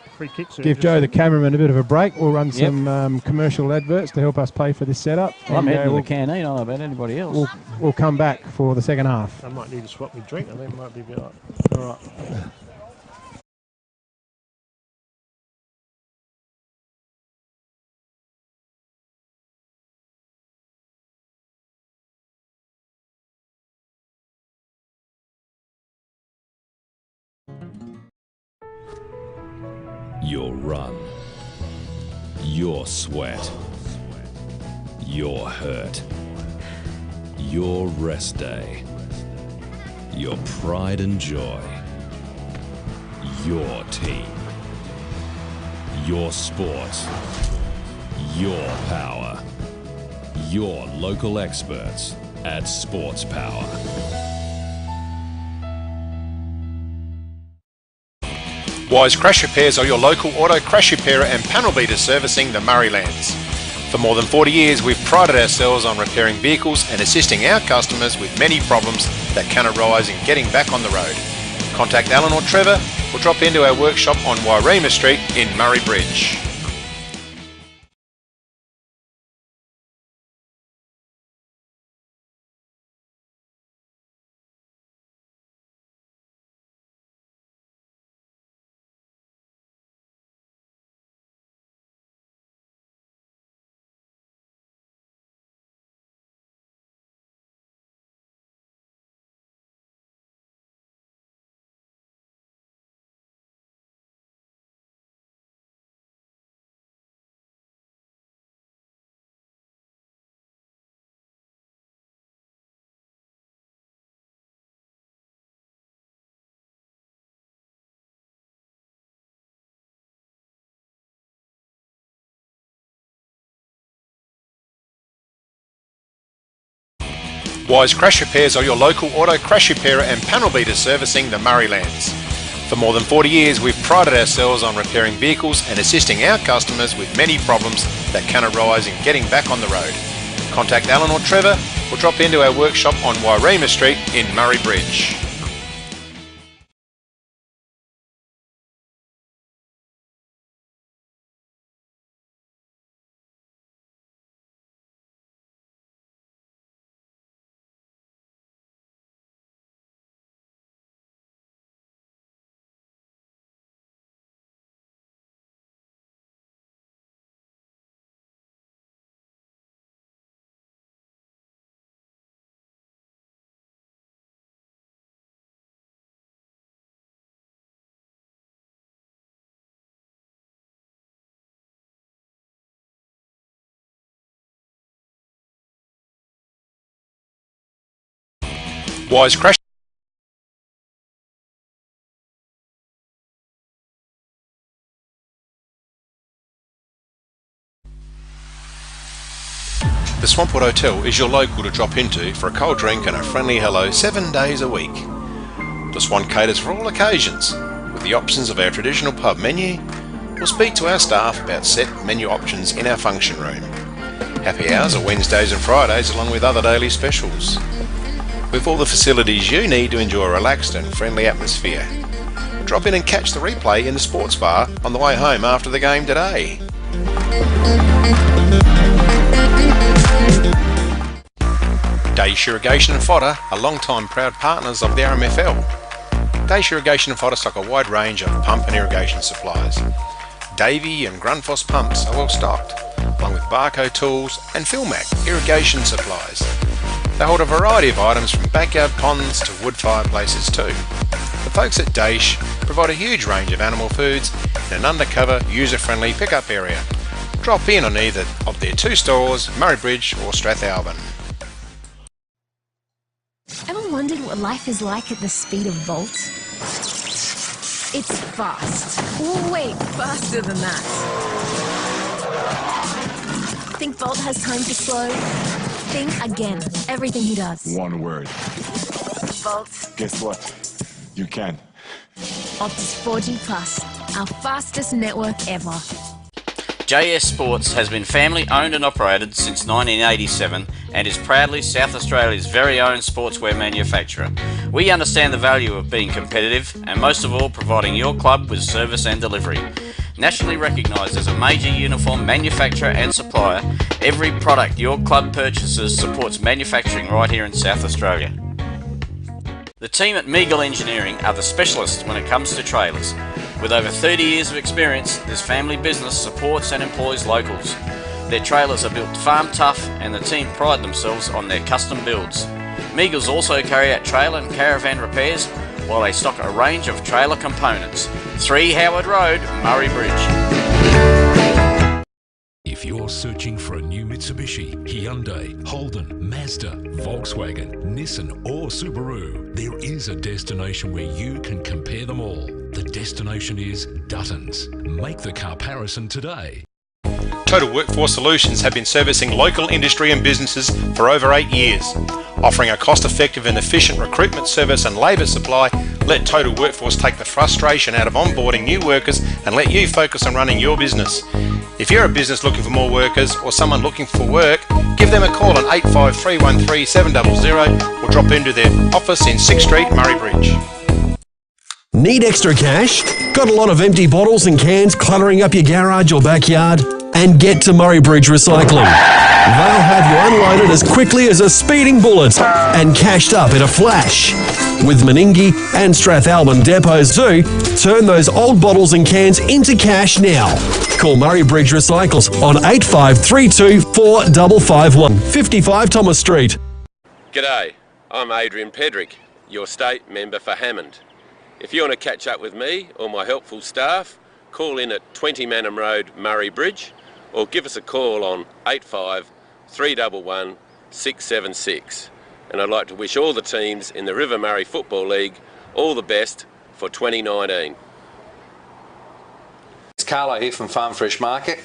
give Joe, the cameraman, a bit of a break. We'll run some commercial adverts to help us pay for this setup. Well, I'm heading to the canteen. I don't know about anybody else. We'll come back for the second half. I might need to swap my drink. I think it might be a bit like... All right. your run, your sweat, your hurt, your rest day, your pride and joy, your team, your sport, your power, your local experts at Sports Power. Wise Crash Repairs are your local auto crash repairer and panel beater servicing the Murraylands. For more than 40 years, we've prided ourselves on repairing vehicles and assisting our customers with many problems that can arise in getting back on the road. Contact Alan or Trevor or drop into our workshop on Wairema Street in Murray Bridge. Wise Crash Repairs are your local auto crash repairer and panel beater servicing the Murraylands. For more than 40 years, we've prided ourselves on repairing vehicles and assisting our customers with many problems that can arise in getting back on the road. Contact Alan or Trevor or drop into our workshop on Wairema Street in Murray Bridge. Wise Crash. The Swampwood Hotel is your local to drop into for a cold drink and a friendly hello 7 days a week. The Swan caters for all occasions with the options of our traditional pub menu, or speak to our staff about set menu options in our function room. Happy hours are Wednesdays and Fridays along with other daily specials. With all the facilities you need to enjoy a relaxed and friendly atmosphere. Drop in and catch the replay in the sports bar on the way home after the game today. Daish Irrigation and Fodder are long-time proud partners of the RMFL. Daish Irrigation and Fodder stock a wide range of pump and irrigation supplies. Davey and Grundfos pumps are well stocked, along with Barco tools and Philmac irrigation supplies. They hold a variety of items from backyard ponds to wood fireplaces too. The folks at Daish provide a huge range of animal foods in an undercover, user-friendly pickup area. Drop in on either of their two stores, Murray Bridge or Strathalbyn. Ever wondered what life is like at the speed of Volt? It's fast. Oh, wait, faster than that. Think Volt has time to slow? Think again. Everything he does. One word. Volt. Guess what? You can. Optus 4G Plus, our fastest network ever. JS Sports has been family owned and operated since 1987 and is proudly South Australia's very own sportswear manufacturer. We understand the value of being competitive and most of all providing your club with service and delivery. Nationally recognised as a major uniform manufacturer and supplier, every product your club purchases supports manufacturing right here in South Australia. The team at Meagle Engineering are the specialists when it comes to trailers. With over 30 years of experience, this family business supports and employs locals. Their trailers are built farm tough and the team pride themselves on their custom builds. Meagles also carry out trailer and caravan repairs, while they stock a range of trailer components. 3 Howard Road, Murray Bridge. If you're searching for a new Mitsubishi, Hyundai, Holden, Mazda, Volkswagen, Nissan or Subaru, there is a destination where you can compare them all. The destination is Dutton's. Make the comparison today. Total Workforce Solutions have been servicing local industry and businesses for over 8 years. Offering a cost-effective and efficient recruitment service and labour supply, let Total Workforce take the frustration out of onboarding new workers and let you focus on running your business. If you're a business looking for more workers or someone looking for work, give them a call on 85313 700 or drop into their office in 6th Street, Murray Bridge. Need extra cash? Got a lot of empty bottles and cans cluttering up your garage or backyard? And get to Murray Bridge Recycling. They'll have you unloaded as quickly as a speeding bullet and cashed up in a flash. With Meningie and Strathalbyn depots too, turn those old bottles and cans into cash now. Call Murray Bridge Recycles on 8532 4551 55 Thomas Street. G'day, I'm Adrian Pedrick, your state member for Hammond. If you want to catch up with me or my helpful staff, call in at 20 Mannum Road, Murray Bridge, or give us a call on 85 311 676. And I'd like to wish all the teams in the River Murray Football League all the best for 2019. It's Carlo here from Farm Fresh Market.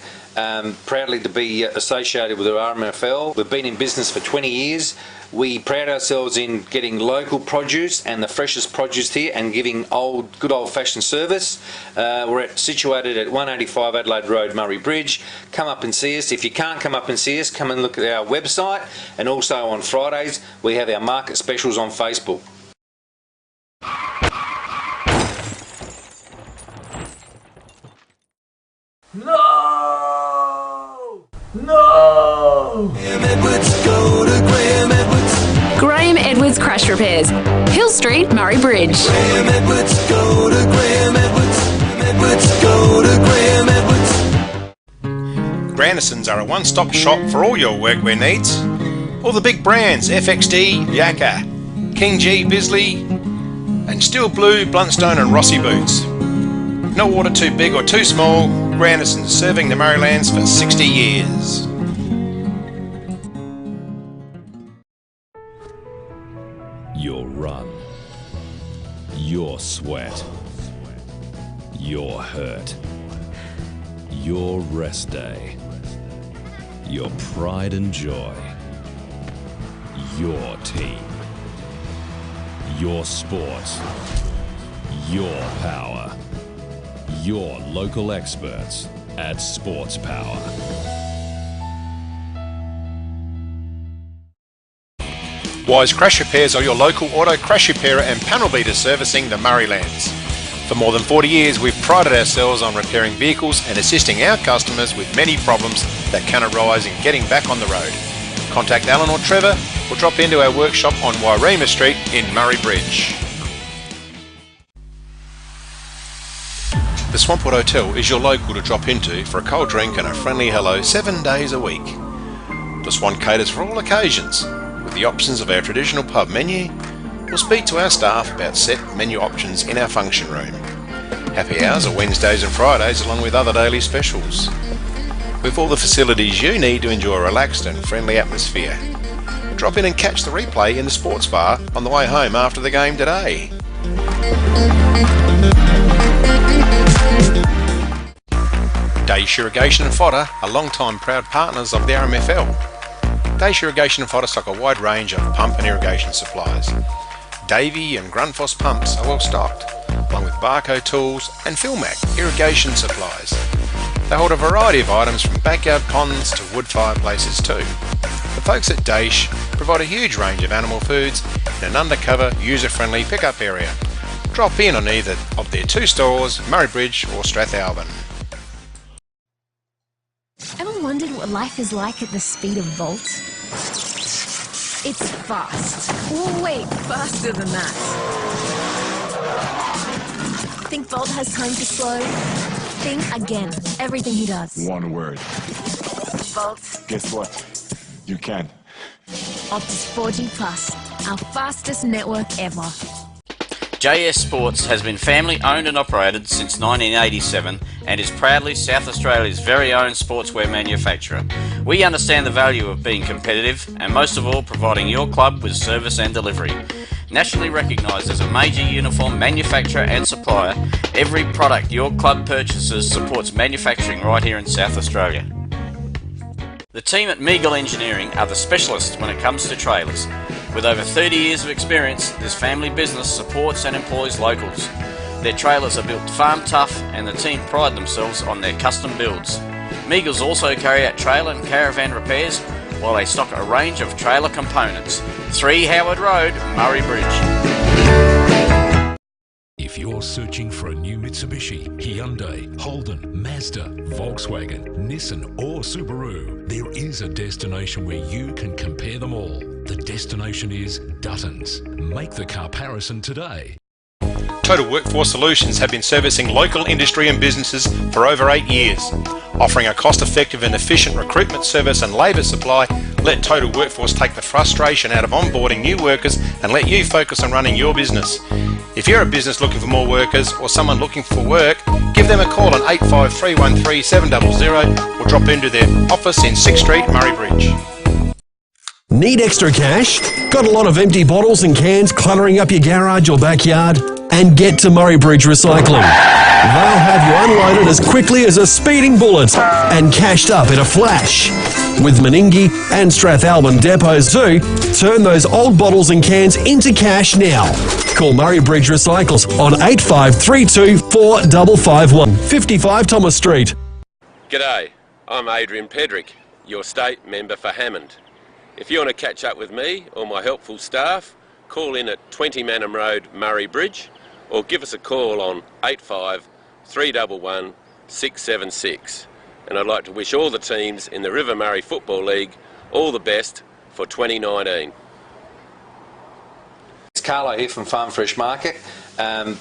Proudly to be associated with the RMFL. We've been in business for 20 years. We pride ourselves in getting local produce and the freshest produce here and giving good old-fashioned service. We're situated at 185 Adelaide Road, Murray Bridge. Come up and see us. If you can't come up and see us, come and look at our website, and also on Fridays we have our market specials on Facebook. No! Graham Edwards, go to Graham Edwards. Graham Edwards Crash Repairs, Hill Street, Murray Bridge. Graham Edwards, go to Graham Edwards. Graham Edwards, go to Graham Edwards. Grandisons are a one-stop shop for all your workwear needs. All the big brands, FXD, Yakka, King G, Bisley, and Steel Blue, Bluntstone and Rossi boots. No order too big or too small, Grandisons serving the Murraylands for 60 years. Your run, your sweat, your hurt, your rest day, your pride and joy, your team, your sport, your power, your local experts at Sports Power. Wise Crash Repairs are your local auto crash repairer and panel beater servicing the Murraylands. For more than 40 years, we've prided ourselves on repairing vehicles and assisting our customers with many problems that can arise in getting back on the road. Contact Alan or Trevor or drop into our workshop on Wairema Street in Murray Bridge. The Swampwood Hotel is your local to drop into for a cold drink and a friendly hello 7 days a week. The Swan caters for all occasions, with the options of our traditional pub menu, or speak to our staff about set menu options in our function room. Happy hours are Wednesdays and Fridays along with other daily specials. With all the facilities you need to enjoy a relaxed and friendly atmosphere. Drop in and catch the replay in the sports bar on the way home after the game today. Daish Irrigation and Fodder are long-time proud partners of the RMFL. Daish Irrigation and Fodder stock a wide range of pump and irrigation supplies. Davey and Grundfos pumps are well stocked, along with Barco tools and Philmac irrigation supplies. They hold a variety of items from backyard ponds to wood fireplaces too. The folks at Daish provide a huge range of animal foods in an undercover, user-friendly pickup area. Drop in on either of their 2 stores, Murray Bridge or Strathalbyn. Ever wondered what life is like at the speed of Volt? It's fast. Oh wait, faster than that. Think Volt has time to slow? Think again. Everything he does. One word. Volt. Guess what? You can. Optus 4G Plus, our fastest network ever. JS Sports has been family owned and operated since 1987 and is proudly South Australia's very own sportswear manufacturer. We understand the value of being competitive and most of all providing your club with service and delivery. Nationally recognised as a major uniform manufacturer and supplier, every product your club purchases supports manufacturing right here in South Australia. The team at Meagle Engineering are the specialists when it comes to trailers. With over 30 years of experience, this family business supports and employs locals. Their trailers are built farm tough and the team pride themselves on their custom builds. Meagles also carry out trailer and caravan repairs while they stock a range of trailer components. 3 Howard Road, Murray Bridge. If you're searching for a new Mitsubishi, Hyundai, Holden, Mazda, Volkswagen, Nissan or Subaru, there is a destination where you can compare them all. The destination is Dutton's. Make the comparison today. Total Workforce Solutions have been servicing local industry and businesses for over 8 years. Offering a cost-effective and efficient recruitment service and labour supply, let Total Workforce take the frustration out of onboarding new workers and let you focus on running your business. If you're a business looking for more workers or someone looking for work, give them a call on 85313 700 or drop into their office in 6th Street, Murray Bridge. Need extra cash? Got a lot of empty bottles and cans cluttering up your garage or backyard? And get to Murray Bridge Recycling. They'll have you unloaded as quickly as a speeding bullet and cashed up in a flash. With Meningie and Strathalbyn depots too, turn those old bottles and cans into cash now. Call Murray Bridge Recycles on 8532 4551 55 Thomas Street. G'day, I'm Adrian Pedrick, your state member for Hammond. If you want to catch up with me or my helpful staff, call in at 20 Mannum Road, Murray Bridge, or give us a call on 85 311 676. And I'd like to wish all the teams in the River Murray Football League all the best for 2019. It's Carlo here from Farm Fresh Market.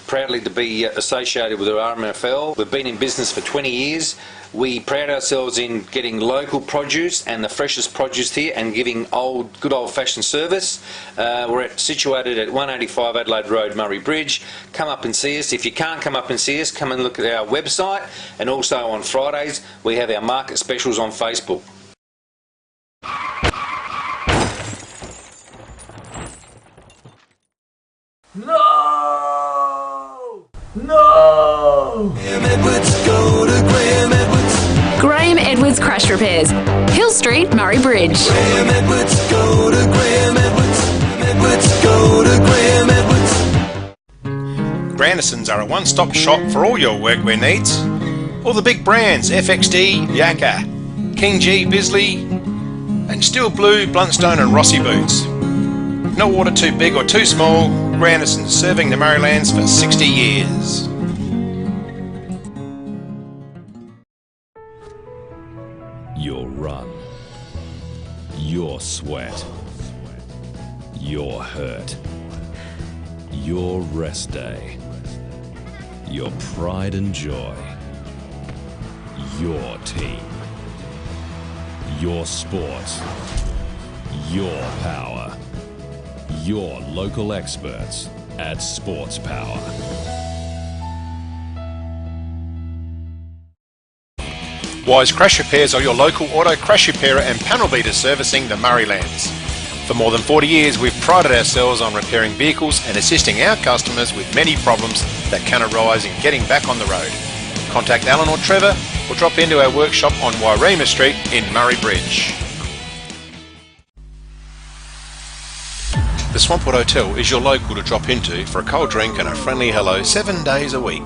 Proudly to be associated with the RMFL. We've been in business for 20 years. We pride ourselves in getting local produce and the freshest produce here and giving good old-fashioned service. We're situated at 185 Adelaide Road, Murray Bridge. Come up and see us. If you can't come up and see us, come and look at our website, and also on Fridays we have our market specials on Facebook. No! No! Graham Edwards, go to Graham Edwards. Graham Edwards Crash Repairs, Hill Street, Murray Bridge. Graham Edwards, go to Graham Edwards. Graham Edwards, go to Graham Edwards. Grandisons are a one-stop shop for all your workwear needs. All the big brands, FXD, Yakka, King G, Bisley, and Steel Blue, Bluntstone and Rossi boots. No order too big or too small, Grandisons serving the Murraylands for 60 years. Your run, your sweat, your hurt, your rest day, your pride and joy, your team, your sport, your power, your local experts at Sports Power. Wise Crash Repairs are your local auto crash repairer and panel beater servicing the Murraylands. For more than 40 years, we've prided ourselves on repairing vehicles and assisting our customers with many problems that can arise in getting back on the road. Contact Alan or Trevor or drop into our workshop on Wairema Street in Murray Bridge. The Swampwood Hotel is your local to drop into for a cold drink and a friendly hello 7 days a week.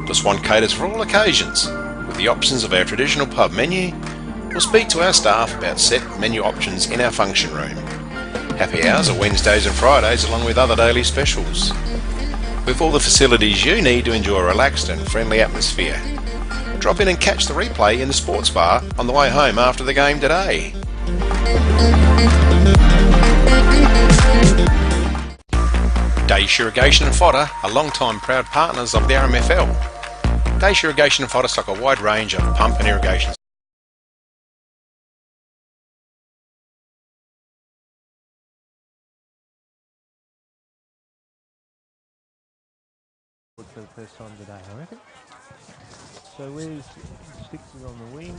The Swan caters for all occasions with the options of our traditional pub menu, or speak to our staff about set menu options in our function room. Happy hours are Wednesdays and Fridays along with other daily specials. With all the facilities you need to enjoy a relaxed and friendly atmosphere. Drop in and catch the replay in the sports bar on the way home after the game today. Dace Irrigation and Fodder are long-time proud partners of the RMFL. Dace Irrigation and Fodder stock a wide range of pump and irrigation first time today, I reckon. So where's Sticks is on the wing.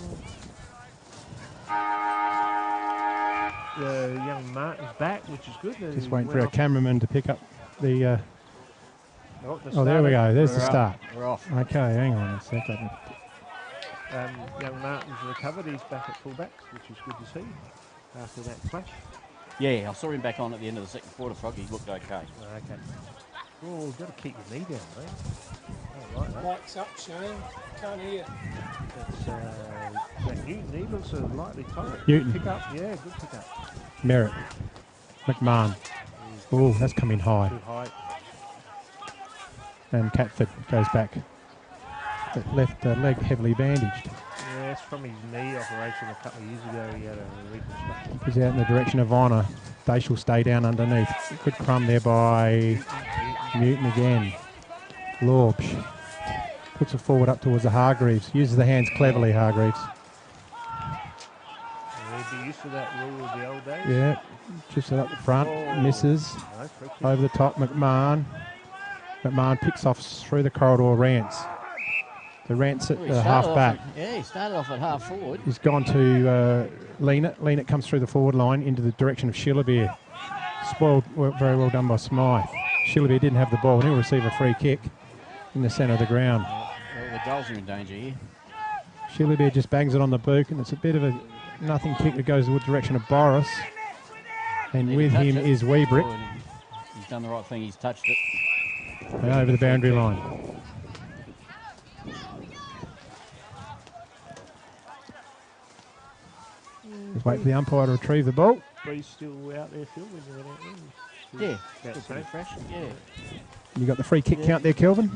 The young Martin's back, which is good. Just waiting for our cameraman to pick up the... oh, there we go. There's the start. We're off. Okay, hang on a second. Young Martin's recovered. He's back at fullback, which is good to see after that clash. Yeah, I saw him back on at the end of the second quarter, Frog. He looked okay. Okay. Oh, you've got to keep your knee down, mate. I don't like that. Lights up, Shane. Can't hear. That's that Newton. He looks lightly tight. Newton. Pick up. Yeah, good pick up. Merritt. McMahon. Oh, that's coming high. Too high. And Catford goes back. That left leg heavily bandaged. Yeah, it's from his knee operation a couple of years ago. He had a reconstruction. He's out in the direction of Honour. They shall stay down underneath. Good crumb there by Newton again. Lorbsch puts it forward up towards the Hargreaves. Uses the hands cleverly, Hargreaves. We'll be used to that rule of the old days. Yeah, just it up the front. Misses. Over the top, McMahon. McMahon picks off through the corridor, Rance. The Rance at half back. He started off at half forward. He's gone to Leanett. Leanett comes through the forward line into the direction of Shillabeer. Spoiled, very well done by Smythe. Shillabeer didn't have the ball and he'll receive a free kick in the centre of the ground. Well, the goals are in danger here. Shillabeer just bangs it on the boot and it's a bit of a nothing kick that goes in the direction of Boris. And with him is Weebrick. He's done the right thing, he's touched it. And over the boundary line. Just wait for the umpire to retrieve the ball. Breeze still out there, Phil, when you went out there? Yeah, still pretty fresh. Yeah. You got the free kick count there, Kelvin?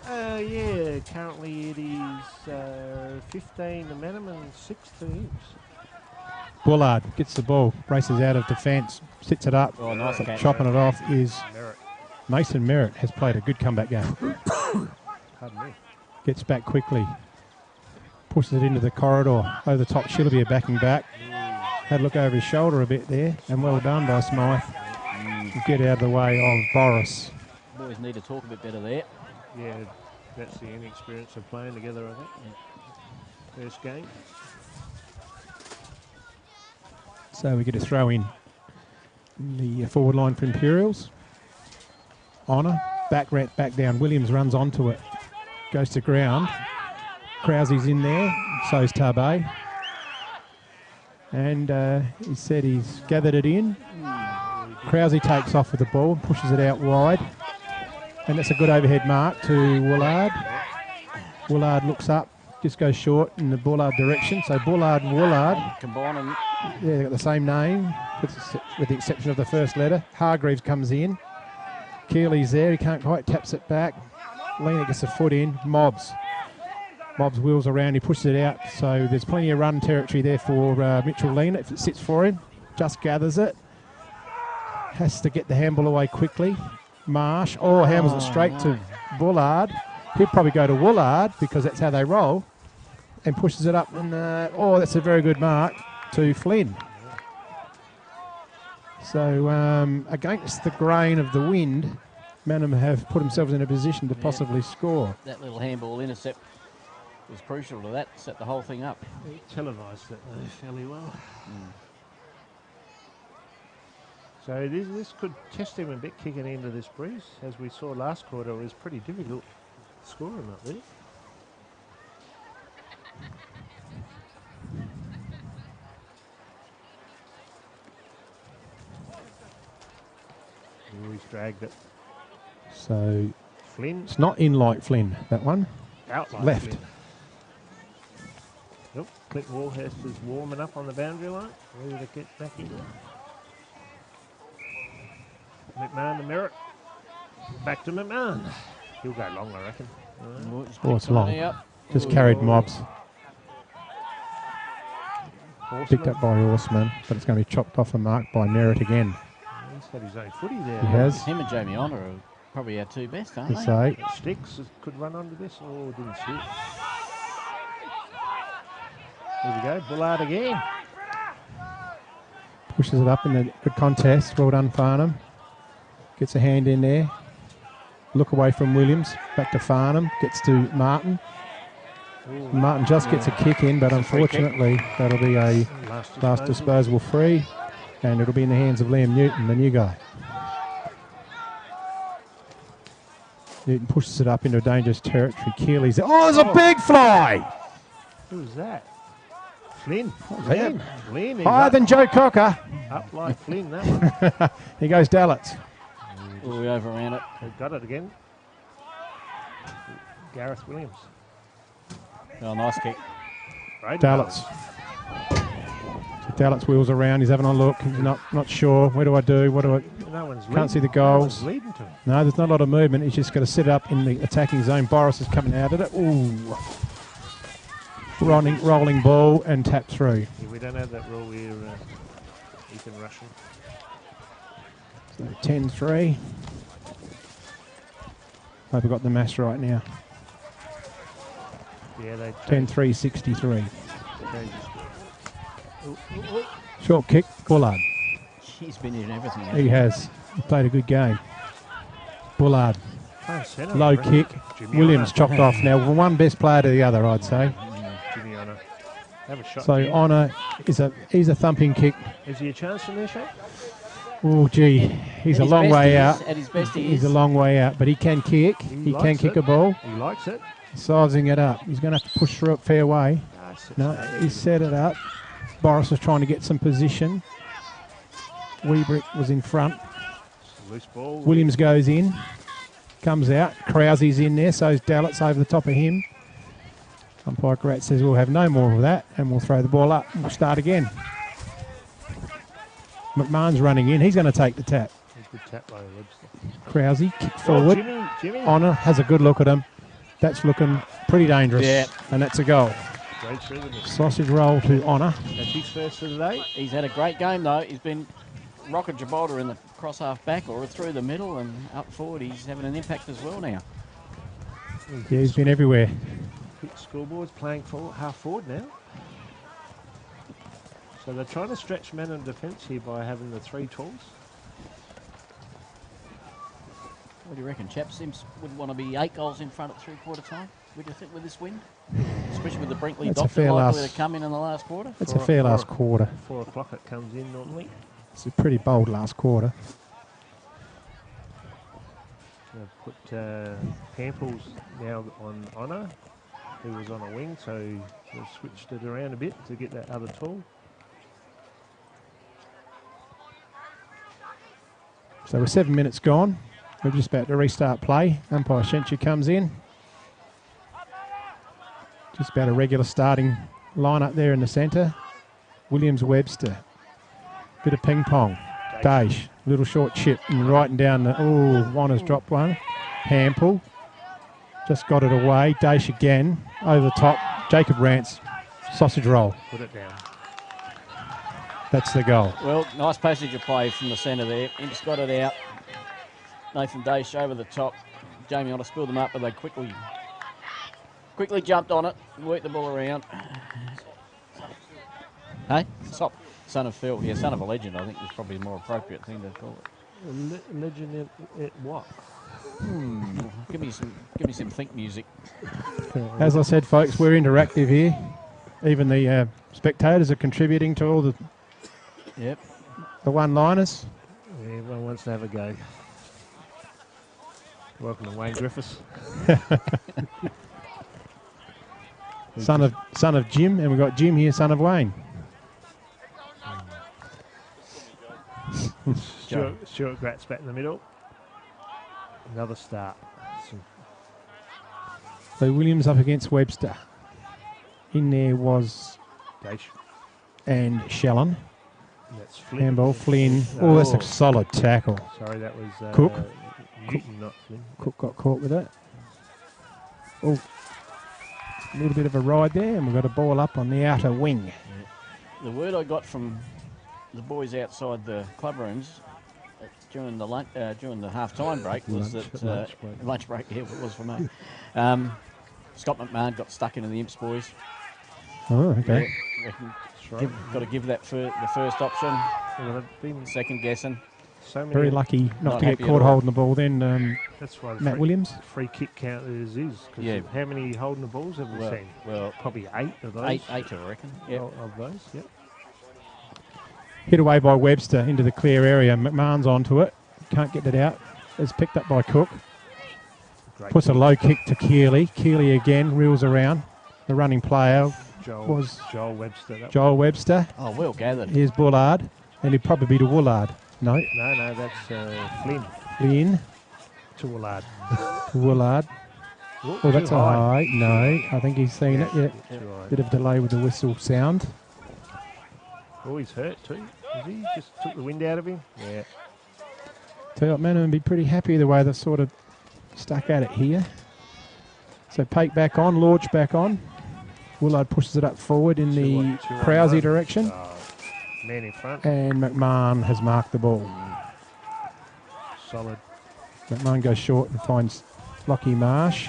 Yeah, currently it is 15 to Mannum and 6 to Imps. Bullard gets the ball, races out of defence, sits it up. Oh, nice catch. Chopping it off is Merritt. Mason Merritt. Has played a good comeback game. Pardon me. Gets back quickly. Pushes it into the corridor. Over the top, Shillabeer backing back. Had a look over his shoulder a bit there, and well done by Smythe. Get out of the way of Boris. Boys need to talk a bit better there. Yeah, that's the inexperience of playing together, I think. First game. So we get a throw in the forward line for Imperials. Honour, back down. Williams runs onto it. Goes to ground. Krause's in there, so's Tarbay. And he said he's gathered it in. Krause takes off with the ball and pushes it out wide. And that's a good overhead mark to Woolard. Woolard looks up, just goes short in the Bullard direction. So Bullard and Woolard. Combining. Yeah, they've got the same name, with the exception of the first letter. Hargreaves comes in. Keely's there, he can't quite, taps it back. Lena gets a foot in. Mobbs wheels around, he pushes it out. So there's plenty of run territory there for Mitchell Lena if it sits for him. Just gathers it. Has to get the handball away quickly. Marsh, handles it straight to Bullard. He'll probably go to Woolard because that's how they roll. And pushes it up. And that's a very good mark to Flynn. So against the grain of the wind, Mannum have put themselves in a position to possibly score. That little handball intercept was crucial to that, set the whole thing up. He televised it fairly well. So this could test him a bit kicking into this breeze. As we saw last quarter, it was pretty difficult scoring up there. He's dragged it. So Flynn. It's not in like Flynn, that one. Out like left. Flynn. Nope. Clint Warhurst is warming up on the boundary line. Ready to get back into it. McMahon to Merritt. Back to McMahon. He'll go long, I reckon. It's long. Just carried Mobs. Horseman. Picked up by Horseman, but it's going to be chopped off and marked by Merritt again. He's got his own footy there. He has. Him and Jamie Honour are probably our two best, aren't Let's they? say. Sticks could run onto this. Oh, didn't see it. There we go. Bullard again. Pushes it up in the good contest. Well done, Farnham. Gets a hand in there. Look away from Williams. Back to Farnham. Gets to Martin. Martin just gets a kick in, but unfortunately that'll be a last disposable free, and it'll be in the hands of Liam Newton, the new guy. Newton pushes it up into dangerous territory. Keeley's there. Oh, there's a big fly! Who's that? Flynn. Flynn. Higher than Joe Cocker. Up like Flynn, that one. Here goes Dallets. Oh, we overran it. They've got it again. Gareth Williams. Oh, nice kick. Dallets. Dallets wheels around. He's having a look. He's not sure. Where do I do? What do I? Can't see the goals. No, there's not a lot of movement. He's just got to sit up in the attacking zone. Boris is coming out of it. Ooh. Rolling ball and tap through. Yeah, we don't have that rule here, Ethan Russian. So 10-3. Hope I got the maths right now. Yeah, they 10-3-63. Short kick, Bullard. He's been in everything. He has. He played a good game. Bullard. Low kick. Williams chopped off. Now, one best player to the other, I'd say. Jimmy Honor. Have a shot. So Honor is a thumping kick. Is he a chance in there, Shane? Oh, gee. He's a long way out. At his best, He's a long way out, but he can kick. He can kick a ball. He likes it. Sizing it up. He's going to have to push through it fair way. No, he set it up. Boris was trying to get some position. Weebrick was in front. Loose ball. Williams goes in. Comes out. Krause's in there, so is Dallets over the top of him. Umpire Grat says we'll have no more of that, and we'll throw the ball up. We'll start again. McMahon's running in. He's going to take the tap. Good tap by Webster. Krause, kick forward. Jimmy. Honor has a good look at him. That's looking pretty dangerous. Yeah. And that's a goal. Sausage roll to Honor. That's his first of the day. He's had a great game, though. He's been rocking Gibraltar in the cross half back or through the middle and up forward. He's having an impact as well now. Yeah, he's been everywhere. Scoreboards playing half forward now. So they're trying to stretch Mannum defence here by having the 3 tools. What do you reckon, chaps? Sims would want to be 8 goals in front at 3/4 time. What do you think with this win? Especially with the Brinkley Doctor likely to come in the last quarter. It's a fair last quarter. 4 o'clock it comes in normally. It's a pretty bold last quarter. They've put Pamples now on Honor, who was on a wing, so they've switched it around a bit to get that other tool. So we're 7 minutes gone. We're just about to restart play. Umpire Shencher comes in. Just about a regular starting lineup there in the centre. Williams Webster. Bit of ping pong. Daish. Little short chip and right and down the. Oh, Warner's dropped one. Hample. Just got it away. Daish again. Over the top. Jacob Rance. Sausage roll. Put it down. That's the goal. Well, nice passage of play from the centre there. Imps got it out. Nathan Daish over the top. Jamie Honor spilled them up, but they quickly jumped on it, worked the ball around. Hey, stop. Son of Phil. Yeah, son of a legend, I think is probably a more appropriate thing to call it. Legend at what? Give me some think music. As I said, folks, we're interactive here. Even the spectators are contributing to all the one-liners. Yeah, everyone wants to have a go. Welcome to Wayne Griffiths. son of Jim, and we've got Jim here, son of Wayne. Stuart Gratz back in the middle. Another start. So Williams up against Webster. In there was Daish and Shallon. That's Flynn. Handball, Flynn. Oh, that's a solid tackle. Sorry, that was Cook. Newton, not Flynn. Cook got caught with it. Oh, a little bit of a ride there, and we've got a ball up on the outer wing. The word I got from the boys outside the club rooms during the half-time break was lunch break. Yeah, it was for me. Scott McMahon got stuck into the Imps boys. Oh, okay. Yeah, got to give that the first option. Second guessing. So many Very lucky not to get happy at caught all. holding the ball then, That's why the Matt Williams. free kick counters is. Because Yeah. how many holding the balls have we Well- seen? well, probably 8 of those. Eight, I reckon. Yep. Of those, yep. Hit away by Webster into the clear area. McMahon's onto it. Can't get it out. It's picked up by Cook. Great Puts a kick. low kick to Keeley. Keeley again reels around. The running player was Joel Webster. That Joel Webster. Oh, well gathered. Here's Bullard. And he'd probably be to Woolard. No. No, that's Flynn. Flynn. To Willard. To Woolard. Oh, Oh, that's too a high. high. No, I think he's seen it. Yeah. Too high. Bit of delay with the whistle sound. Oh, he's hurt too. Is he? Just took the wind out of him? Yeah. Tell you what, Mannum would be pretty happy the way they've sort of stuck at it here. So Pate back on, Lorch back on. Woolard pushes it up forward in the 2-1 Krause direction. Man in front. And McMahon has marked the ball. Solid. McMahon goes short and finds Lockie Marsh.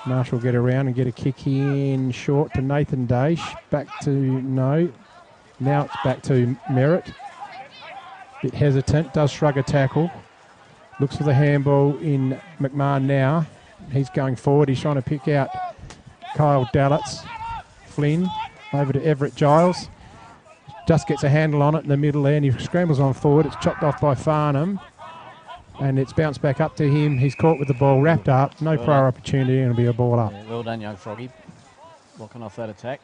Marsh will get around and get a kick in short to Nathan Daish. Back to no. Now it's back to Merritt. Bit hesitant, does shrug a tackle. Looks for the handball in McMahon now. He's going forward. He's trying to pick out Kyle Dallitz. Flynn over to Everett Giles. Just gets a handle on it in the middle there and he scrambles on forward. It's chopped off by Farnham. And it's bounced back up to him. He's caught with the ball wrapped up. No Well prior done. opportunity and it'll be a ball up. Yeah, well done, young Froggy. Blocking off that attack.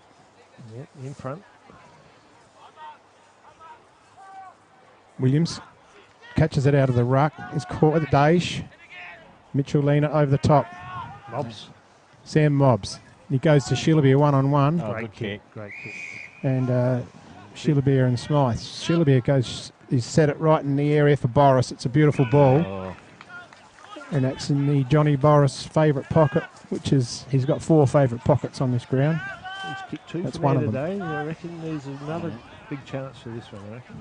Yep, in front. Williams catches it out of the ruck. It's caught with Daish. Mitchell Lena over the top. Mobs. Sam Mobs. He goes to Shillabeer one-on-one. Oh, Great good kick. kick. Great kick. And Shillabeer and Smythe. Shillabeer goes, he's set it right in the area for Boris. It's a beautiful ball. Oh, And that's in the Johnny Boris favourite pocket, which is, he's got 4 favourite pockets on this ground. He's kicked 2 That's from one there of them. today. I reckon there's another big chance for this one, I reckon.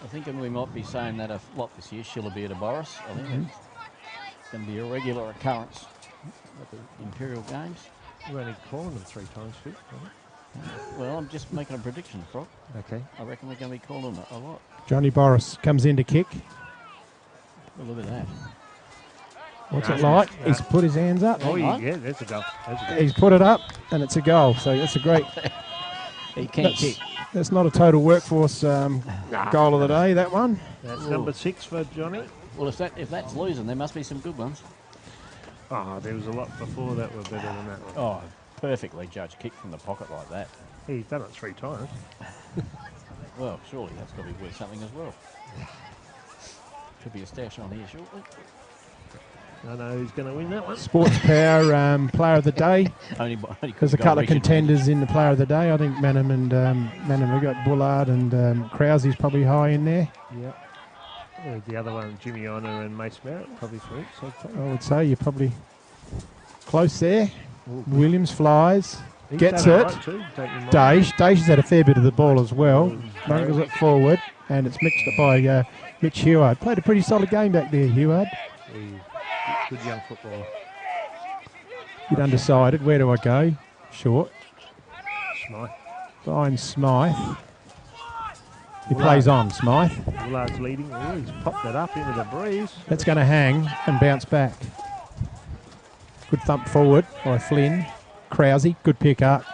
I think we might be saying that a lot this year, Shillabeer to Boris. I think it's going to be a regular occurrence at the Imperial games. We're only calling them 3 times, Phil. Well, I'm just making a prediction, Frog. Okay. I reckon we're going to be calling it a lot. Johnny Boris comes in to kick. Well, look at that. What's it like? He's put his hands up. Oh, yeah, there's a goal. There's a goal. He's put it up, and it's a goal. So that's a great. He can't kick. That's not a total workforce goal of the day. That one. That's number 6 for Johnny. Well, if that's losing, there must be some good ones. Oh, there was a lot before that were better than that one. Oh, perfectly judged kick from the pocket like that. He's done it 3 times. Well, surely that's got to be worth something as well. Could be a stash on here shortly. I know who's going to win that one. Sports Power Player of the Day. Only There's a couple of contenders in the Player of the Day. I think Mannum and Mannum. We've got Bullard and Krause's probably high in there. Yep. The other one, Jimmy Honor and Mace Merritt, probably 3. So I would say you're probably close there. Ooh, Williams flies, he's gets done it. right too, don't you mind? Daish has had a fair bit of the ball as well. Oh, Mungles it forward, and it's mixed up by Mitch Heward. Played a pretty solid game back there, Heward. Good young footballer. Bit undecided. Where do I go? Short. Smythe. Behind Smythe. He plays on, Smythe. Willard's leading. Oh, he's popped it up into the breeze. That's going to hang and bounce back. Good thump forward by Flynn. Krause, good pick up.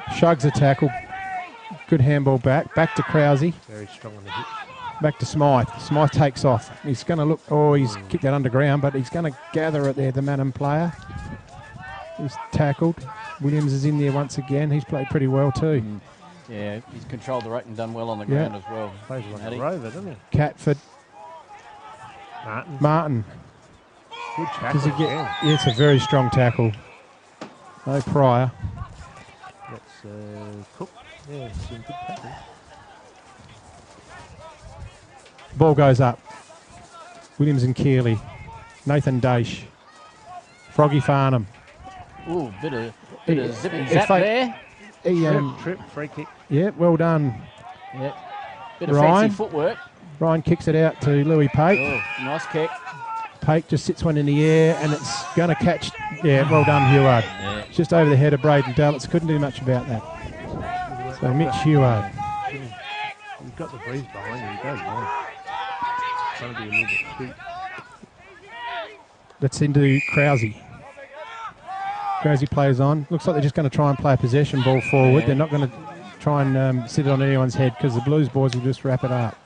Shugs a tackle. Good handball back. Back to Krause. Very strong on the hit. Back to Smythe. Smythe takes off. He's going to look. Oh, he's kicked that underground, but he's going to gather it there, the Mannum player. He's tackled. Williams is in there once again. He's played pretty well too. Yeah, he's controlled the rate and done well on the Yeah. ground as well. Plays like Matty. a rover, doesn't he? Catford. Martin. Good Does tackle he get? again. Yeah, it's a very strong tackle. No prior. That's Cook. Yeah, some good tackle. Ball goes up. Williams and Keeley. Nathan Daish. Froggy Farnham. Ooh, bit of zip and He zap fake- there. He, Trip, free kick. yeah, well done. Yeah. Bit of Ryan. fancy footwork. Ryan kicks it out to Louis Pate. Oh, nice kick. Pate just sits one in the air and it's going to catch. Yeah, well done, Heward. Yeah. Just over the head of Braden Dallitz. Couldn't do much about that. So Mitch Heward. You've got the breeze behind you. He goes long. trying to be a little bit cute. That's into Krause. Krause plays on. Looks like they're just going to try and play a possession ball forward. Yeah. They're not going to try and sit it on anyone's head because the Blues boys will just wrap it up.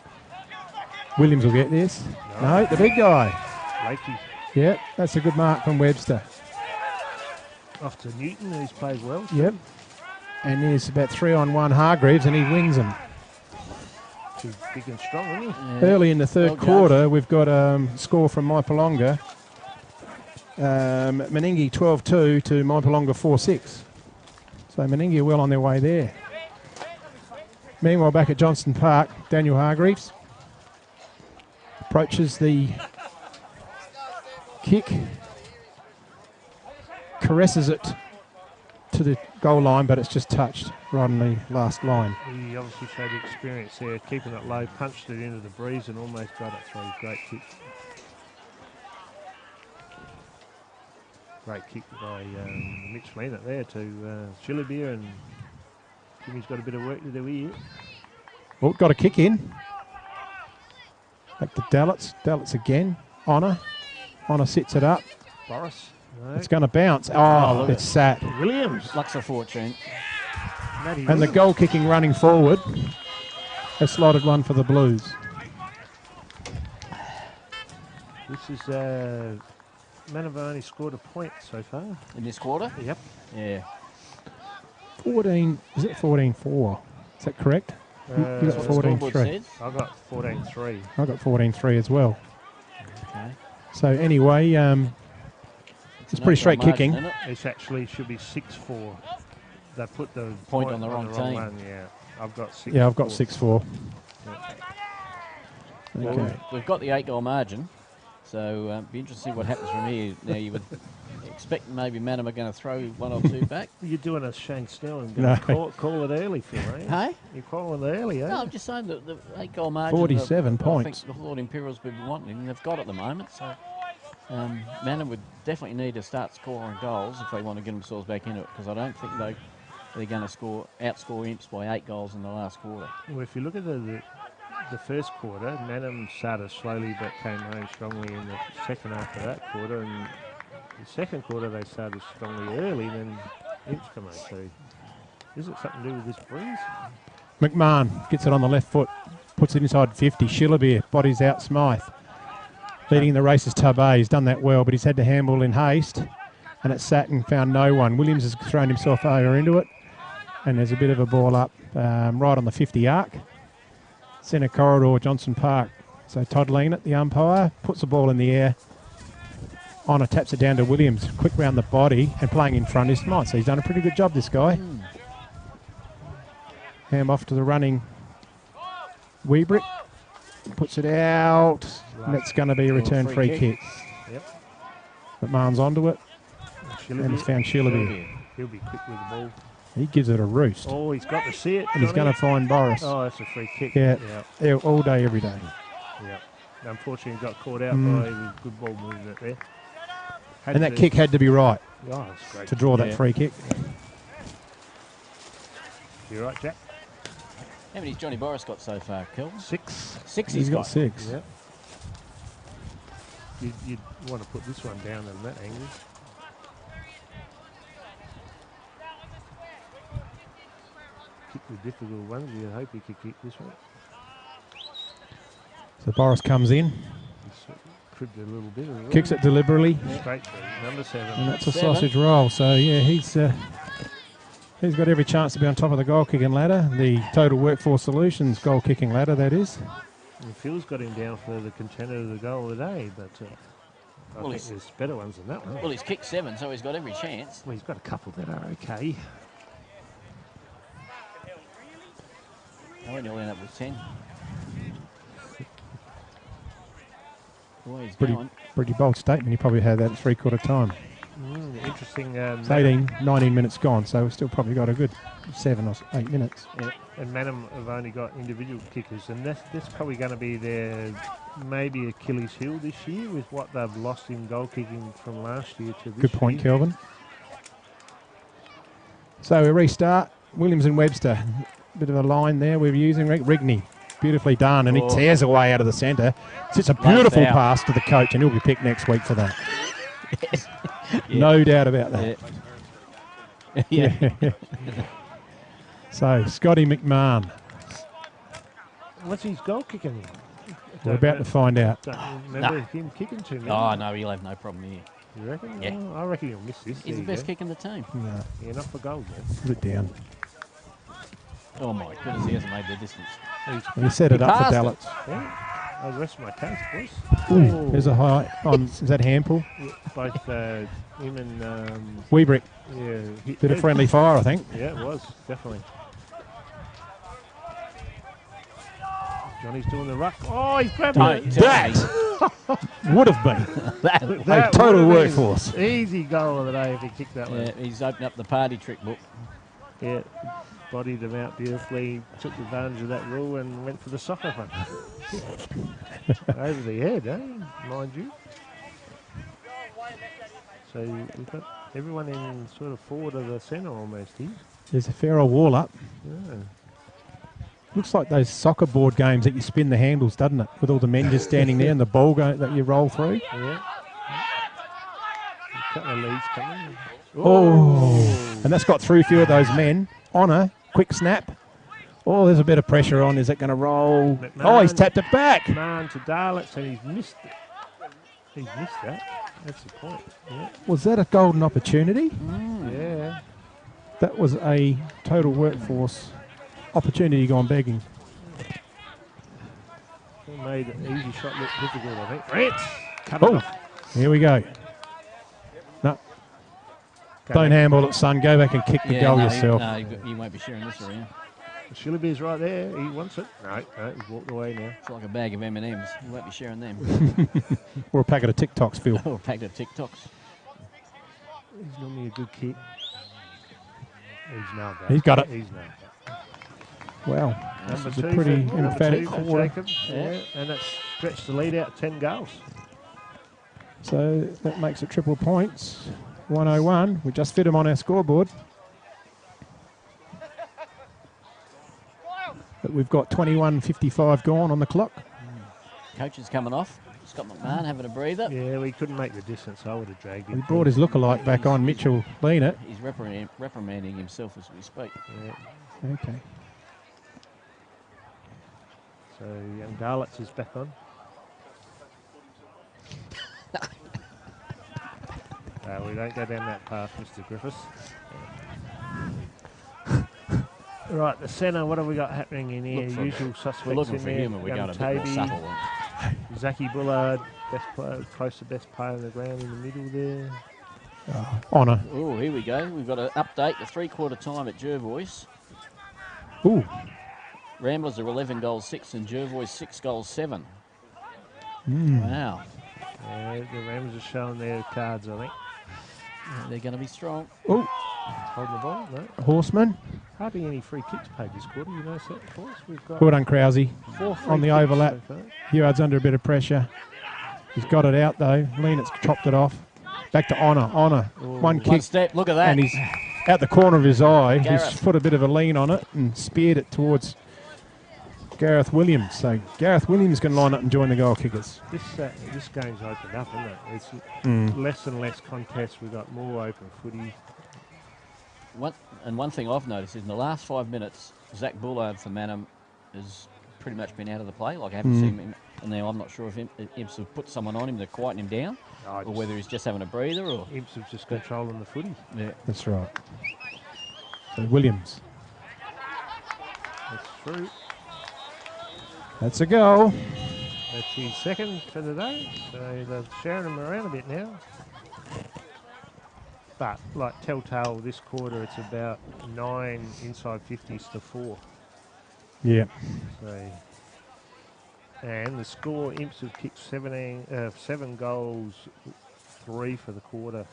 Williams will get this. No, the big guy. Lakey. Yeah, that's a good mark from Webster. Off to Newton, who's played well. Yep. And there's about 3-on-1 Hargreaves, and he wings them. Too big and strong, isn't he? Yeah. Early in the third quarter, we've got a score from Maipolonga. Meningi 12-2 to Maipolonga 4-6. So Meningi are well on their way there. Meanwhile, back at Johnston Park, Daniel Hargreaves approaches the kick, caresses it to the goal line, but it's just touched right on the last line. He obviously showed experience there, keeping it low, punched it into the breeze and almost got it through. Great kick. Great kick by Mitch Leonard there to Shillabeer, and Jimmy's got a bit of work to do here. Well, got a kick in. Back to Dallitz. Dallitz again. Honor sits it up. Boris. No. It's going to bounce. Oh, it's sat. Williams. Luck's a fortune. And the goal kicking running forward. A slotted one for the Blues. This is Mannum have only scored a point so far. In this quarter? Yep. Yeah. 14, is it 14-4? Is that correct? You got 14-3. I got 14-3. I got 14-3 as well. Okay. So anyway, it's pretty straight kicking. It actually should be 6-4. They put the Point on the wrong team. one, yeah. I've got 6-4. Yeah, I've got 6-4. Well, Okay. we've got the 8-goal margin, so it'd be interesting to see what happens from here. Now, you would expect maybe Mannum are going to throw one or two back. You're doing a Shane Snell and No. call it early, Phil, eh? Hey? You're calling it early, eh? No, I'm just saying that the 8-goal margin. 47 points. I think the Lord Imperials will be wanting, and they've got at the moment. So Mannum would definitely need to start scoring goals if they want to get themselves back into it, because I don't think they're going to outscore Imps by 8 goals in the last quarter. Well, if you look at the first quarter, Mannum started slowly but came home strongly in the second half of that quarter, and the second quarter they started strongly early, then Imps come home. So is it something to do with this breeze? McMahon gets it on the left foot, puts it inside 50. Shillabeer bodies out Smythe. Leading the race is Tabay. He's done that well, but he's had to handball in haste, and it sat and found no one. Williams has thrown himself over into it, and there's a bit of a ball up right on the 50 arc. Centre corridor, Johnson Park. So Todd Leanett, the umpire, puts the ball in the air. Honor taps it down to Williams. Quick round the body, and playing in front is Smythe. So he's done a pretty good job, this guy. Ham off to the running Weebrick. Puts it out, and it's going to be a return free kick. Yep. McMahon's onto it, and he's found Shillabeer. He'll be quick with the ball. He gives it a roost. Oh, he's got to see it. And he's going to find Boris. Oh, that's a free kick. Yeah, all day, every day. Yeah. Unfortunately, he got caught out by the good ball movement there. And that kick had to be right Oh, that's great. to draw that free kick. You're right, Jack. How many's Johnny Boris got so far, Kelvin? 6. 6 He's got 6. Yep. You'd want to put this one down at that angle. Kick the difficult ones. You hope you could kick this one. So Boris comes in, Cribbed a little bit. As well. kicks it deliberately, Straight to number 7. and that's a sausage roll. So yeah, he's got every chance to be on top of the goal kicking ladder, the Total Workforce Solutions goal kicking ladder, that is. And Phil's got him down for the contender of the goal of the day, but I think there's better ones than that one. Well, he's kicked 7, so he's got every chance. Well, he's got a couple that are okay. I reckon he'll end up with 10. Boy, he's going. Pretty bold statement. He probably had that at 3/4 time. Interesting. It's 19 minutes gone, so we've still probably got a good 7 or 8 minutes. Yeah. And Mannum have only got individual kickers, and that's probably going to be their maybe Achilles heel this year with what they've lost in goal kicking from last year to this Good point, year. Kelvin. So we restart. Williams and Webster. Bit of a line there we're using. Rigney beautifully done, and he tears away out of the centre. It's a beautiful pass to the coach, and he'll be picked next week for that. No doubt about that. Yeah. So, Scotty McMahon. What's his goal kicking? We're about to find out. Don't remember him kicking too many. Oh, no, he'll have no problem here. You reckon? Yeah. Oh, I reckon he'll miss this. He's the best kick in the team. No. Yeah, not for goals, man. Put it down. Oh, my goodness, he hasn't made the distance. He set it up for passed Dallas. Yeah. I'll rest my case, boys. Ooh, there's a high on, is that Hampel? Yeah, both him and... Weebrick. Yeah. Bit of friendly fire, I think. Yeah, it was, definitely. Johnny's doing the ruck. Oh, he's grabbing it. That would have been That a total would have been workhorse. Easy goal of the day if he kicked that one. Yeah, he's opened up the party trick book. Yeah, bodied him out beautifully, took advantage of that rule and went for the soccer front. Over the head, mind you. So we've got everyone in sort of forward of the centre almost here. There's a fair old wall up. Yeah. Looks like those soccer board games that you spin the handles, doesn't it? With all the men just standing there and the ball that you roll through. Yeah. A couple of leads coming. Oh, and that's got through a few of those men. Honor, quick snap. Oh, there's a bit of pressure on. Is it going to roll? McMahon, Oh, he's tapped it back. Man to Darlitz, and he's missed it. He's missed that. That's the point. Yeah. Was that a golden opportunity? Yeah. That was a total workforce opportunity gone begging. He made an easy shot look difficult, I think. Rants! Cut it Oh, off. here we go. No. Don't handball it, son. Go back and kick the goal yourself. You won't be sharing this around. Shillerby's right there. He wants it. No, he's walked away now. It's like a bag of M&Ms. You won't be sharing them. Or a packet of TikToks, Phil. Or a packet of TikToks. He's normally a good kick. He's nailed that. He's got it. He's nailed that. Wow. Number This is two a pretty for emphatic number two for quarter. Jacob. Yeah, and that's stretched the lead out 10 goals. So that makes it triple points. 101. We just fit them on our scoreboard. But we've got 21:55 gone on the clock. Coach is coming off. Scott McMahon having a breather. Yeah, we couldn't make the distance. I would have dragged him. He brought his lookalike back on, Mitchell Leanert. He's reprimanding himself as we speak. Yeah. Okay. So young Darlitz is back on. We don't go down that path, Mr. Griffiths. Right, the centre, what have we got happening in here? Usual suspects in there. Humour, we're going a bit more subtle ones. Zaki Bullard, best player, close to best player on the ground in the middle there. Honour. Oh, here we go. We've got an update, the three-quarter time at Jervois. Ooh. Ramblers are 11 goals 6 and Jervois 6 goals 7. Wow. Yeah, the Rams are showing their cards, I think. They're going to be strong. Oh. Holding the ball, no. Horseman. Hardly any free kicks paid this quarter. You notice that, boys? We've got Well done, Krause. 4 free On the kicks overlap. so far. Heward's under a bit of pressure. He's got it out, though. Leanert's chopped it off. Back to Honour. Honour. One kick. One step, look at that. And he's out the corner of his eye. Gareth. He's put a bit of a lean on it and speared it towards Gareth Williams. So Gareth Williams is going to line up and join the goal kickers. This game's opened up, isn't it? It's less and less contests. We've got more open footy. One thing I've noticed is in the last 5 minutes, Zach Bullard for Mannum has pretty much been out of the play. Like I haven't seen him, and now I'm not sure if Imps have put someone on him to quieten him down, or whether he's just having a breather. Or Imps have just controlling the footy. Yeah, that's right. So Williams. That's true. That's a goal. That's his second for the day. So they're sharing him around a bit now. But like telltale, this quarter it's about 9 inside 50s to 4. Yeah. So, and the score, Imps have kicked 7 goals, 3 for the quarter,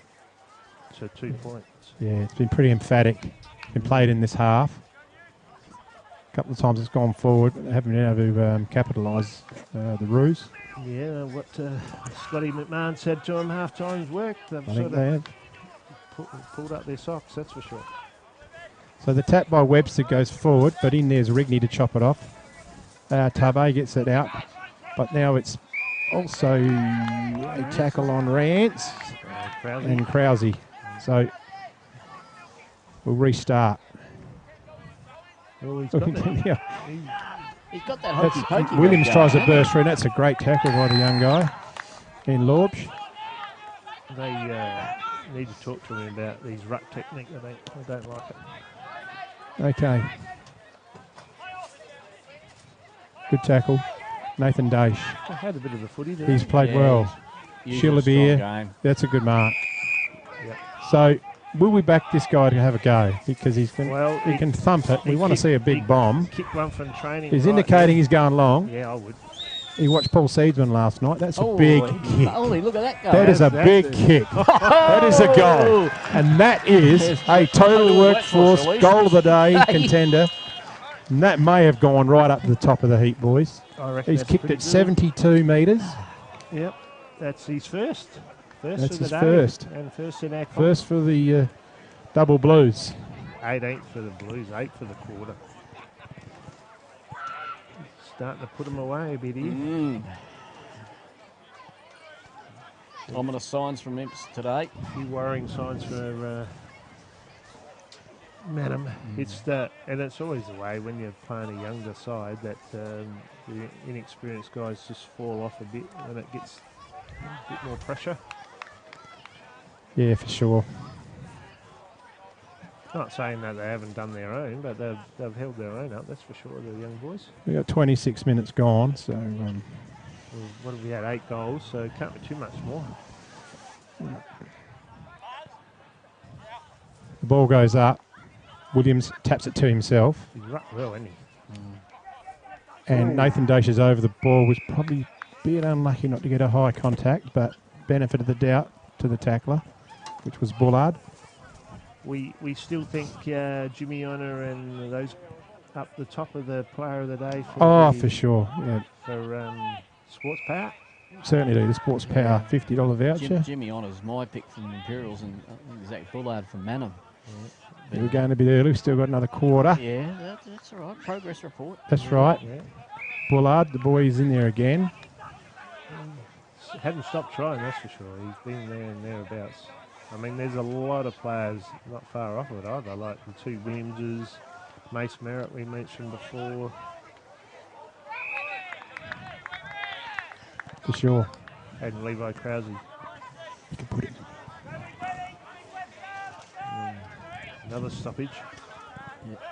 so 2 points. Yeah, it's been pretty emphatic. Been played in this half. A couple of times it's gone forward, but they haven't been able to capitalise the ruse. Yeah, what Scotty McMahon said to him, half time's work. They've I sort think they have. pulled up their socks, that's for sure. So the tap by Webster goes forward, but in there's Rigney to chop it off. Tave gets it out, but now it's also a tackle on Rance and Krause. So we'll restart. Well, he's got that. Yeah. He's got that hokey pokey. Williams tries to burst through, and that's a great tackle by the young guy in Lorbsch. They need to talk to him about these ruck technique. They don't like it. Okay. Good tackle. Nathan Daish. They had a bit of a footy there. He's played well. Shillabeer. That's a good mark. Yep. So will we back this guy to have a go? Because he can thump it. We want to see a big bomb. Kick one from training. He's indicating he's going long. Yeah, I would. He watched Paul Seedsman last night. That's a big kick. Holy, look at that guy. That is a big kick. That is a goal. And that is a total workforce goal of the day contender. And that may have gone right up to the top of the heap, boys. I reckon He's that's kicked pretty it good. 72 metres. Yep, that's his first. That's for the his day first. And first in our comp. First for the double Blues. 18th for the Blues, 8 for the quarter. Starting to put them away a bit here. Ominous signs from Imps today. A few worrying signs for Mannum. And it's always the way when you're playing a younger side that the inexperienced guys just fall off a bit when it gets a bit more pressure. Yeah, for sure. Not saying that they haven't done their own, but they've held their own up, that's for sure, the young boys. We've got 26 minutes gone, so... Well, what have we had? 8 goals, so it can't be too much more. The ball goes up. Williams taps it to himself. He's rucked well, isn't he? And Nathan Daish is over the ball. Was probably a bit unlucky not to get a high contact, but benefit of the doubt to the tackler, which was Bullard. We still think Jimmy Honor and those up the top of the player of the day. For sure. Yeah, For Sports Power. certainly do. The Sports Power $50 voucher. Jimmy Honor's my pick from the Imperials, and Zach Bullard from Mannum. We're going a bit early. We've still got another quarter. Yeah, that's all right. Progress report. That's right. Yeah. Bullard, the boy, is in there again. Hadn't stopped trying, that's for sure. He's been there and thereabouts. I mean, there's a lot of players not far off of it either, like the 2 Williamses, Mace Merritt we mentioned before. For sure. And Levi Krause. You can put it. Another stoppage. Yep.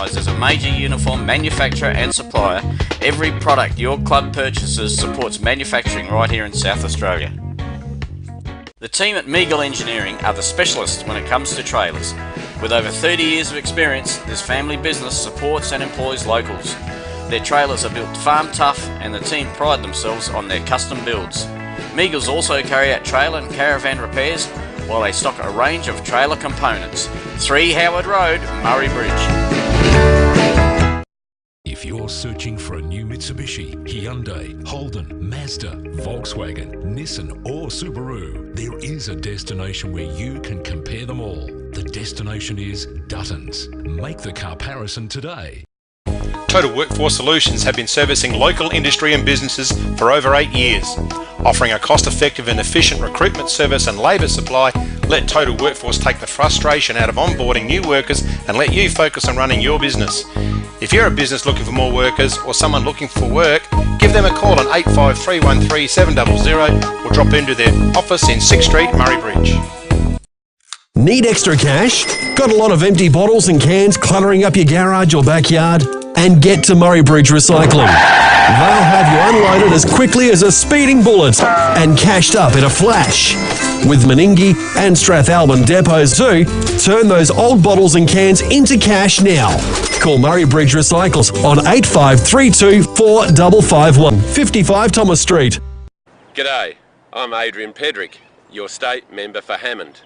recognised as a major uniform manufacturer and supplier, every product your club purchases supports manufacturing right here in South Australia. The team at Meagle Engineering are the specialists when it comes to trailers. With over 30 years of experience, this family business supports and employs locals. Their trailers are built farm tough and the team pride themselves on their custom builds. Meagles also carry out trailer and caravan repairs while they stock a range of trailer components. 3 Howard Road, Murray Bridge. If you're searching for a new Mitsubishi, Hyundai, Holden, Mazda, Volkswagen, Nissan or Subaru, there is a destination where you can compare them all. The destination is Dutton's. Make the comparison today. Total Workforce Solutions have been servicing local industry and businesses for over 8 years. Offering a cost-effective and efficient recruitment service and labour supply, let Total Workforce take the frustration out of onboarding new workers and let you focus on running your business. If you're a business looking for more workers or someone looking for work, give them a call on 85313 700 or drop into their office in 6th Street, Murray Bridge. Need extra cash? Got a lot of empty bottles and cans cluttering up your garage or backyard? And get to Murray Bridge Recycling. They'll have you unloaded as quickly as a speeding bullet and cashed up in a flash. With Meningie and Strathalbyn depots too, turn those old bottles and cans into cash now. Call Murray Bridge Recycles on 8532 4551 55 Thomas Street. G'day, I'm Adrian Pedrick, your state member for Hammond.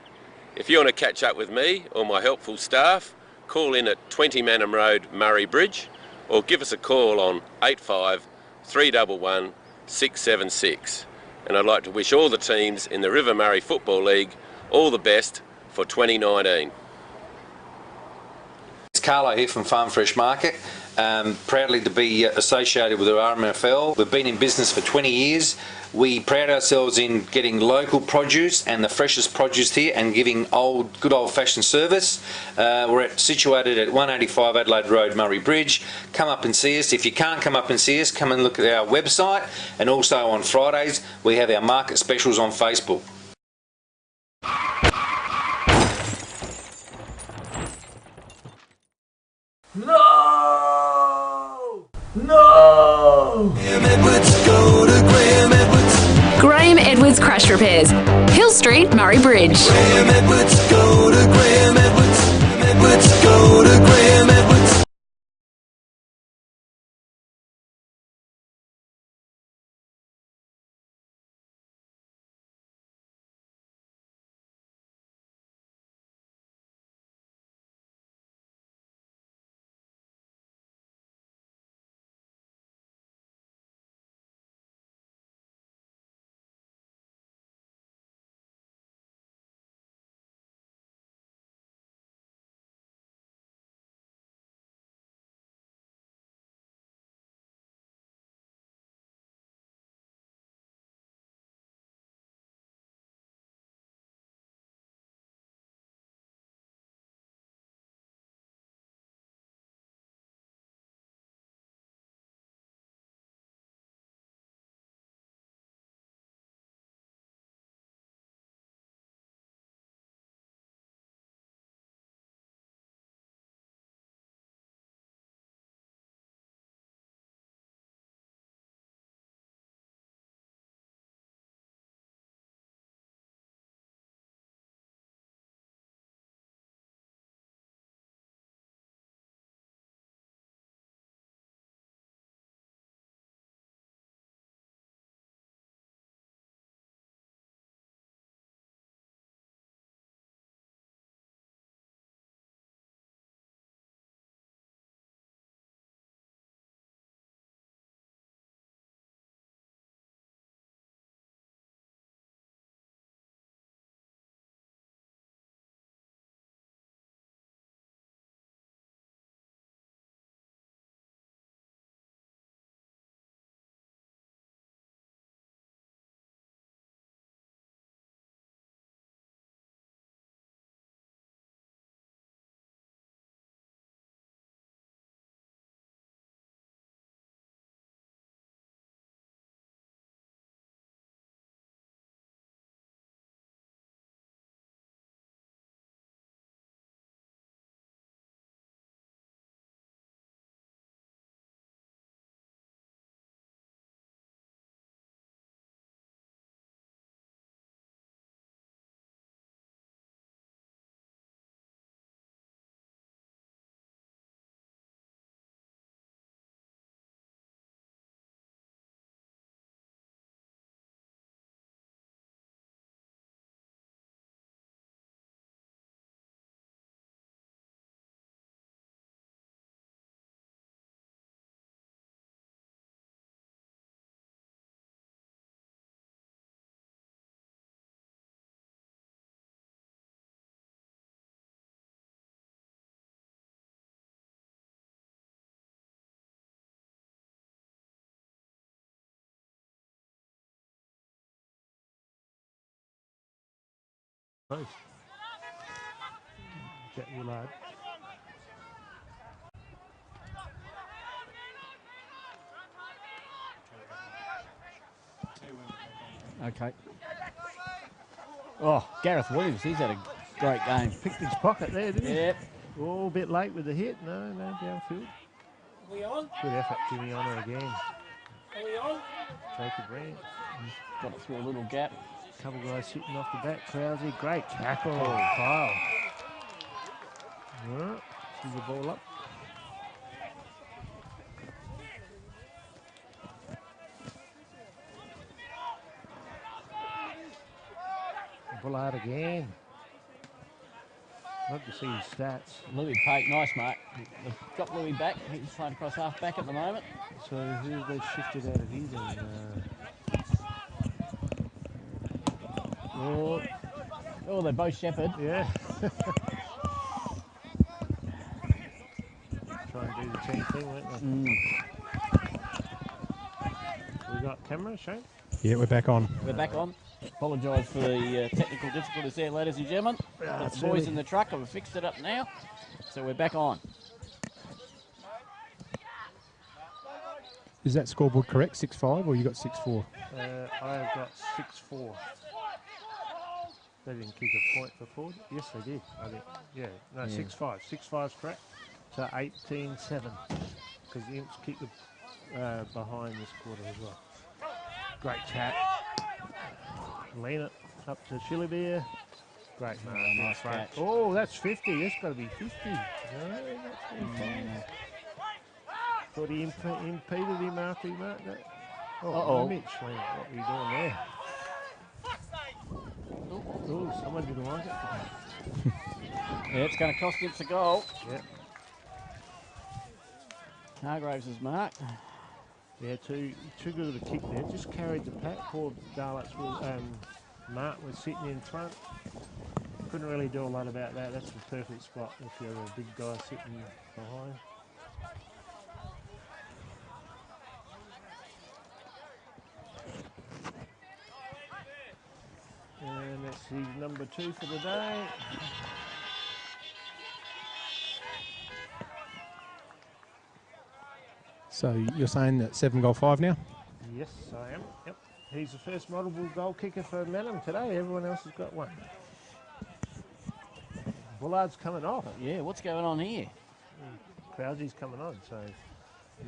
If you want to catch up with me or my helpful staff, call in at 20 Mannum Road, Murray Bridge, or give us a call on 85 311 676. And I'd like to wish all the teams in the River Murray Football League all the best for 2019. It's Carlo here from Farm Fresh Market. Proudly to be associated with the RMFL. We've been in business for 20 years. We pride ourselves in getting local produce and the freshest produce here and giving good old-fashioned service. We're situated at 185 Adelaide Road, Murray Bridge. Come up and see us. If you can't come up and see us, come and look at our website, and also on Fridays we have our market specials on Facebook. No! No! Graham Edwards, go to Graham Edwards. Graham Edwards Crash Repairs, Hill Street, Murray Bridge. Graham Edwards, go to Graham Edwards. Graham Edwards, go to Graham Edwards. Post. Jack Willard. Okay. Oh, Gareth Williams, he's had a great game. Picked his pocket there, didn't he? Yep. Oh, a bit late with the hit. No, downfield. Are we on? Good effort, Jimmy Honor again. Are we on? Jacob Rand. Got it through a little gap. Couple guys sitting off the back. Krause, great tackle. Kyle. Right, see the ball up. Bullard again. Love to see his stats. Louis Pate, nice mark. They've got Louis back. He's playing across half back at the moment. So who have they shifted out of his? Oh, they're both Shepherd. Yeah. Try and do the team thing, won't they? We got camera, Shane? Yeah, we're back on. We're back on. Apologise for the technical difficulties there, ladies and gentlemen. The boys in the truck have fixed it up now, so we're back on. Is that scoreboard correct, 6-5, or you got 6-4? I've got 6-4. They didn't kick a point before. Yes, they did, I think. Yeah, no, 6-5. 6-5's correct. So 18-7, because the Imps kicked behind this quarter as well. Great chat. Lean it up to Shillibeer. Great mark. Nice catch. Oh, that's 50. That's got to be 50. No, that's 45. Thought he impeded him after he marked that. Oh, Mitch, what are you doing there? Oh, someone didn't like it. Yeah, it's going to cost him a goal. Yep. Hargraves is marked. Yeah, too good of a kick there. Just carried the pack. Poor Darlux Mark was sitting in front. Couldn't really do a lot about that. That's the perfect spot if you have a big guy sitting behind. And that's his number 2 for the day. So you're saying that 7-5 now? Yes, I am. Yep. He's the first multiple goal kicker for Mannum today. Everyone else has got one. Bullard's coming off. Yeah, what's going on here? Krause's coming on, so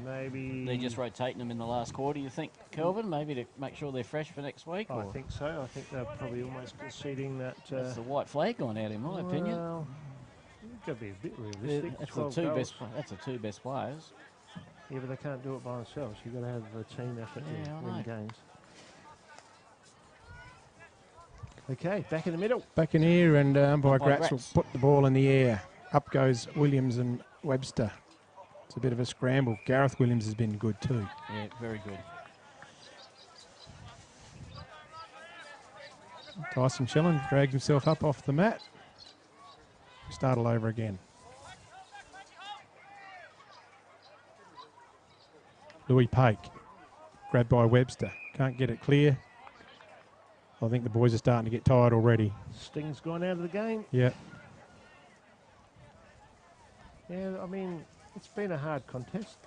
maybe... They're just rotating them in the last quarter, you think, Kelvin? Maybe to make sure they're fresh for next week? I think so. I think they're probably almost conceding that... That's the white flag gone out, in my opinion. Well, you've got to be a bit realistic. That's the two best players. Yeah, but they can't do it by themselves. You've got to have a team effort to win games. Okay, back in the middle. Back in here, and umpire Gratz will put the ball in the air. Up goes Williams and Webster. It's a bit of a scramble. Gareth Williams has been good too. Yeah, very good. Tyson Shillen dragged himself up off the mat. Start all over again. Louis Pake, grabbed by Webster. Can't get it clear. I think the boys are starting to get tired already. Sting's gone out of the game. Yeah. Yeah, I mean, it's been a hard contest.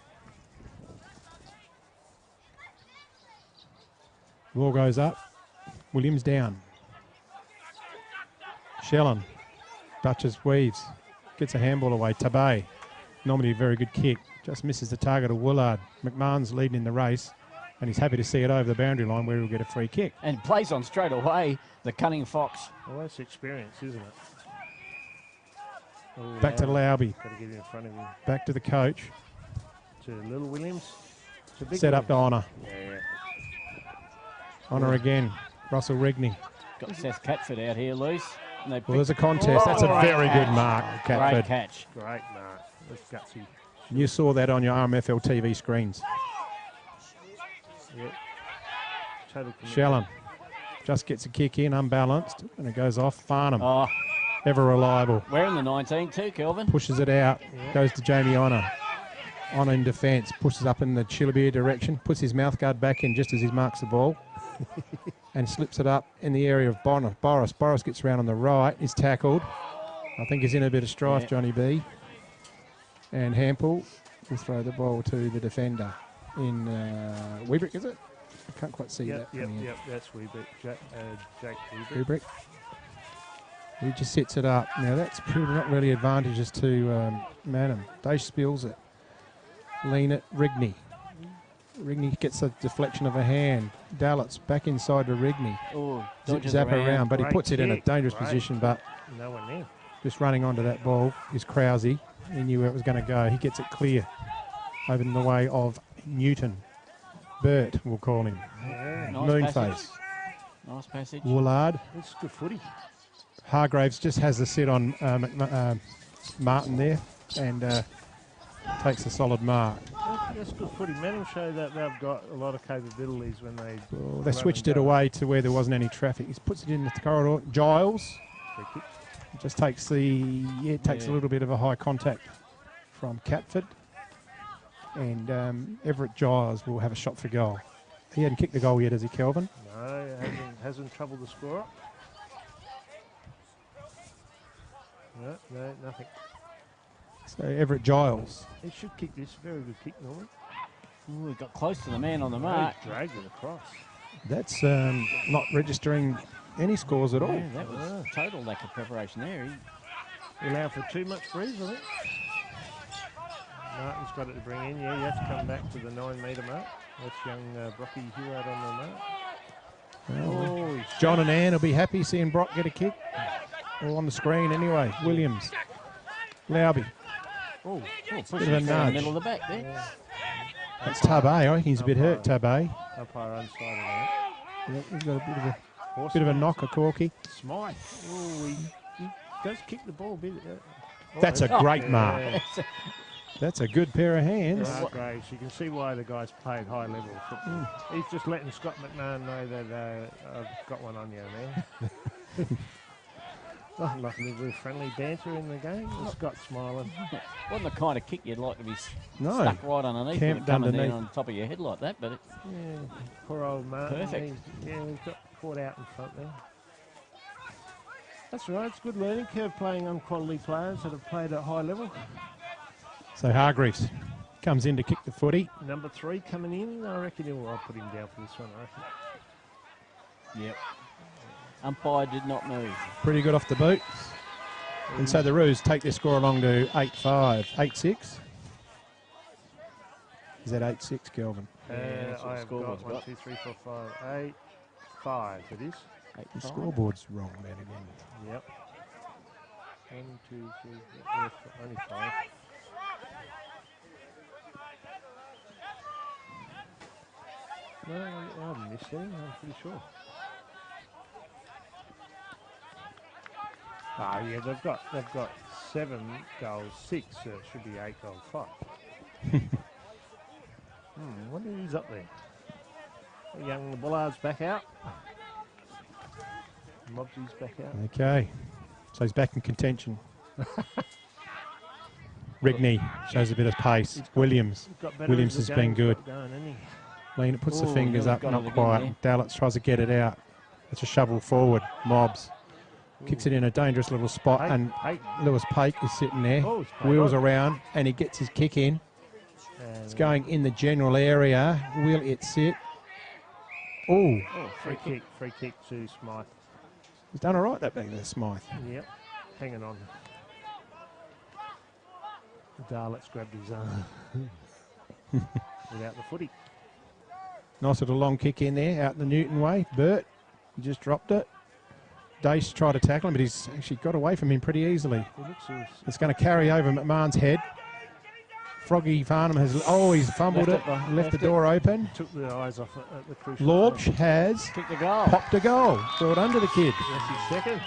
Ball goes up. Williams down. Shellen. Duchess weaves. Gets a handball away. Tabay. Normally a very good kick. Just misses the target of Willard. McMahon's leading in the race, and he's happy to see it over the boundary line where he'll get a free kick. And plays on straight away, the cunning fox. Well, that's experience, isn't it? Oh, Back to Lauby. Got to get in front of him. Back to the coach. To Little Williams. To Big Set up to Honour. Yeah. Honour again. Russell Rigney. Got Seth Catford out here loose. Well, there's a contest. That's a very good mark, Catford. Great catch. Great mark. That's gutsy. You saw that on your RMFLTV screens. Yep. Total Shellen just gets a kick in, unbalanced, and it goes off. Farnham. Oh. Ever reliable. We're in the 19 too, Kelvin. Pushes it out. Yeah. Goes to Jamie Honour. Honour in defence. Pushes up in the Chillibeer direction. Puts his mouth guard back in just as he marks the ball. and slips it up in the area of Boris. Boris gets around on the right, is tackled. I think he's in a bit of strife, Johnny B. And Hampel will throw the ball to the defender in Weebrick, is it? I can't quite see that. Yep, that's Weebrick. Jake Weebrick. Weebrick. He just sets it up. Now that's not really advantageous to Mannum. Dace spills it. Lean it, Rigney. Rigney gets a deflection of a hand. Dallett's back inside to Rigney. Oh, Zap around, but he puts it in a dangerous position, but no one there. Just running onto that ball is Krause. He knew where it was going to go. He gets it clear over in the way of Newton. Bert, we'll call him. Yeah. Moonface. Nice passage. Woolard. It's good footy. Hargraves just has the sit on Martin there and takes a solid mark. That's good footy. Mannum show that they've got a lot of capabilities when they... Well, they switched it away to where there wasn't any traffic. He puts it in the corridor. Giles just takes takes a little bit of a high contact from Catford. And Everett Giles will have a shot for goal. He hadn't kicked the goal yet, has he, Kelvin? No, hasn't troubled the score up. No, nothing. So Everett Giles. He should kick this. Very good kick, Norman. Ooh, he got close to the man on the mark. Dragged it across. That's not registering any scores at all. Yeah, that was total lack of preparation there. He allowed for too much breeze, I think. Martin's got it to bring in. Yeah, you have to come back to the 9-metre mark. That's young Brocky Heward on the mark. Well, John and Ann will be happy seeing Brock get a kick. All on the screen anyway. Williams. Lauby. Push Bit of a in the nudge. middle of the back there. That's Tabay. I think he's a bit hurt, Tabay. Umpire unsighted there. Yep, he's got a bit of a knock, a corky. Smythe. Oh, he does kick the ball a bit. That's a great mark. That's a good pair of hands. Great. You can see why the guys played high level football. He's just letting Scott McMahon know that I've got one on you, man. Like a little friendly banter in the game. Scott smiling. Wasn't the kind of kick you'd like to be No. stuck right underneath. Camped Coming underneath. down on top of your head like that, but Yeah, poor old Martin. Perfect. He got caught out in front there. That's right. It's a good learning curve playing on quality players that have played at high level. So Hargreaves comes in to kick the footy. Number 3 coming in. I reckon I'll put him down for this one. I reckon. Yep. Umpire did not move. Pretty good off the boot. And so the Roos take their score along to 8-5. 8-6? Is that 8-6, Kelvin? I have got 1, 2, 3, 4, 5, 8, 5. It is. The scoreboard's wrong, man, again. Yep. 1, 2, 3, 4, only 5. No, I haven't missed any, I'm pretty sure. Yeah, they've got 7 goals, 6, so it should be 8 goals, 5. Wonder who's up there. Young Bullard's back out. Mobsy's back out. Okay. So he's back in contention. Rigney shows a bit of pace. Williams. Williams has been good. Lean puts the fingers up, not quite. Dallas tries to get it out. It's a shovel forward. Mobs. Kicks it in a dangerous little spot, and Lewis Pake is sitting there. Wheels around, and he gets his kick in. It's going in the general area. Will it sit? Oh, free kick to Smythe. He's done all right, that back there, Smythe. Yep, hanging on. Darlett's grabbed his arm without the footy. Nice little long kick in there, out the Newton way. Burt, he just dropped it. Dace tried to tackle him, but he's actually got away from him pretty easily. It's going to carry over McMahon's head. Froggy Farnham has, he's fumbled it, left the door open. Took the eyes off it at the crucial Lorbsch time. has kicked the goal. Popped a goal. Threw it under the kid. That's his second.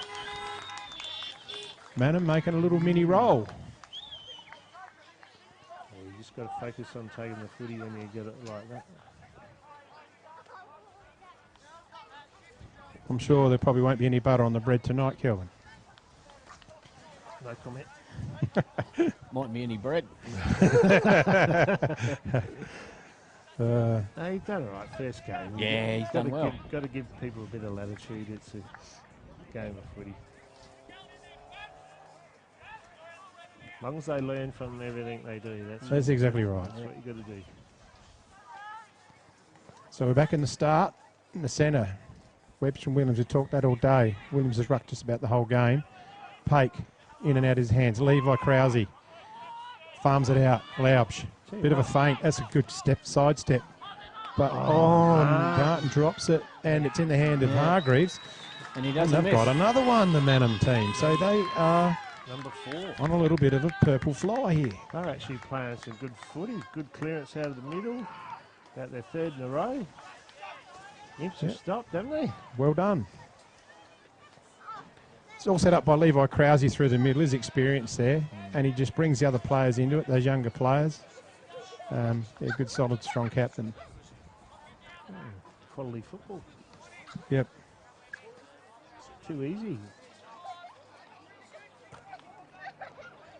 Mannum making a little mini roll. You just got to focus on taking the footy when you get it like that. I'm sure there probably won't be any butter on the bread tonight, Kelvin. No comment. Might be any bread. No, he's done all right first game. Yeah, he's done well. Got to give people a bit of latitude. It's a game of footy. As long as they learn from everything they do, That's exactly right. That's what you got to do. So we're back in the start, in the centre. Webster and Williams have talked that all day. Williams has rucked just about the whole game. Pake in and out his hands. Levi Krause farms it out. Laubsch, bit of a feint. That's a good side step. But Garton drops it, and it's in the hand of Hargreaves. And he doesn't they've miss. got another one, the Mannum team. So they are Number 4. on a little bit of a purple fly here. They're actually playing some good footy. Good clearance out of the middle. About their 3rd in a row. Imps have stopped, haven't they? Well done. It's all set up by Levi Krause through the middle, his experience there, and he just brings the other players into it, those younger players. Good, solid, strong captain. Quality football. Yep. Too easy.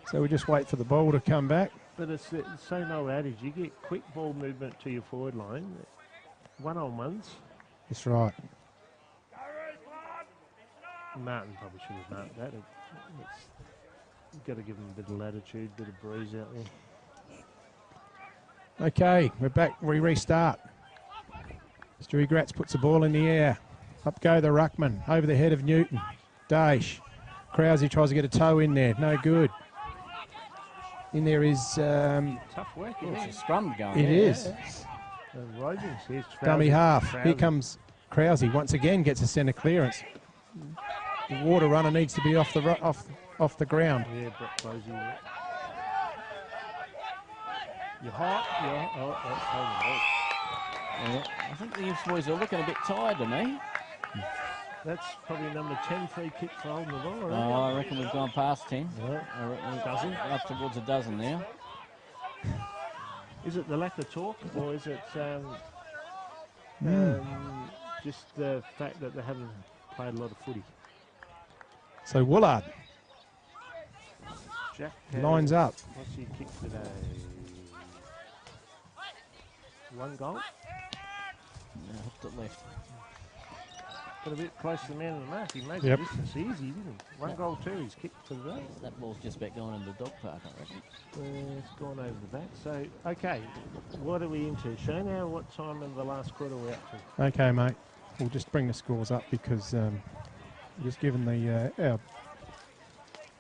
So we just wait for the ball to come back. But it's the same old adage. You get quick ball movement to your forward line. One-on-ones. That's right. Martin probably should have marked that. You've got to give him a bit of latitude, a bit of breeze out there. Okay, we're back. We restart. Stewie Gratz puts the ball in the air. Up go the ruckman. Over the head of Newton. Daesh. Krause tries to get a toe in there. No good. In there is... tough work, isn't It's a scrum going. It is. Dummy half. Here comes Krause. Once again gets a centre clearance. The water runner needs to be off the ground. Yeah, Brett Closey. You're hot. I think the Imps boys are looking a bit tired to me. That's probably number 10 free kick for holding the ball. I reckon we've gone past 10. Yeah. I reckon Dozen? up towards a dozen now. Is it the lack of talk, or is it just the fact that they haven't played a lot of footy? So Woolard Jack lines up. What's he kicked today? 1 goal? Yeah, hooked it left. Got a bit close to the man in the mark. He made Yep. the distance easy, didn't he? 1 goal, 2. He's kicked today. That ball's just about going in the dog park, I reckon. It's gone over the back. So, okay, what are we into? Show now what time of the last quarter we're up to. Okay, mate. We'll just bring the scores up because we're just giving the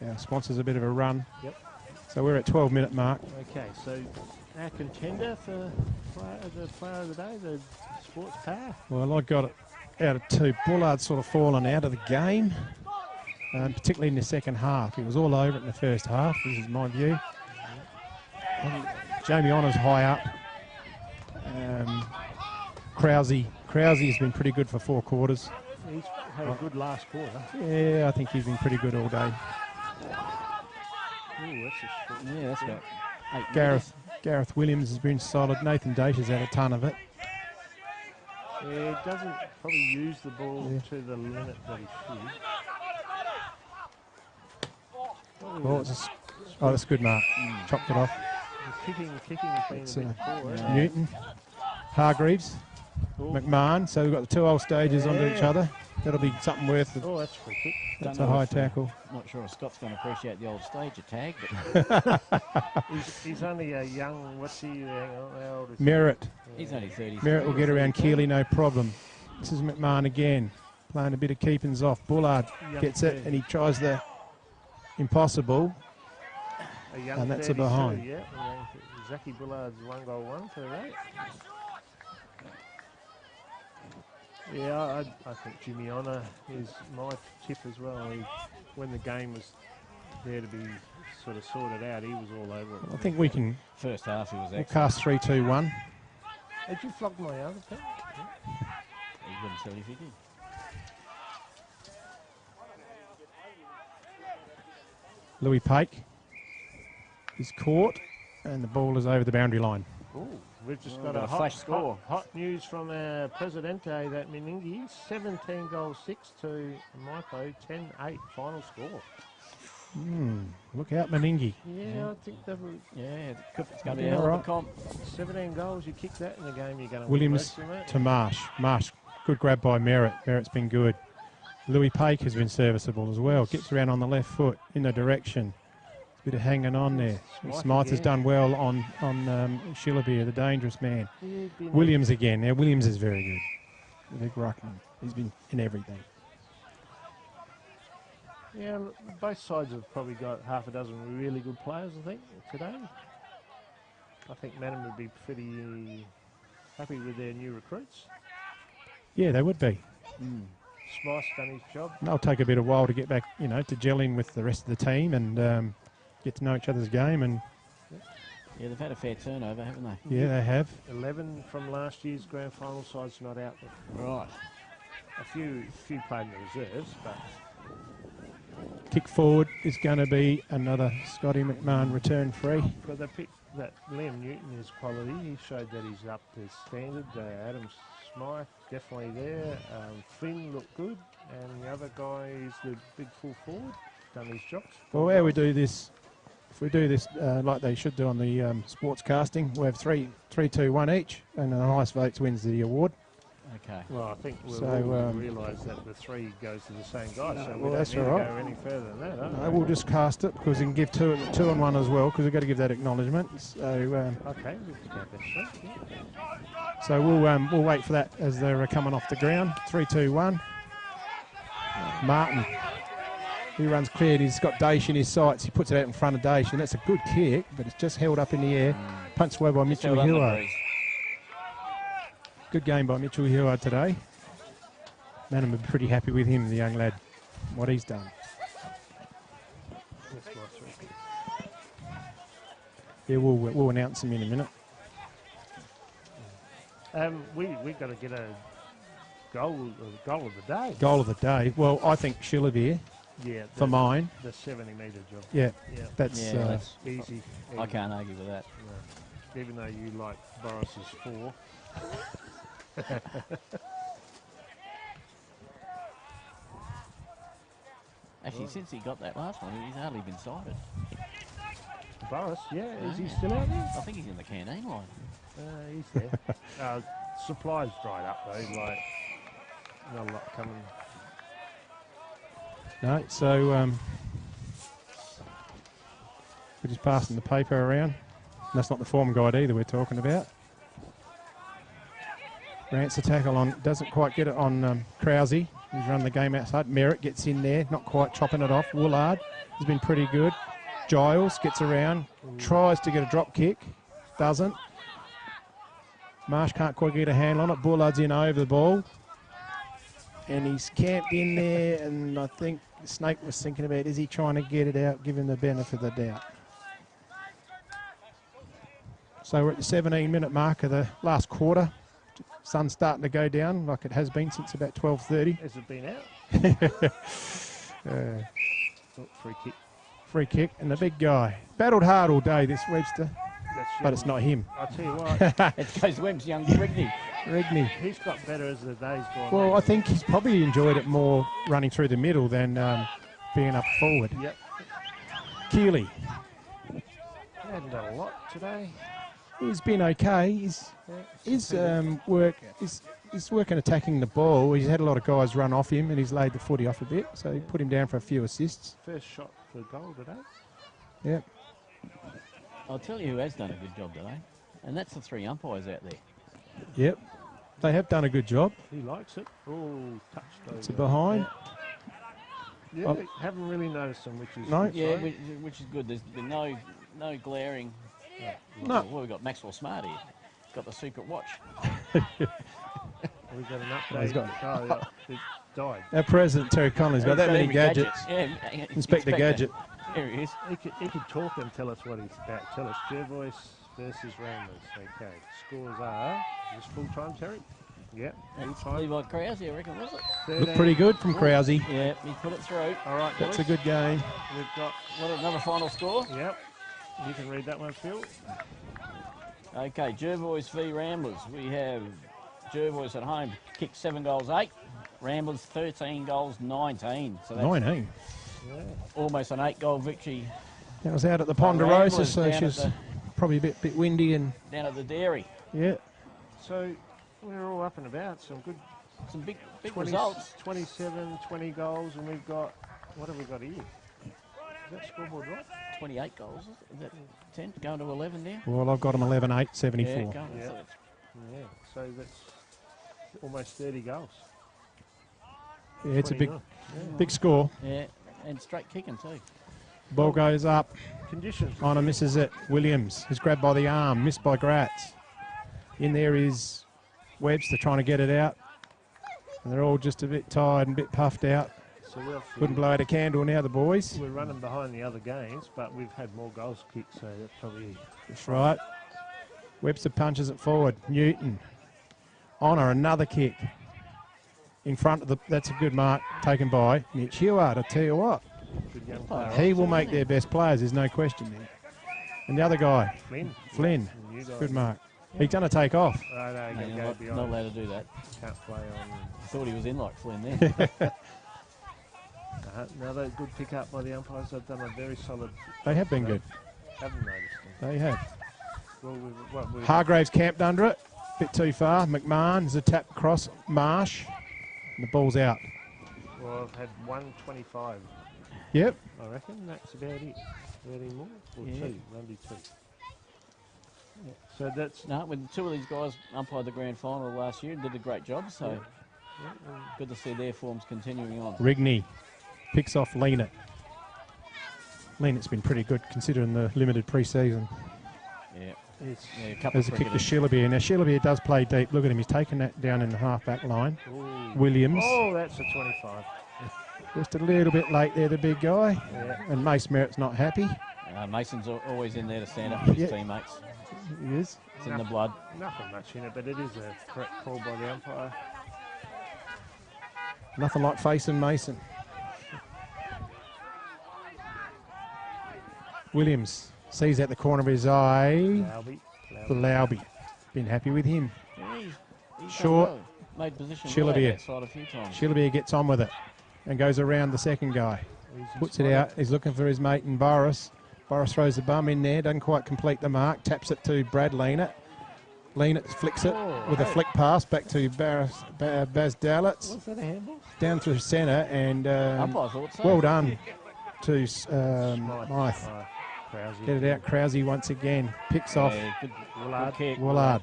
our sponsors a bit of a run. Yep. So we're at 12-minute mark. Okay, so our contender for the player of the day, the sports power. Well, I got it out of 2. Bullard's sort of fallen out of the game, particularly in the second half. He was all over it in the first half. This is my view. Jamie Honor's high up. Krause has been pretty good for 4 quarters. He's had a good last quarter. Yeah, I think he's been pretty good all day. Ooh, that's a short. Yeah, that's about 8 Gareth Williams has been solid. Nathan Daesh has had a ton of it. Yeah, he doesn't probably use the ball to the limit that he should. That's a good mark. Chopped it off. The kicking has been It's, a bit poor. hasn't it? Newton, Hargreaves, McMahon. So we've got the 2 old stages onto each other. That'll be something worth it. Oh, that's free kick. That's a high tackle. Not sure if Scott's going to appreciate the old stage tag, but He's only a young, what's he, how old is Merritt. he's only 30. Merritt will get around Keeley, no problem. This is McMahon again, playing a bit of keepings off. Bullard gets it, and he tries the impossible, and that's a behind. Yeah, Zachy Bullard's 1 goal 1 for that. Yeah, I think Jimmy Honor is my tip as well. When the game was there to be sort of sorted out, he was all over it. I think we can. First half he was We'll excellent. cast 3-2-1. Did you flog my other pen? He wouldn't tell you if he did. Louis Pake is caught, and the ball is over the boundary line. Ooh, we've just got got a a flash score. Hot news from our Presidente, that Meningi. 17 goals 6 to Maipo, 10-8 final score. Look out, Meningi. Yeah, I think they've... Yeah, it's going to be Yeah, a hell of a right. comp. 17 goals, you kick that in the game, you're going to win Williams most of it. to Marsh. Marsh, good grab by Merritt. Merritt's been good. Louis Pake has been serviceable as well. Gets around on the left foot in the direction. Bit of hanging on there. Smythe has done well on Shillabeer, the dangerous man. Williams again. Now Williams is very good. The big ruckman. He's been in everything. Yeah, look, both sides have probably got half a dozen really good players, I think, today. I think Mannum would be pretty happy with their new recruits. Yeah, they would be. Smythe's done his job. They'll take a bit of while to get back, to gel in with the rest of the team and get to know each other's game. And Yeah, they've had a fair turnover, haven't they? yeah, they have. 11 from last year's grand final side's not out there. Right. A few played in the reserves, but Kick forward is going to be another Scotty McMahon return free. but they picked that Liam Newton is quality. He showed that he's up to standard. Adam Smythe definitely there. Flynn looked good, and the other guy is the big full forward. Done his job. Well, how we do this, if we do this like they should do on the sports casting, we have 3, 2, 1 each, and the highest votes wins the award. Okay. Well, I think we'll So, realise that the 3 goes to the same guy, so we well, don't that's need to all right. go any further than that, No, we'll just cast it because we can give 2 and 1 as well because we've got to give that acknowledgement. So, okay, we can count that straight. Yeah. so we'll wait for that as they're coming off the ground. 3, 2, 1. Martin. He runs clear and he's got Daish in his sights. He puts it out in front of Daish and that's a good kick, but it's just held up in the air. Punched away by Mitchell Hillard. Good game by Mitchell Hillard today. Mannum would be pretty happy with him, the young lad, what he's done. That's my 3 picks. Yeah, we'll announce him in a minute. We've got to get a goal of the day. Goal of the day. Well, I think Shillabeer. Yeah, for mine. The 70-metre job. Yeah, that's easy. I can't argue with that. No. Even though you like Boris's 4. Actually, since he got that last one, he's hardly been sighted. Boris, yeah, is he still out there? I think he's in the canteen line. He's there. Supplies dried up though, like not a lot coming. No, so we're just passing the paper around. That's not the form guide either we're talking about. Rants the tackle on, doesn't quite get it on Krause. He's run the game outside. Merritt gets in there, not quite chopping it off. Woolard has been pretty good. Giles gets around, tries to get a drop kick, doesn't. Marsh can't quite get a handle on it. Bullard's in over the ball. And he's camped in there, and I think Snake was thinking about, is he trying to get it out, give him the benefit of the doubt. So we're at the 17-minute mark of the last quarter. Sun's starting to go down like it has been since about 12:30. Has it been out? Free kick. Free kick, and the big guy. Battled hard all day, this Webster, but it's not him. I'll tell you what. It goes Webb's young Rigney. Rigney. He's got better as the days gone. Well, I think he's probably enjoyed it more running through the middle than being up forward. Yep. Keeley. He hasn't done a lot today. He's been okay. His working attacking the ball. He's had a lot of guys run off him and he's laid the footy off a bit, so he put him down for a few assists. First shot for goal today. Yep. I'll tell you who has done a good job today, and that's the 3 umpires out there. Yep. They have done a good job. He likes it. Oh, touched over. It's a behind. Yeah, haven't really noticed them, which is No. Yeah, which is good. There's been no glaring. No. Well, we've got Maxwell Smart here. Got the secret watch. We've got an update. He's got- It died. Our president, Terry Connolly's got that many every gadgets. Yeah, Inspector Gadget. There he is. He could talk and tell us what he's about. Tell us Jervois versus Ramblers. Okay. Scores are, is this full time, Terry? Yep. That's Levi Krause, I reckon, was it? Looked pretty good from Krause. Yeah, he put it through. All right, That's a boys. good game. We've got Another final score? Yep. You can read that one, Phil. Okay, Jervois v Ramblers. We have Jervois at home kicked 7 goals 8. Ramblers 13 goals 19. So that's 19. Almost an 8-goal victory. That was out at the Ponderosa, Ramblers so down she's at probably a bit windy and down at the dairy. yeah. So we're all up and about. Some big 20, results. 27, 20 goals, and we've got, what have we got here? Is that scoreboard right? 28 goals. Is that 10? Going to 11 now? Well, I've got them 11-8, 74. Yeah, going to 11. Yeah, so that's almost 30 goals. Yeah, it's a big, 29. big score. Yeah, and straight kicking too. Ball goes up. Conditions. Honor misses it. Williams is grabbed by the arm, missed by Gratz. In there is Webster trying to get it out. And they're all just a bit tired and a bit puffed out. So we'll Couldn't blow out a candle now, the boys. We're running behind the other games, but we've had more goals kicked, so that's probably... That's right. Webster punches it forward. Newton. Honor, another kick. In front of the... That's a good mark taken by Mitch Heward, I tell you what. Good young player. He will make their best players, there's no question there. And the other guy, Flynn. Good mark. He's going to take off. No, you're not allowed to do that. Can't play on... I thought he was in like Flynn there. Another good pick up by the umpires. They've done a very solid... They have been good. Haven't noticed them. They have. Well, Hargraves camped under it. Bit too far. McMahon, there's a tap across. Marsh. And the ball's out. Well, I've had 125. Yep. I reckon that's about it. Any more? Or Yeah. two? Only two. Yeah. So that's... No, when two of these guys umpired the grand final last year and did a great job, so good to see their forms continuing on. Rigney picks off Leanett. Leanett's been pretty good considering the limited pre-season. Yeah. A couple There's a kick to Shillabeer. Now Shillabeer does play deep. Look at him. He's taken that down in the half-back line. Ooh. Williams. Oh, that's a 25. Just a little bit late there, the big guy. Yeah. And Mace Merritt's not happy. Mason's always in there to stand up for his teammates. He is. It's in the blood. Nothing much in it, but it is a correct call by the umpire. Nothing like facing Mason. Williams sees at the corner of his eye. Lauby. Been happy with him. Yeah, he's Short. done well. Made position Shillabeer. that side a few times. Shillabeer gets on with it and goes around the second guy. Puts it out. He's looking for his mate in Boris. Boris throws the bum in there. Doesn't quite complete the mark. Taps it to Brad Leanett. Leanett flicks it with a flick pass back to Baz Dallitz. Was that a handball? Down through centre and Umpire thought so. well done to Smythe. Get it out. Krause once again. Picks off Good kick. Woolard.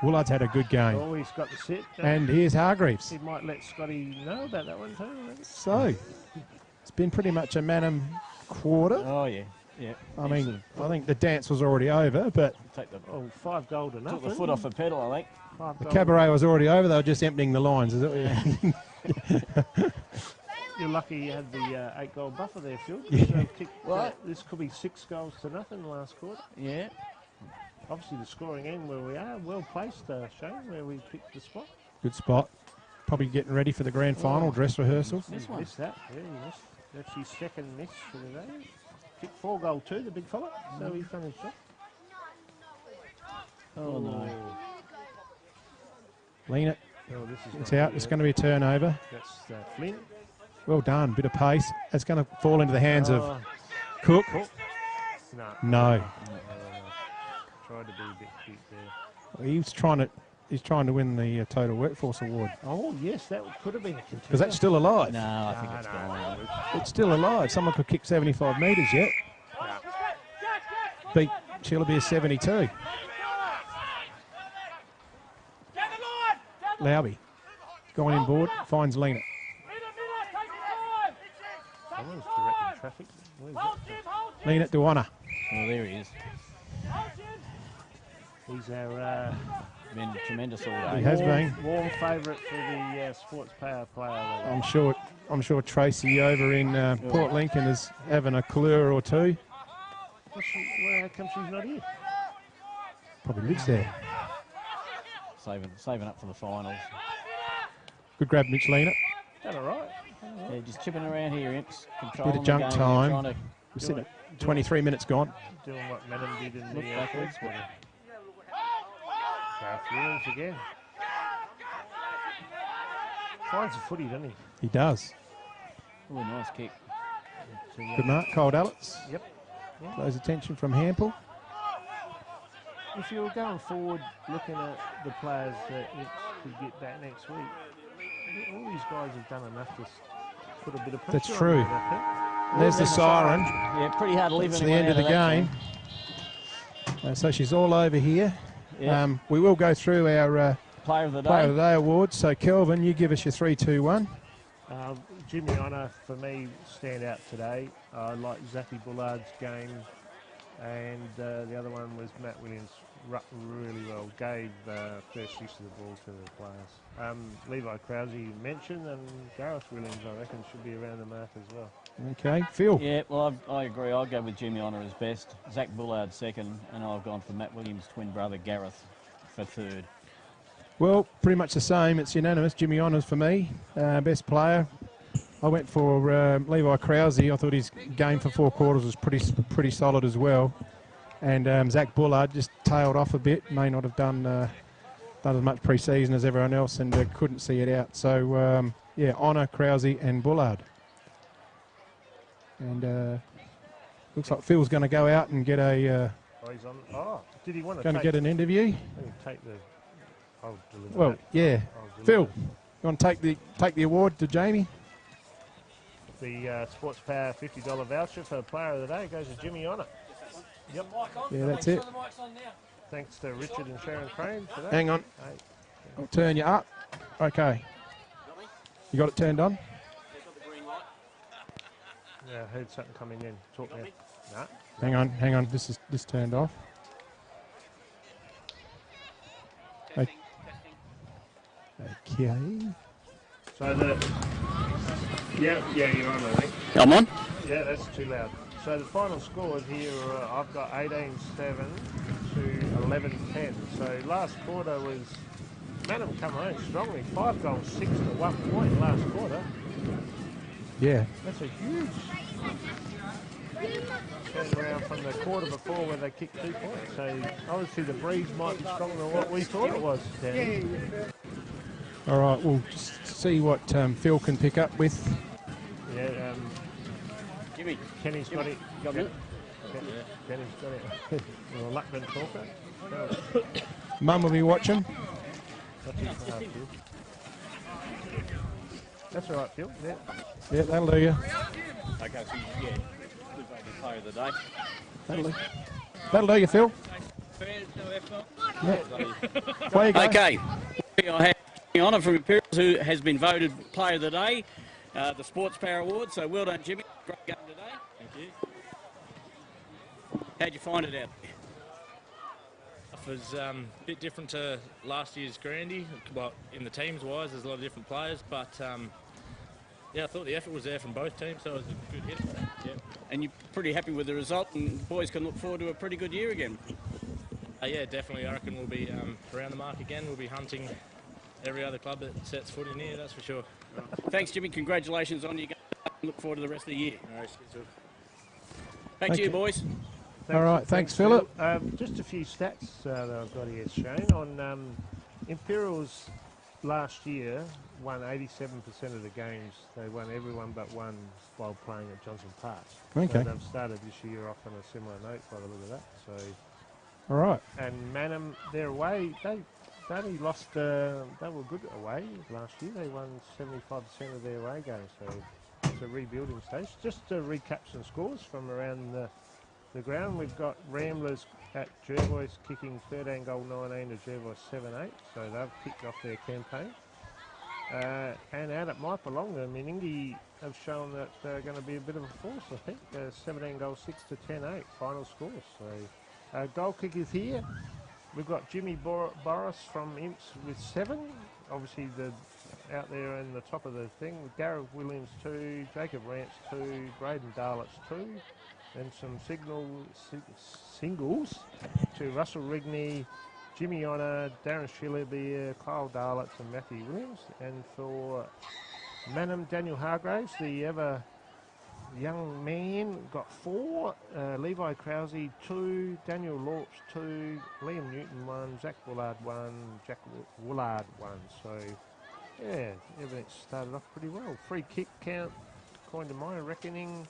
Woolard's had a good game. Oh, he's got the sit. And here's Hargreaves. He might let Scotty know about that one too. So, it's been pretty much a Mannum quarter. Oh, yeah. Yeah. I mean, I think the dance was already over, but Take the, 5 goal to nothing. took the foot off the pedal, I think. the cabaret was already over. They were just emptying the lines. Is it? You're lucky you had the 8-goal buffer there, Phil. What? This could be 6 goals to nothing the last quarter. Yeah. Obviously, the scoring end where we are, well placed, Shane, where we picked the spot. Good spot. Probably getting ready for the grand final dress rehearsal. Missed that. Yeah, he missed. That's his second miss for the day. Kicked 4 goal too, the big fella. So he finished off. Oh, no. Lean it. Oh, this is It's not out. good. It's going to be a turnover. That's Flynn. Well done. Bit of pace. It's going to fall into the hands of Oh. Cook. No. No. Tried to be a bit cute there. He's trying to win the Total Workforce Award. Oh, yes, that could have been a contender. Because that's still alive. No, I think it's gone. It's still alive. Someone could kick 75 metres yet. Beat Chillabeer 72. Lauby. Going in board. Finds Lena. Someone's directing traffic. Where's that? Lena to honour. Oh, there he is. He's our Been tremendous all day. He has been. warm favourite for the Sports Power player. I'm sure Tracy over in Port Lincoln is having a clue or two. How come she's not here? Probably lives there. Saving up for the finals. Good grab, Mitch Lena. That all right? Yeah, just chipping around here, Imps. Bit of junk time. We're sitting at 23 minutes gone. Doing what Mannum did in Look the backwards. first quarter. Gareth Williams again. Finds a footy, doesn't he? He does. Oh, nice kick. Good mark, Cold Alex. Yep. Yeah. Close attention from Hample. If you were going forward looking at the players that Imps could get back next week, all these guys have done enough to put a bit of pressure That's on true. them, I think. There's the siren. Yeah, pretty hard to leave That's the anyone end of out the game. So she's all over here. Yeah. We will go through our Player of the Day. Player of the Day awards. So Kelvin, you give us your 3, 2, 1. Jimmy Honour, for me, stand out today. I like Zappy Bullard's game. And the other one was Matt Williams, really well. Gave first use of the ball to the players. Levi Krause you mentioned, and Gareth Williams, I reckon, should be around the mark as well. Okay, Phil. Yeah, well, I agree. I'll go with Jimmy Honour as best, Zach Bullard second, and I've gone for Matt Williams' twin brother Gareth for third. Well, pretty much the same. It's unanimous. Jimmy Honours for me, best player. I went for Levi Krause. I thought his game for 4 quarters was pretty solid as well. And Zach Bullard just tailed off a bit. May not have done as much pre-season as everyone else, and couldn't see it out. So yeah, Honour, Krause, and Bullard. And looks like Phil's going to go out and get a. He's on. Oh, did he want to? Going to get an interview. Take the. I'll deliver Well, that. yeah. I'll Phil, deliver you want to take the award to Jamie? The Sports Power $50 voucher for Player of the Day goes to Jimmy Honour. Yep. Yeah, that's it. Thanks to Richard and Sharon Crane for that. Hang on. Hey. I'll turn you up. Okay. You got it turned on? Yeah, I heard something coming in. Talk now. Nah. Hang on. This turned off. Okay. So yeah, you're on, I think. I'm on? Yeah, that's too loud. So the final scores here are, I've got 18-7 to 11-10. So last quarter was Mannum come home strongly. 5 goals, 6 to 1 point last quarter. Yeah. That's a huge turnaround from the quarter before where they kicked 2 points. So obviously the breeze might be stronger than what we thought it was. All right, we'll just see what Phil can pick up with. Yeah, Jimmy. Kenny's got it. Got it? Kenny's got it. Well, Luckman talker. Mum will be watching. Not too far, Phil. That's all right, Phil. Yeah. Yeah, that'll do you. Okay, so yeah, Player of the Day. That'll do you, Phil. Yeah. There you go. Okay, I have Jimmy Honour from Imperials, who has been voted Player of the Day, the Sports Power Award. So well done, Jimmy. Great game today. Thank you. How'd you find it out there? It was a bit different to last year's Grandy. Well, in the teams wise, there's a lot of different players, but yeah, I thought the effort was there from both teams, so it was a good hit. Yeah. And you're pretty happy with the result, and the boys can look forward to a pretty good year again. Yeah, definitely. I reckon we'll be around the mark again. We'll be hunting every other club that sets foot in here, that's for sure. Thanks, Jimmy. Congratulations on your game. Look forward to the rest of the year. All right, Back to you, boys. All right, thanks, Philip. Just a few stats that I've got here, Shane. On Imperials last year won 87% of the games. They won everyone but one while playing at Johnson Park. Okay. So they've started this year off on a similar note by the look of that. So. All right. And Mannum, their away, they only lost, they were good away last year. They won 75% of their away games. So it's a rebuilding stage. Just to recap some scores from around the ground, we've got Ramblers at Jervois kicking 13 goal 19 to Jervois 7-8. So they've kicked off their campaign. And out at Maipalonga, Meningi have shown that they're going to be a bit of a force, I think. 17 goals 6 to 10-8 final scores. So goal kickers here. We've got Jimmy Boris from Imps with 7. Obviously out there in the top of the thing. Gareth Williams 2, Jacob Rance 2, Braden Darlitz 2. Then some singles to Russell Rigney, Jimmy Honour, Darren Schillerbeer, Kyle Darlitz and Matthew Williams. And for Mannum, Daniel Hargraves, the ever young man, got 4. Levi Krause 2, Daniel Lorps 2, Liam Newton 1, Zach Bullard 1, Jack Woolard 1. So yeah, everything started off pretty well. Free kick count, according to my reckoning,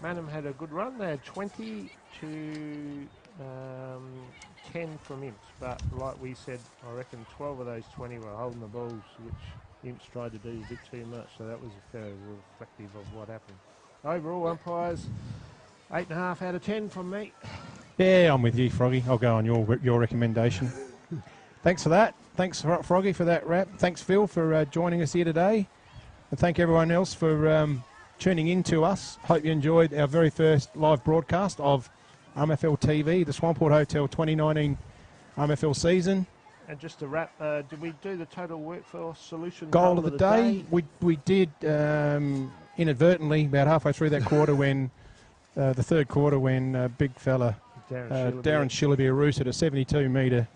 Mannum had a good run. They had 20 to 10 from Imps, but like we said, I reckon 12 of those 20 were holding the balls, which Imps tried to do a bit too much, so that was very reflective of what happened. Overall, umpires, 8.5 out of 10 from me. Yeah, I'm with you, Froggy. I'll go on your recommendation. Thanks for that. Thanks, Froggy, for that wrap. Thanks, Phil, for joining us here today. And thank everyone else for tuning in to us. Hope you enjoyed our very first live broadcast of RMFLTV, the Swamport Hotel 2019 RMFL season. And just to wrap, did we do the total workforce solution Goal of the day? We did inadvertently about halfway through that quarter when the third quarter when big fella Darren Shillaby rooted a 72-metre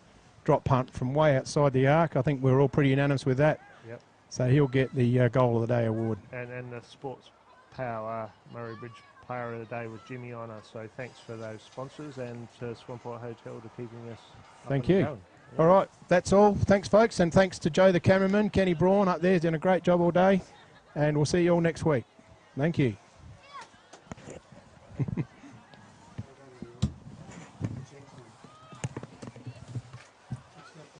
drop punt from way outside the arc. I think we're all pretty unanimous with that. Yep. So he'll get the Goal of the Day award. And the Sports Power Murray Bridge Player of the Day was Jimmy Honor. So thanks for those sponsors and to Swamport Hotel to keeping us up Thank and you. going. All right, that's all. Thanks, folks, and thanks to Joe the cameraman, Kenny Braun up there, has done a great job all day, and we'll see you all next week. Thank you.